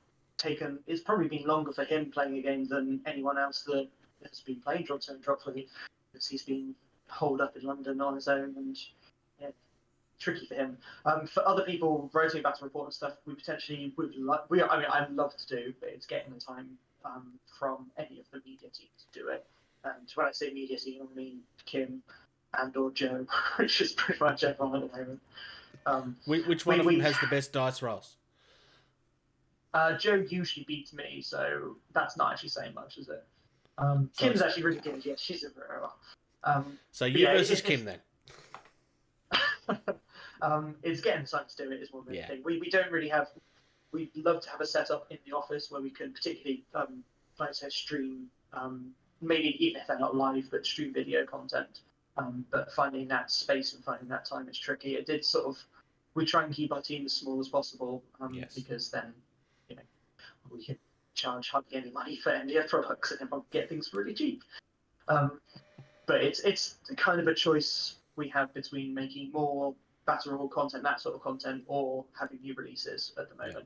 been longer for him playing a game than anyone else that has been playing Dropzone Dropfleet because he's been holed up in London on his own and tricky for him. For other people writing battle report and stuff, we potentially would I'd love to do, but it's getting the time from any of the media teams to do it. And when I say media team, I mean Kim and or Joe, which is pretty much everyone at the moment. Which one of them has the best dice rolls? Joe usually beats me, so that's not actually saying much, is it? Kim's actually really good. Yeah, she's a very well. So you versus Kim then. It's getting time to do it is one main thing. We don't really have. We'd love to have a setup in the office where we can particularly, like I said, stream. Maybe even if they're not live, but stream video content. But finding that space and finding that time is tricky. It did we try and keep our team as small as possible because then, we can charge hardly any money for NDF products and everyone get things really cheap. But it's kind of a choice we have between making more battle royale content, that sort of content, or having new releases at the moment.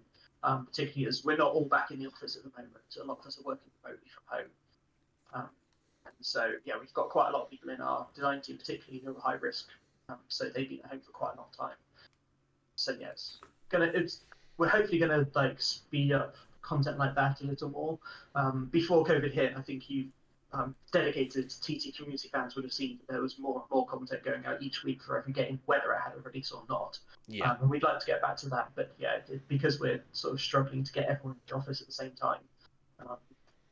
Particularly as we're not all back in the office at the moment, so a lot of us are working remotely from home. So yeah, we've got quite a lot of people in our design team, particularly who are high risk. So they've been at home for quite a long time. So yeah, we're hopefully gonna like speed up content like that a little more. Before COVID hit, I think you dedicated TT community fans would have seen that there was more and more content going out each week for every game, whether it had a release or not. Yeah. And we'd like to get back to that, but yeah, because we're sort of struggling to get everyone in the office at the same time,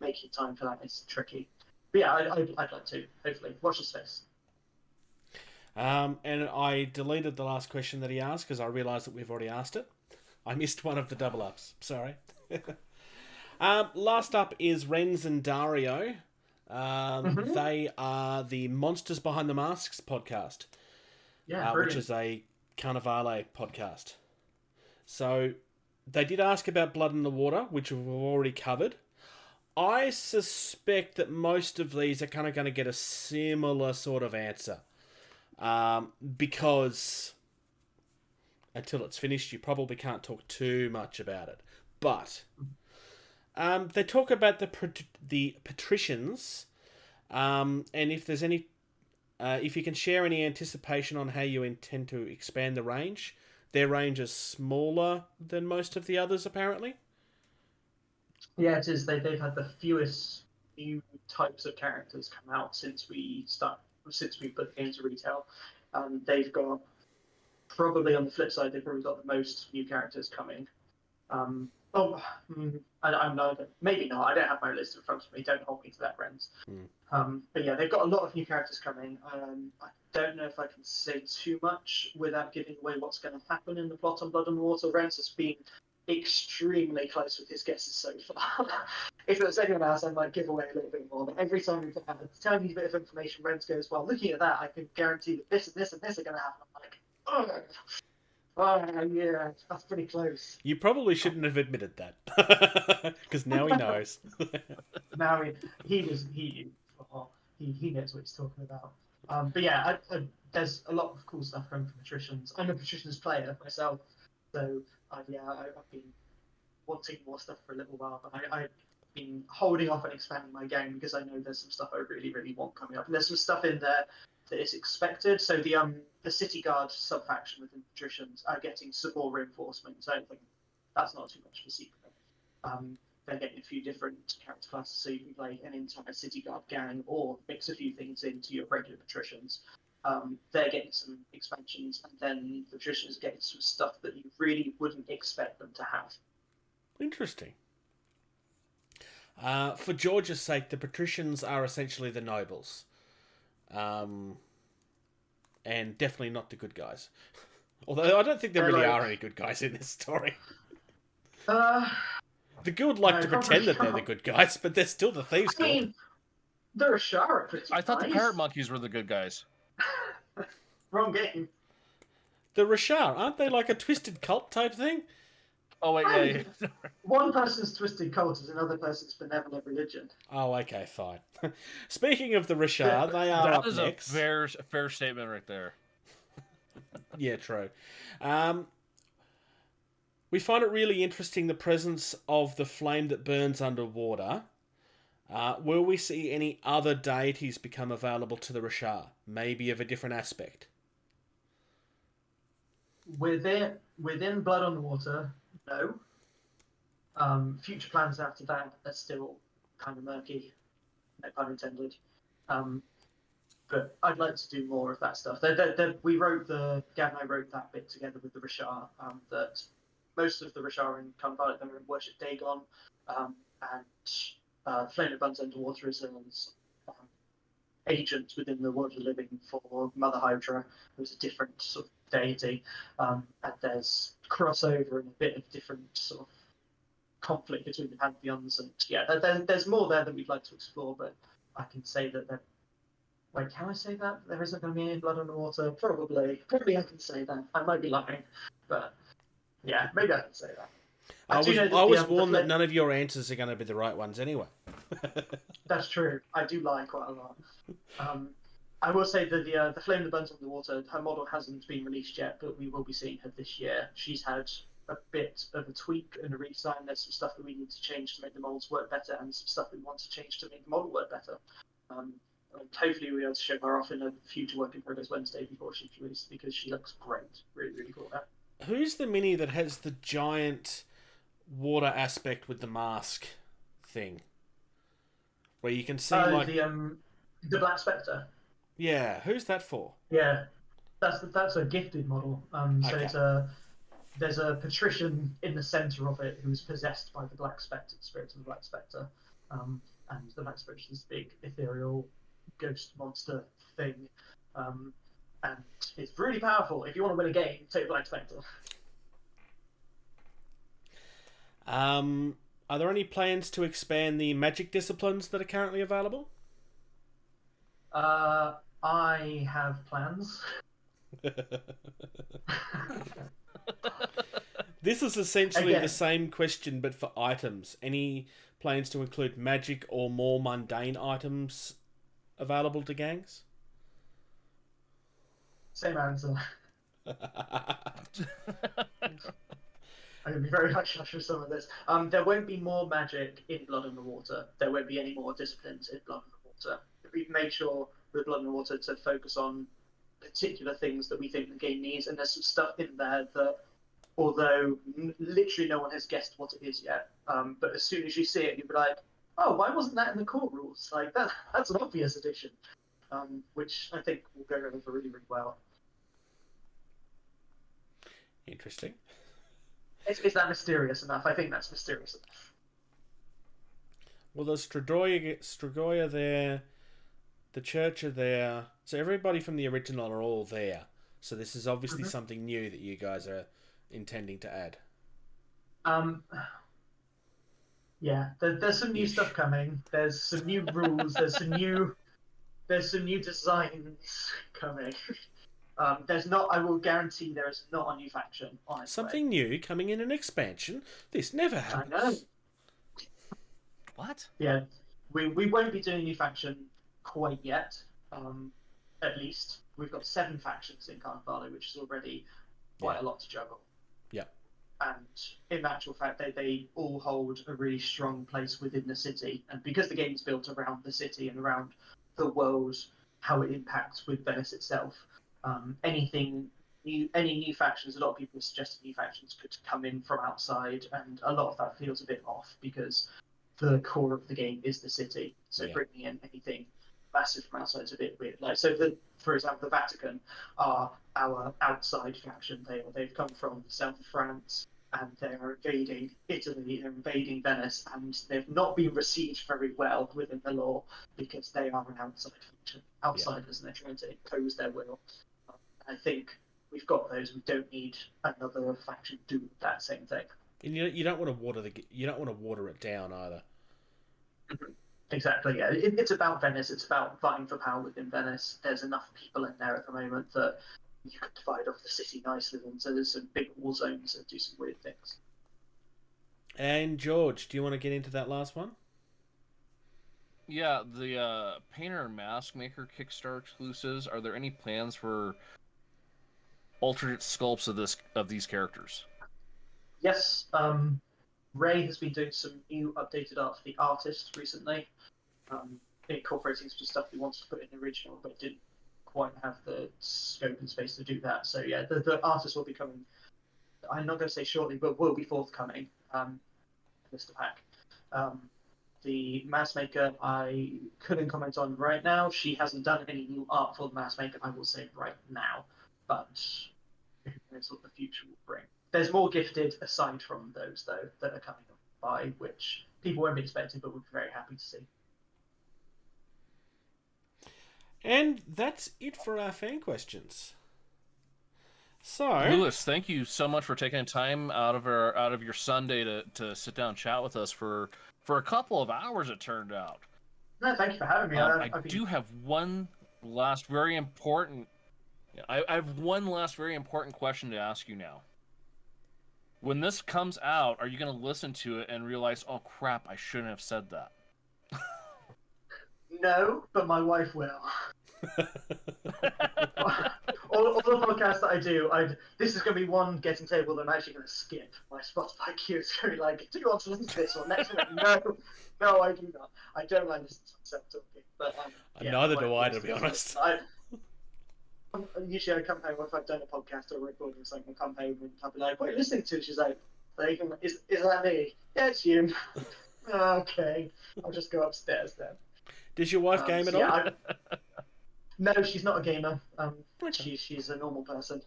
making time for that is tricky. But yeah, I'd like to, hopefully. Watch the space. And I deleted the last question that he asked because I realised that we've already asked it. I missed one of the double ups. Sorry. Last up is Renz and Dario. They are the Monsters Behind the Masks podcast, which is a Carnevale podcast. So they did ask about Blood in the Water, which we've already covered. I suspect that most of these are kind of going to get a similar sort of answer. Because until it's finished, you probably can't talk too much about it. But they talk about the patricians, and if there's any, if you can share any anticipation on how you intend to expand the range. Their range is smaller than most of the others, apparently. Yeah, it is. They've had the fewest new types of characters come out since we put the game to retail. They've got, probably on the flip side, they've probably got the most new characters coming. I'm not, maybe not. I don't have my list in front of me. Don't hold me to that, friends. But yeah, they've got a lot of new characters coming. I don't know if I can say too much without giving away what's going to happen in the plot on Blood and Water. Renz has been extremely close with his guesses so far. If it was anyone else, I might give away a little bit more. But every time we've had a tiny bit of information, Renz goes, "Well, looking at that, I can guarantee that this and this and this are going to happen." I'm like, oh, yeah, that's pretty close. You probably shouldn't have admitted that, because now he knows. Now he knows what he's talking about. But yeah, there's a lot of cool stuff coming from patricians. I'm a patricians player myself, so I've been wanting more stuff for a little while, but I've been holding off on expanding my game because I know there's some stuff I really, really want coming up. And there's some stuff in there that is expected. So the City Guard sub-faction within patricians are getting some more reinforcements. I don't think that's not too much of a secret. They're getting a few different character classes, so you can play an entire City Guard gang or mix a few things into your regular patricians. They're getting some expansions, and then the patricians are getting some stuff that you really wouldn't expect them to have. Interesting. For George's sake, the patricians are essentially the nobles. And definitely not the good guys. Although I don't think there really are any good guys in this story. The guild like to pretend that they're the good guys, but they're still the thieves guild. I mean, they're a shower pretty I thought nice. the parrot monkeys were the good guys. Wrong game. The Rashar, aren't they like a twisted cult type thing? Oh wait, yeah. One person's twisted cult is another person's benevolent religion. Oh, okay, fine. Speaking of the Rashar, they are up That is next. a fair statement right there. Yeah, true. We find it really interesting the presence of the flame that burns underwater. Will we see any other deities become available to the Rashar? Maybe of a different aspect? Within Blood on the Water, no. Future plans after that are still kind of murky, no pun intended. But I'd like to do more of that stuff. Gav and I wrote that bit together with the Rashar, that most of the Rashar in Carnevale worship Dagon, and Flame that Burns Underwater is an agent within the world of the living for Mother Hydra, who's a different sort of deity, and there's crossover and a bit of different sort of conflict between the pantheons, and yeah, there's more there that we'd like to explore, but I can say that there. Wait, can I say that? There isn't going to be any Blood on the Water? Probably I can say that. I might be lying, but yeah, maybe I can say that. I was warned that none of your answers are going to be the right ones anyway. That's true. I do lie quite a lot. I will say that the Flame that Burns Underwater, her model hasn't been released yet, but we will be seeing her this year. She's had a bit of a tweak and a redesign. There's some stuff that we need to change to make the models work better, and some stuff we want to change to make the model work better. Hopefully we'll be able to show her off in a future Work in Progress Wednesday before she's released, because she looks great. Really, really cool. Who's the mini that has the giant water aspect with the mask thing? Where you can see the Black Spectre. Yeah, who's that for? Yeah, that's a gifted model. So there's a patrician in the center of it who's possessed by the Black Spectre, the spirit of the Black Spectre. And the Black Spectre is this big ethereal ghost monster thing. And it's really powerful. If you want to win a game, take Black Spectre. Are there any plans to expand the magic disciplines that are currently available? I have plans. This is essentially the same question, but for items. Any plans to include magic or more mundane items available to gangs? Same answer. I'm going to be very hush-hush with some of this. There won't be more magic in Blood and the Water. There won't be any more disciplines in Blood and the Water. We've made sure with Blood and the Water to focus on particular things that we think the game needs, and there's some stuff in there that, although literally no one has guessed what it is yet, but as soon as you see it, you'll be like, oh, why wasn't that in the core rules? Like, that's an obvious addition, which I think will go over really, really well. Interesting. Is that mysterious enough? I think that's mysterious enough. Well, there's Strigoi there, the church are there, so everybody from the original are all there. So this is obviously something new that you guys are intending to add. Yeah, there's some new stuff coming. There's some new rules. There's some new designs coming. There's not. I will guarantee there is not a new faction. Honestly. Something new coming in an expansion. This never happens. I know. What? Yeah, we won't be doing a new faction quite yet. At least we've got 7 factions in Carnevale, which is already quite a lot to juggle. Yeah. And in actual fact, they all hold a really strong place within the city. And because the game's built around the city and around the world, how it impacts with Venice itself, any new factions, a lot of people suggested new factions could come in from outside, and a lot of that feels a bit off because the core of the game is the city. So bringing in anything massive from outside is a bit weird. Like, for example, the Vatican are our outside faction. They've come from the south of France, and they are invading Italy, they're invading Venice, and they've not been received very well within the law because they are an outside faction, outsiders, and they're trying to impose their will. I think we've got those. We don't need another faction doing that same thing. And you don't want to water it down either. Exactly. Yeah, it's about Venice. It's about vying for power within Venice. There's enough people in there at the moment that you could divide off the city nicely into some big war zones and do some weird things. And George, do you want to get into that last one? Yeah, the Painter and Mask Maker Kickstarter exclusives. Are there any plans for alternate sculpts of these characters? Yes, Ray has been doing some new updated art for the artist recently, incorporating some stuff he wants to put in the original, but didn't quite have the scope and space to do that. So yeah, the artist will be coming. I'm not going to say shortly, but will be forthcoming. Mr. Pack. The Mask Maker, I couldn't comment on right now. She hasn't done any new art for the Mask Maker, I will say right now. But who knows what the future will bring. There's more gifted aside from those, though, that are coming up by, which people won't be expecting, but we'll be very happy to see. And that's it for our fan questions. So, Lewis, thank you so much for taking time out of your Sunday to sit down and chat with us for a couple of hours. It turned out. No, thank you for having me. I do have one last very important. I have one last very important question to ask you now. When this comes out, are you going to listen to it and realize, oh crap, I shouldn't have said that? No, but my wife will. all the podcasts that I do, this is going to be one getting table that I'm actually going to skip. My Spotify queue is going to be like, do you want to listen to this one? Next minute, no, I do not. I don't like listening to myself talking. But yeah, Neither do I, won't to be honest. Usually I come home if I've done a podcast or recording something. I come home and I'll be like, "What are you listening to?" She's like, "Is that me?" "Yeah, it's you." Okay, I'll just go upstairs then. Does your wife game at all? Yeah, no, she's not a gamer. Okay. She's a normal person.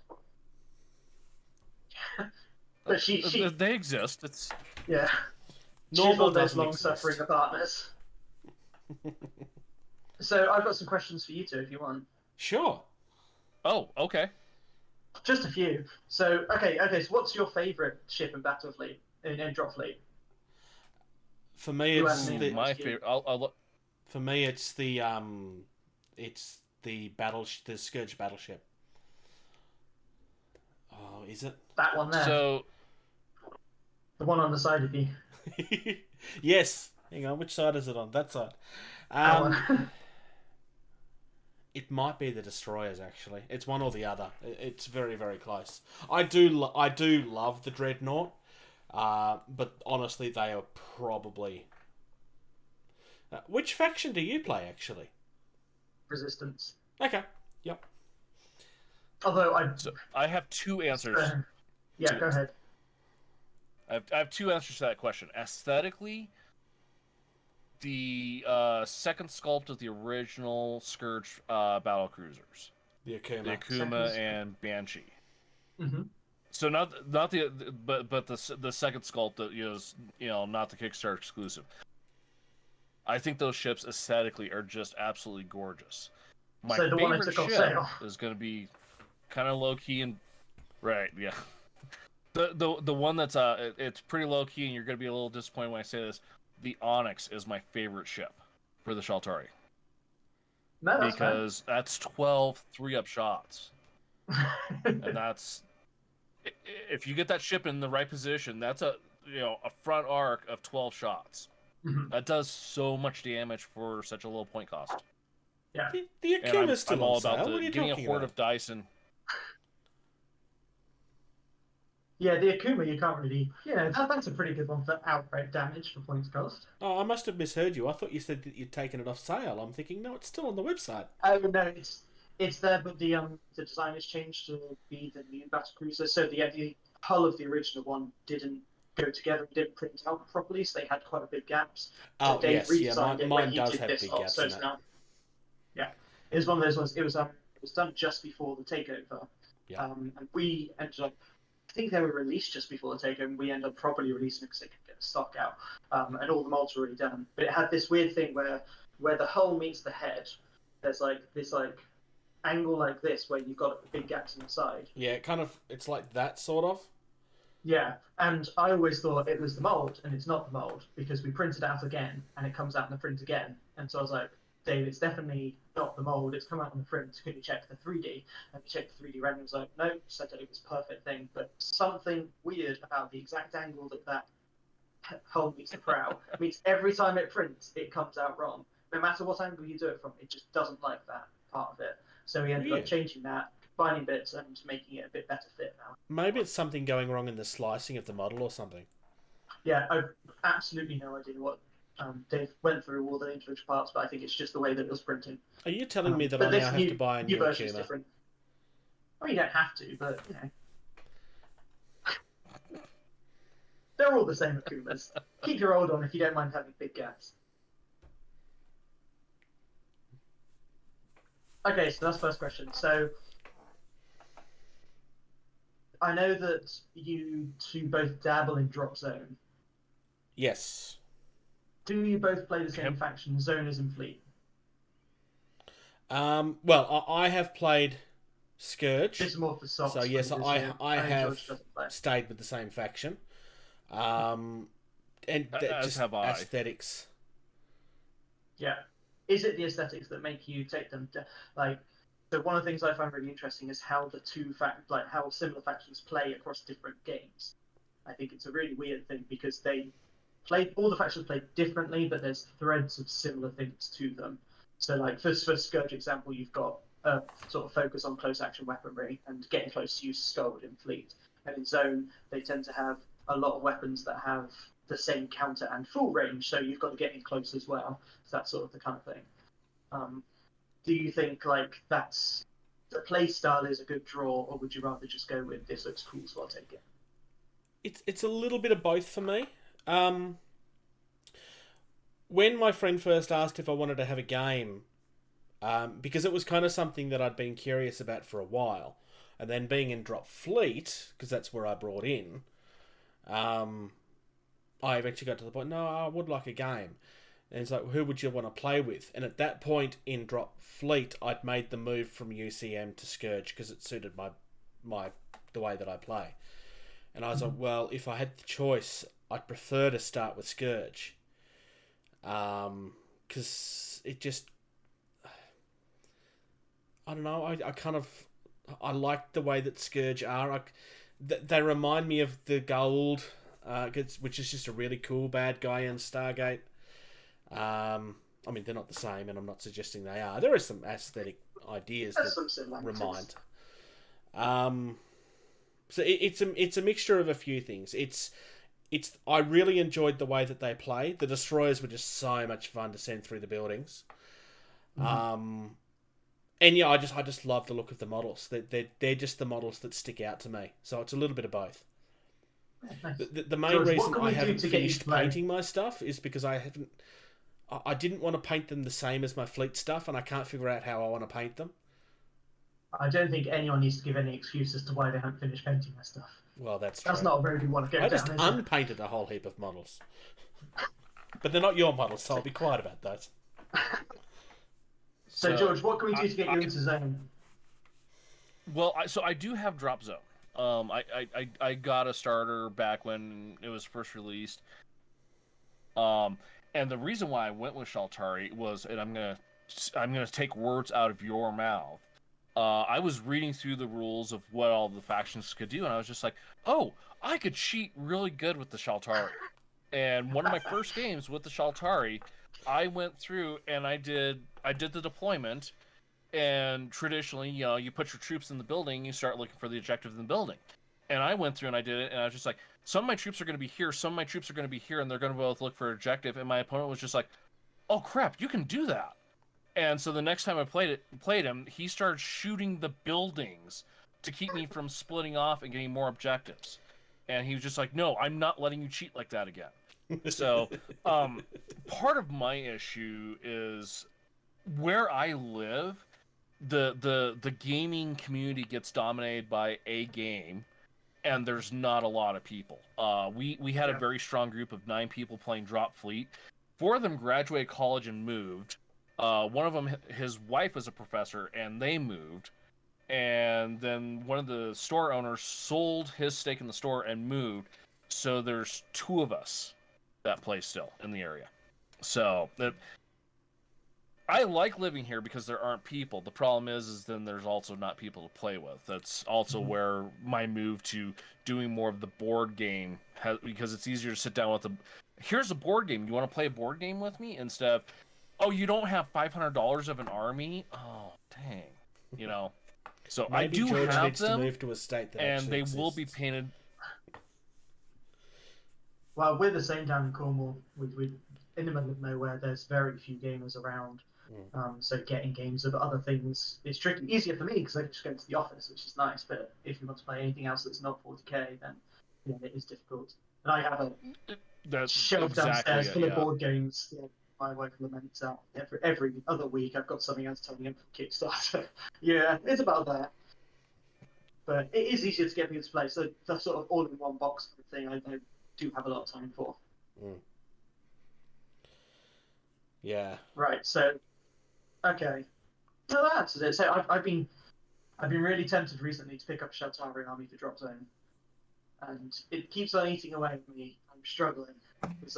But she They exist. It's yeah. She's Normal one of those doesn't long-suffering exist. partners. So I've got some questions for you two if you want. Sure. oh, okay. Just a few. So okay. So what's your favourite ship in Battlefleet in Dropfleet? For me, You it's and me. My favorite. I'll look. for me it's the the Scourge battleship. Oh, is it? That one there. So The one on the side of you. Yes. Hang on, which side is it on? That side. That one. It might be the destroyers. Actually, it's one or the other. It's very, very close. I do love the dreadnought, but honestly, they are probably. Which faction do you play, actually? Resistance. Okay. Yep. Although I have two answers. yeah, go ahead. I have two answers to that question. Aesthetically, the second sculpt of the original Scourge battlecruisers, The Akuma. the Akuma and Banshee. Mm-hmm. So not the but the second sculpt that is not the Kickstarter exclusive. I think those ships aesthetically are just absolutely gorgeous. My So the one I favorite took off ship sale. is going to be kind of low key and right, yeah. The one that's it's pretty low key, and you're going to be a little disappointed when I say this. The Onyx is my favorite ship for the Shaltari No, that's because that's 12 3-up shots, and that's if you get that ship in the right position, that's a front arc of 12 shots. Mhm. That does so much damage for such a low point cost. Yeah. The And Akuma's still I'm all on sale. about What are you getting a talking horde about? of dice and Yeah, the Akuma you can't really. That's a pretty good one for outright damage for points cost. Oh, I must have misheard you. I thought you said that you'd taken it off sale. I'm thinking, no, it's still on the website. Oh no, it's there, but the design has changed to be the new Battlecruiser. So the hull of the original one didn't go together, didn't print out properly, so they had quite a big gaps. So Oh, Dave yes, yeah, redesigned it mine when he does did have this big lot, gaps so in it's it. now. Yeah, it was one of those ones. It was done just before the takeover. Yeah. And we ended up. I think they were released just before the takeover. We ended up properly releasing because they could get the stock out, and all the molds were already done. But it had this weird thing where the hull meets the head. There's like this angle like this where you've got big gaps in the side. Yeah, it's like that, sort of. Yeah, and I always thought it was the mold, and it's not the mold because we printed it out again, and it comes out in the print again. And so I was like, Dave, it's definitely not the mold. It's come out on the print. Can you check the 3D? And we checked the 3D render. Was like, no, said that it was a perfect thing, but something weird about the exact angle that hull meets the prow means every time it prints, it comes out wrong. No matter what angle you do it from, it just doesn't like that part of it. So we ended up Weird. changing that, combining bits, and making it a bit better fit now. Maybe it's something going wrong in the slicing of the model or something. Yeah, I've absolutely no idea what Dave went through all the individual parts, but I think it's just the way that it was printing. Are you telling me that But I this now have to buy a new version is Akuma? different. Well, you don't have to, but they're all the same Akumas. Keep your old on if you don't mind having big gaps. Okay, so that's the first question. So I know that you two both dabble in Dropzone. Yes. Do you both play the same Yep. faction, Zoners and Fleet? Well, I have played Scourge, This is more for socks. so yes, because, I have George doesn't play. stayed with the same faction. And As just have I. aesthetics. Yeah. Is it the aesthetics that make you take them so one of the things I find really interesting is how the how similar factions play across different games. I think it's a really weird thing because all the factions play differently, but there's threads of similar things to them. So like for Scourge example, you've got a sort of focus on close action weaponry and getting close to use Scald in Fleet. And in Zone, they tend to have a lot of weapons that have the same counter and full range, so you've got to get in close as well. So that's sort of the kind of thing. Do you think like that's the play style is a good draw, or would you rather just go with this looks cool, so I'll take it? It's a little bit of both for me. When my friend first asked if I wanted to have a game, because it was kind of something that I'd been curious about for a while, and then being in Dropfleet, because that's where I brought in, I eventually got to the point, no, I would like a game. And it's like, who would you want to play with? And at that point in Dropfleet, I'd made the move from UCM to Scourge because it suited the way that I play. And I was like, well, if I had the choice, I'd prefer to start with Scourge. Because it just... I don't know, I like the way that Scourge are. They remind me of the Gold, which is just a really cool bad guy in Stargate. I mean, they're not the same, and I'm not suggesting they are. There are some aesthetic ideas that remind. So it's a mixture of a few things. I really enjoyed the way that they played. The destroyers were just so much fun to send through the buildings. And yeah, I just love the look of the models. They're just the models that stick out to me. So it's a little bit of both. Nice. The main George, reason what can I we do haven't to get you finished to play? painting my stuff is because I didn't want to paint them the same as my fleet stuff, and I can't figure out how I want to paint them. I don't think anyone needs to give any excuse as to why they haven't finished painting their stuff. Well, that's true. That's not a very good one to go I down, just is it? unpainted a whole heap of models. But they're not your models, so I'll be quiet about those. So, George, what can we do to get you into zone? Well, I do have Dropzone. I got a starter back when it was first released. And the reason why I went with Shaltari was, and I'm gonna take words out of your mouth. I was reading through the rules of what all the factions could do, and I was just like, oh, I could cheat really good with the Shaltari. And one of my first games with the Shaltari, I went through and I did the deployment. And traditionally, you put your troops in the building, you start looking for the objective in the building. And I went through and I did it, and I was just like, some of my troops are going to be here, some of my troops are going to be here, and they're going to both look for objective. And my opponent was just like, oh crap, you can do that. And so the next time I played him, he started shooting the buildings to keep me from splitting off and getting more objectives. And he was just like, no, I'm not letting you cheat like that again. So part of my issue is where I live, the gaming community gets dominated by a game, and there's not a lot of people. We had a very strong group of 9 people playing Dropfleet. 4 of them graduated college and moved. One of them, his wife was a professor, and they moved. And then one of the store owners sold his stake in the store and moved. So there's 2 of us that play still in the area. So I like living here because there aren't people. The problem is then there's also not people to play with. That's also where my move to doing more of the board game because it's easier to sit down with here's a board game. You want to play a board game with me instead of, oh, you don't have $500 of an army? Oh, dang. So Maybe I do George have needs them, to move to a state that and actually they will be exists. painted. Well, we're the same down in Cornwall. We in the middle of nowhere. There's very few gamers around. So getting games of other things is tricky. Easier for me because I can just go to the office, which is nice. But if you want to play anything else that's not 40k, then it is difficult. And I have a shelf downstairs full of board games. My wife laments out every other week. I've got something else turning up for Kickstarter. Yeah, it's about that. But it is easier to get people to play. So the sort of all-in-one box thing, I do have a lot of time for. Yeah. Right. So, okay. So that's it. So I've been really tempted recently to pick up Shaltari Army for Dropzone, and it keeps on eating away at me. I'm struggling because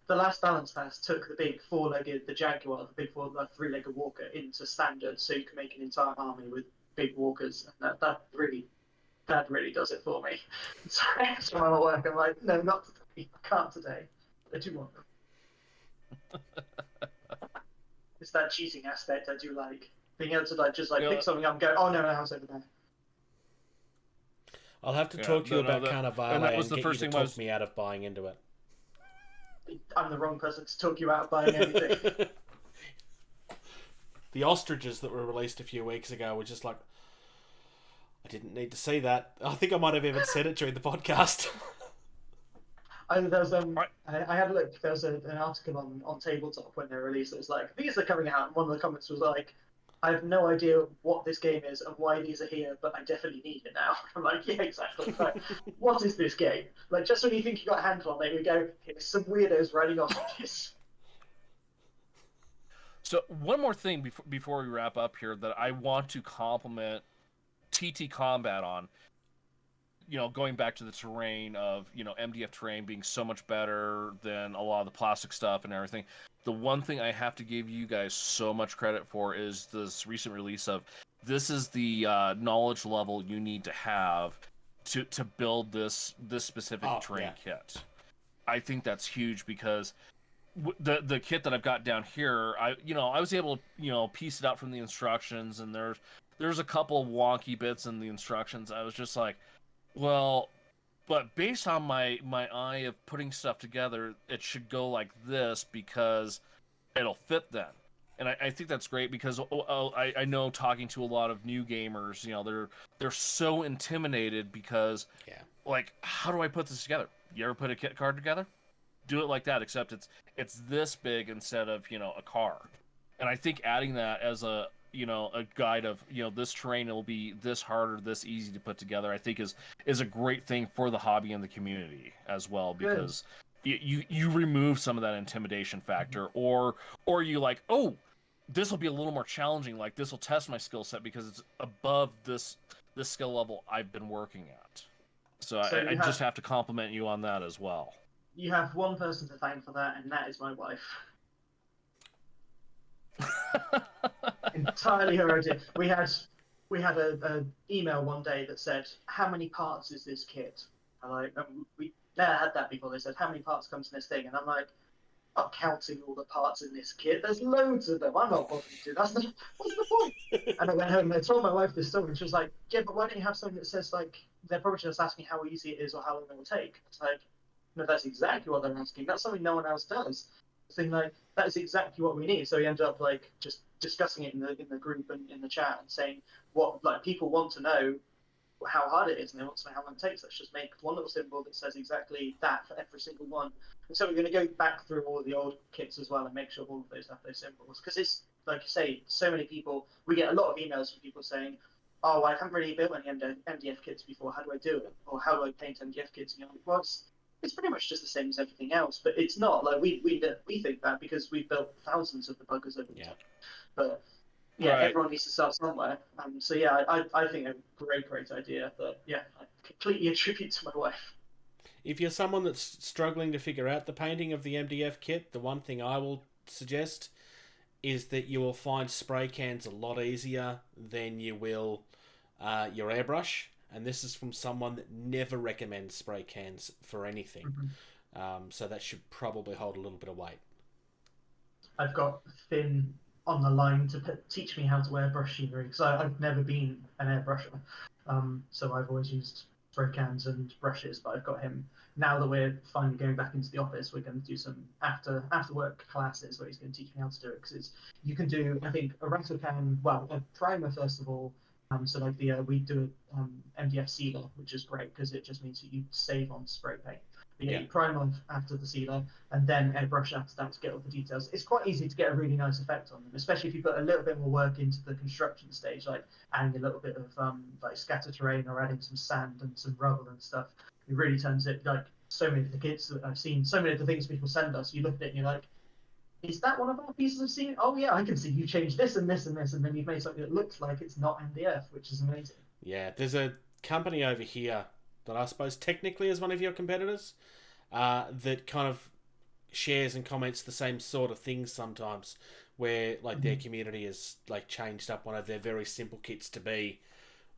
the last balance pass took the big the Jaguar, the big 3-legged walker into standard, so you can make an entire army with big walkers, and that really does it for me. So when I'm at work, I'm like, no, not today. I can't today. I do want them. It's that cheating aspect I do like. Being able to pick something up and go, oh no, I was over there. I'll have to talk to you about Carnevale that was and the get first you to thing talk me out of buying into it. I'm the wrong person to talk you out of buying anything. the ostriches that were released a few weeks ago were just like, I didn't need to see that. I think I might have even said it during the podcast. There was, I had a look. There was an article on Tabletop when they were released. It was like, these are coming out, and one of the comments was like, I have no idea what this game is and why these are here, but I definitely need it now. I'm like, yeah, exactly. Like, what is this game? Like, just when you think you got a handle on it, we go, here's some weirdos riding ostriches. So one more thing before we wrap up here that I want to compliment TTCombat on. You know, going back to the terrain of, you know, MDF terrain being so much better than a lot of the plastic stuff and everything. The one thing I have to give you guys so much credit for is this recent release of, this is the knowledge level you need to have to build this specific terrain kit. I think that's huge because the kit that I've got down here, I was able to, you know, piece it out from the instructions, and there's a couple wonky bits in the instructions. I was just like, well, but based on my eye of putting stuff together, it should go like this because it'll fit then. And I think that's great because I know, talking to a lot of new gamers, you know, they're so intimidated because, like, how do I put this together? You ever put a kit card together? Do it like that, except it's this big instead of, you know, a car. And I think adding that as a guide of, you know, this terrain will be this hard or this easy to put together, I think is a great thing for the hobby and the community as well, because you remove some of that intimidation factor, or you like, oh, this will be a little more challenging, like this will test my skill set because it's above this skill level I've been working at. So I just have to compliment you on that as well. You have one person to thank for that, and that is my wife. Entirely her idea. We had a email one day that said, how many parts is this kit? And we never had that before. They said, how many parts comes in this thing? And I'm like, I'm counting all the parts in this kit. There's loads of them. I'm not bothered to. What's the point? And I went home and I told my wife this story, and she was like, yeah, but why don't you have something that says, like, they're probably just asking how easy it is or how long it will take. It's like, no, that's exactly what they're asking. That's something no one else does. Thing like, that is exactly what we need. So we ended up like just discussing it in the group and in the chat and saying, what, like, people want to know how hard it is and they want to know how long it takes. Let's just make one little symbol that says exactly that for every single one. And so we're going to go back through all of the old kits as well and make sure all of those have those symbols, because it's, like you say, so many people, we get a lot of emails from people saying, oh, I haven't really built any MDF kits before, how do I do it? Or how do I paint MDF kits? And you're like, well, it's pretty much just the same as everything else, but it's not. Like, we think that because we've built thousands of the buggers over time. But yeah, everyone needs to start somewhere. So yeah, I think a great idea. But yeah, I completely attribute to my wife. If you're someone that's struggling to figure out the painting of the MDF kit, the one thing I will suggest is that you will find spray cans a lot easier than you will your airbrush. And this is from someone that never recommends spray cans for anything. So that should probably hold a little bit of weight. I've got Finn on the line to teach me how to airbrush machinery, because I've never been an airbrusher. So I've always used spray cans and brushes, but I've got him. Now that we're finally going back into the office, we're going to do some after work classes where he's going to teach me how to do it, because you can do, I think, a rattle can, well, a primer first of all. So like we do a MDF sealer, which is great because it just means that you save on spray paint. But you prime on after the sealer and then airbrush after that to get all the details. It's quite easy to get a really nice effect on them, especially if you put a little bit more work into the construction stage, like adding a little bit of like scatter terrain or adding some sand and some rubble and stuff. It really turns it, like so many of the kits that I've seen, so many of the things people send us, you look at it and you're like, is that one of our pieces of scenery? Oh yeah, I can see you changed this and this and this, and then you've made something that looks like it's not MDF, which is amazing. Yeah, there's a company over here that I suppose technically is one of your competitors that kind of shares and comments the same sort of things sometimes, where like their community has like changed up one of their very simple kits to be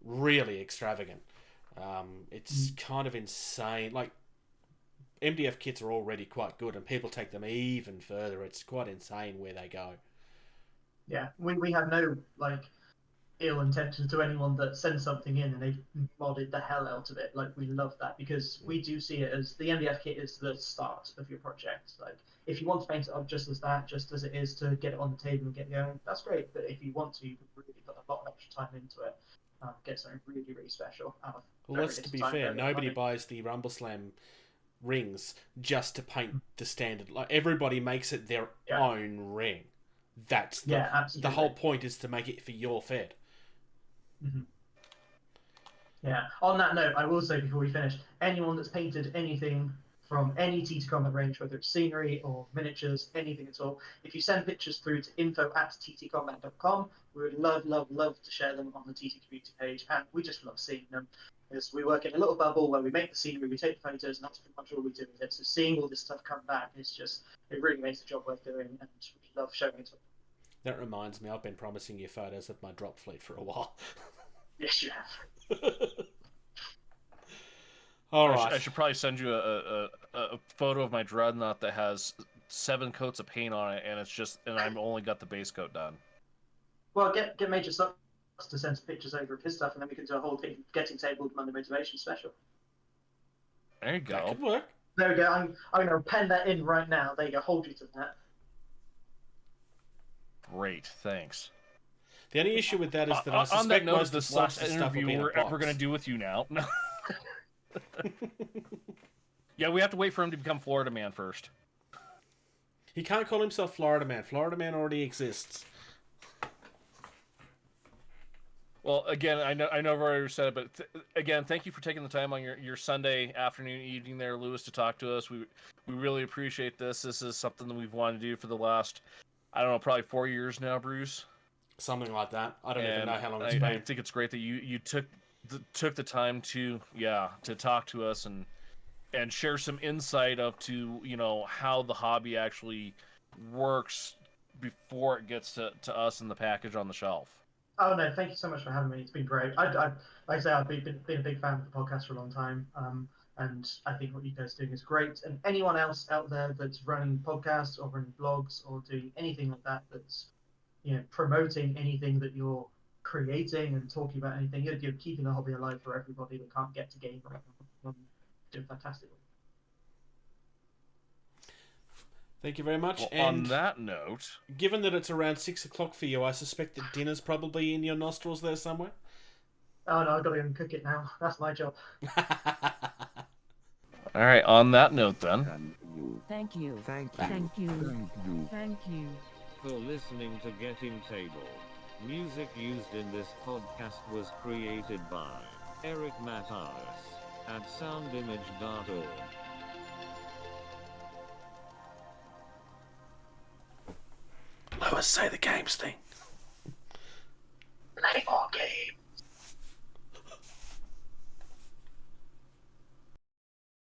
really extravagant. It's kind of insane. Like, MDF kits are already quite good, and people take them even further. It's quite insane where they go. Yeah, we have no, like, ill intentions to anyone that sends something in and they've modded the hell out of it. Like, we love that because we do see it as the MDF kit is the start of your project. Like, if you want to paint it up just as that, just as it is to get it on the table and get going, that's great. But if you want to, you can really put a lot of extra time into it. Get something really, really special out of Well, let's to be fair, nobody buys the Rumbleslam rings just to paint the standard. Like, everybody makes it their own ring. That's the whole point, is to make it for your Fed. Mm-hmm. Yeah. On that note, I will say before we finish, anyone that's painted anything from any TTCombat range, whether it's scenery or miniatures, anything at all, if you send pictures through to info@ttcombat.com, we would love, love, love to share them on the TT community page, and we just love seeing them. Because we work in a little bubble where we make the scenery, we take the photos, and that's pretty much all we do with it. So seeing all this stuff come back is just, it really makes the job worth doing, and we love showing it to them. That reminds me, I've been promising you photos of my drop fleet for a while. Yes, you have. All right. I should probably send you a photo of my dreadnought that has 7 coats of paint on it, and I've only got the base coat done. Well, get Major Sucks to send some pictures over of his stuff, and then we can do a whole getting tabled Monday motivation special. There you go. That could work. There we go. I'm going to pen that in right now. There you go. Hold you to that. Great, thanks. The only issue with that is that I suspect on that note, most is this of last stuff will be interview in a we're ever box. going to do with you now? No. Yeah, we have to wait for him to become Florida Man first. He can't call himself Florida Man. Florida Man already exists. Well, again, I know I've already said it, but again, thank you for taking the time on your Sunday afternoon, evening there, Lewis, to talk to us. We really appreciate this. This is something that we've wanted to do for the last, I don't know, probably 4 years now, Bruce. Something like that. I don't even know how long it's I been. think it's great that you took the time to talk to us and share some insight to how the hobby actually works before it gets to us in the package on the shelf. Oh no, thank you so much for having me. It's been great. Like I say, I've been a big fan of the podcast for a long time, and I think what you guys are doing is great. And anyone else out there that's running podcasts or running blogs or doing anything like that, that's promoting anything that you're creating and talking about anything, you're keeping the hobby alive for everybody that can't get to game right now. Doing fantastic. Thank you very much. Well, and on that note, given that it's around 6 o'clock for you, I suspect that dinner's probably in your nostrils there somewhere. Oh no, I've got to go and cook it now. That's my job. all right. On that note, then. Thank you. Thank you. Thank you. For listening to Getting Tabled. Music used in this podcast was created by Eric Matthias at soundimage.org. Lewis, say the games thing. Play more games.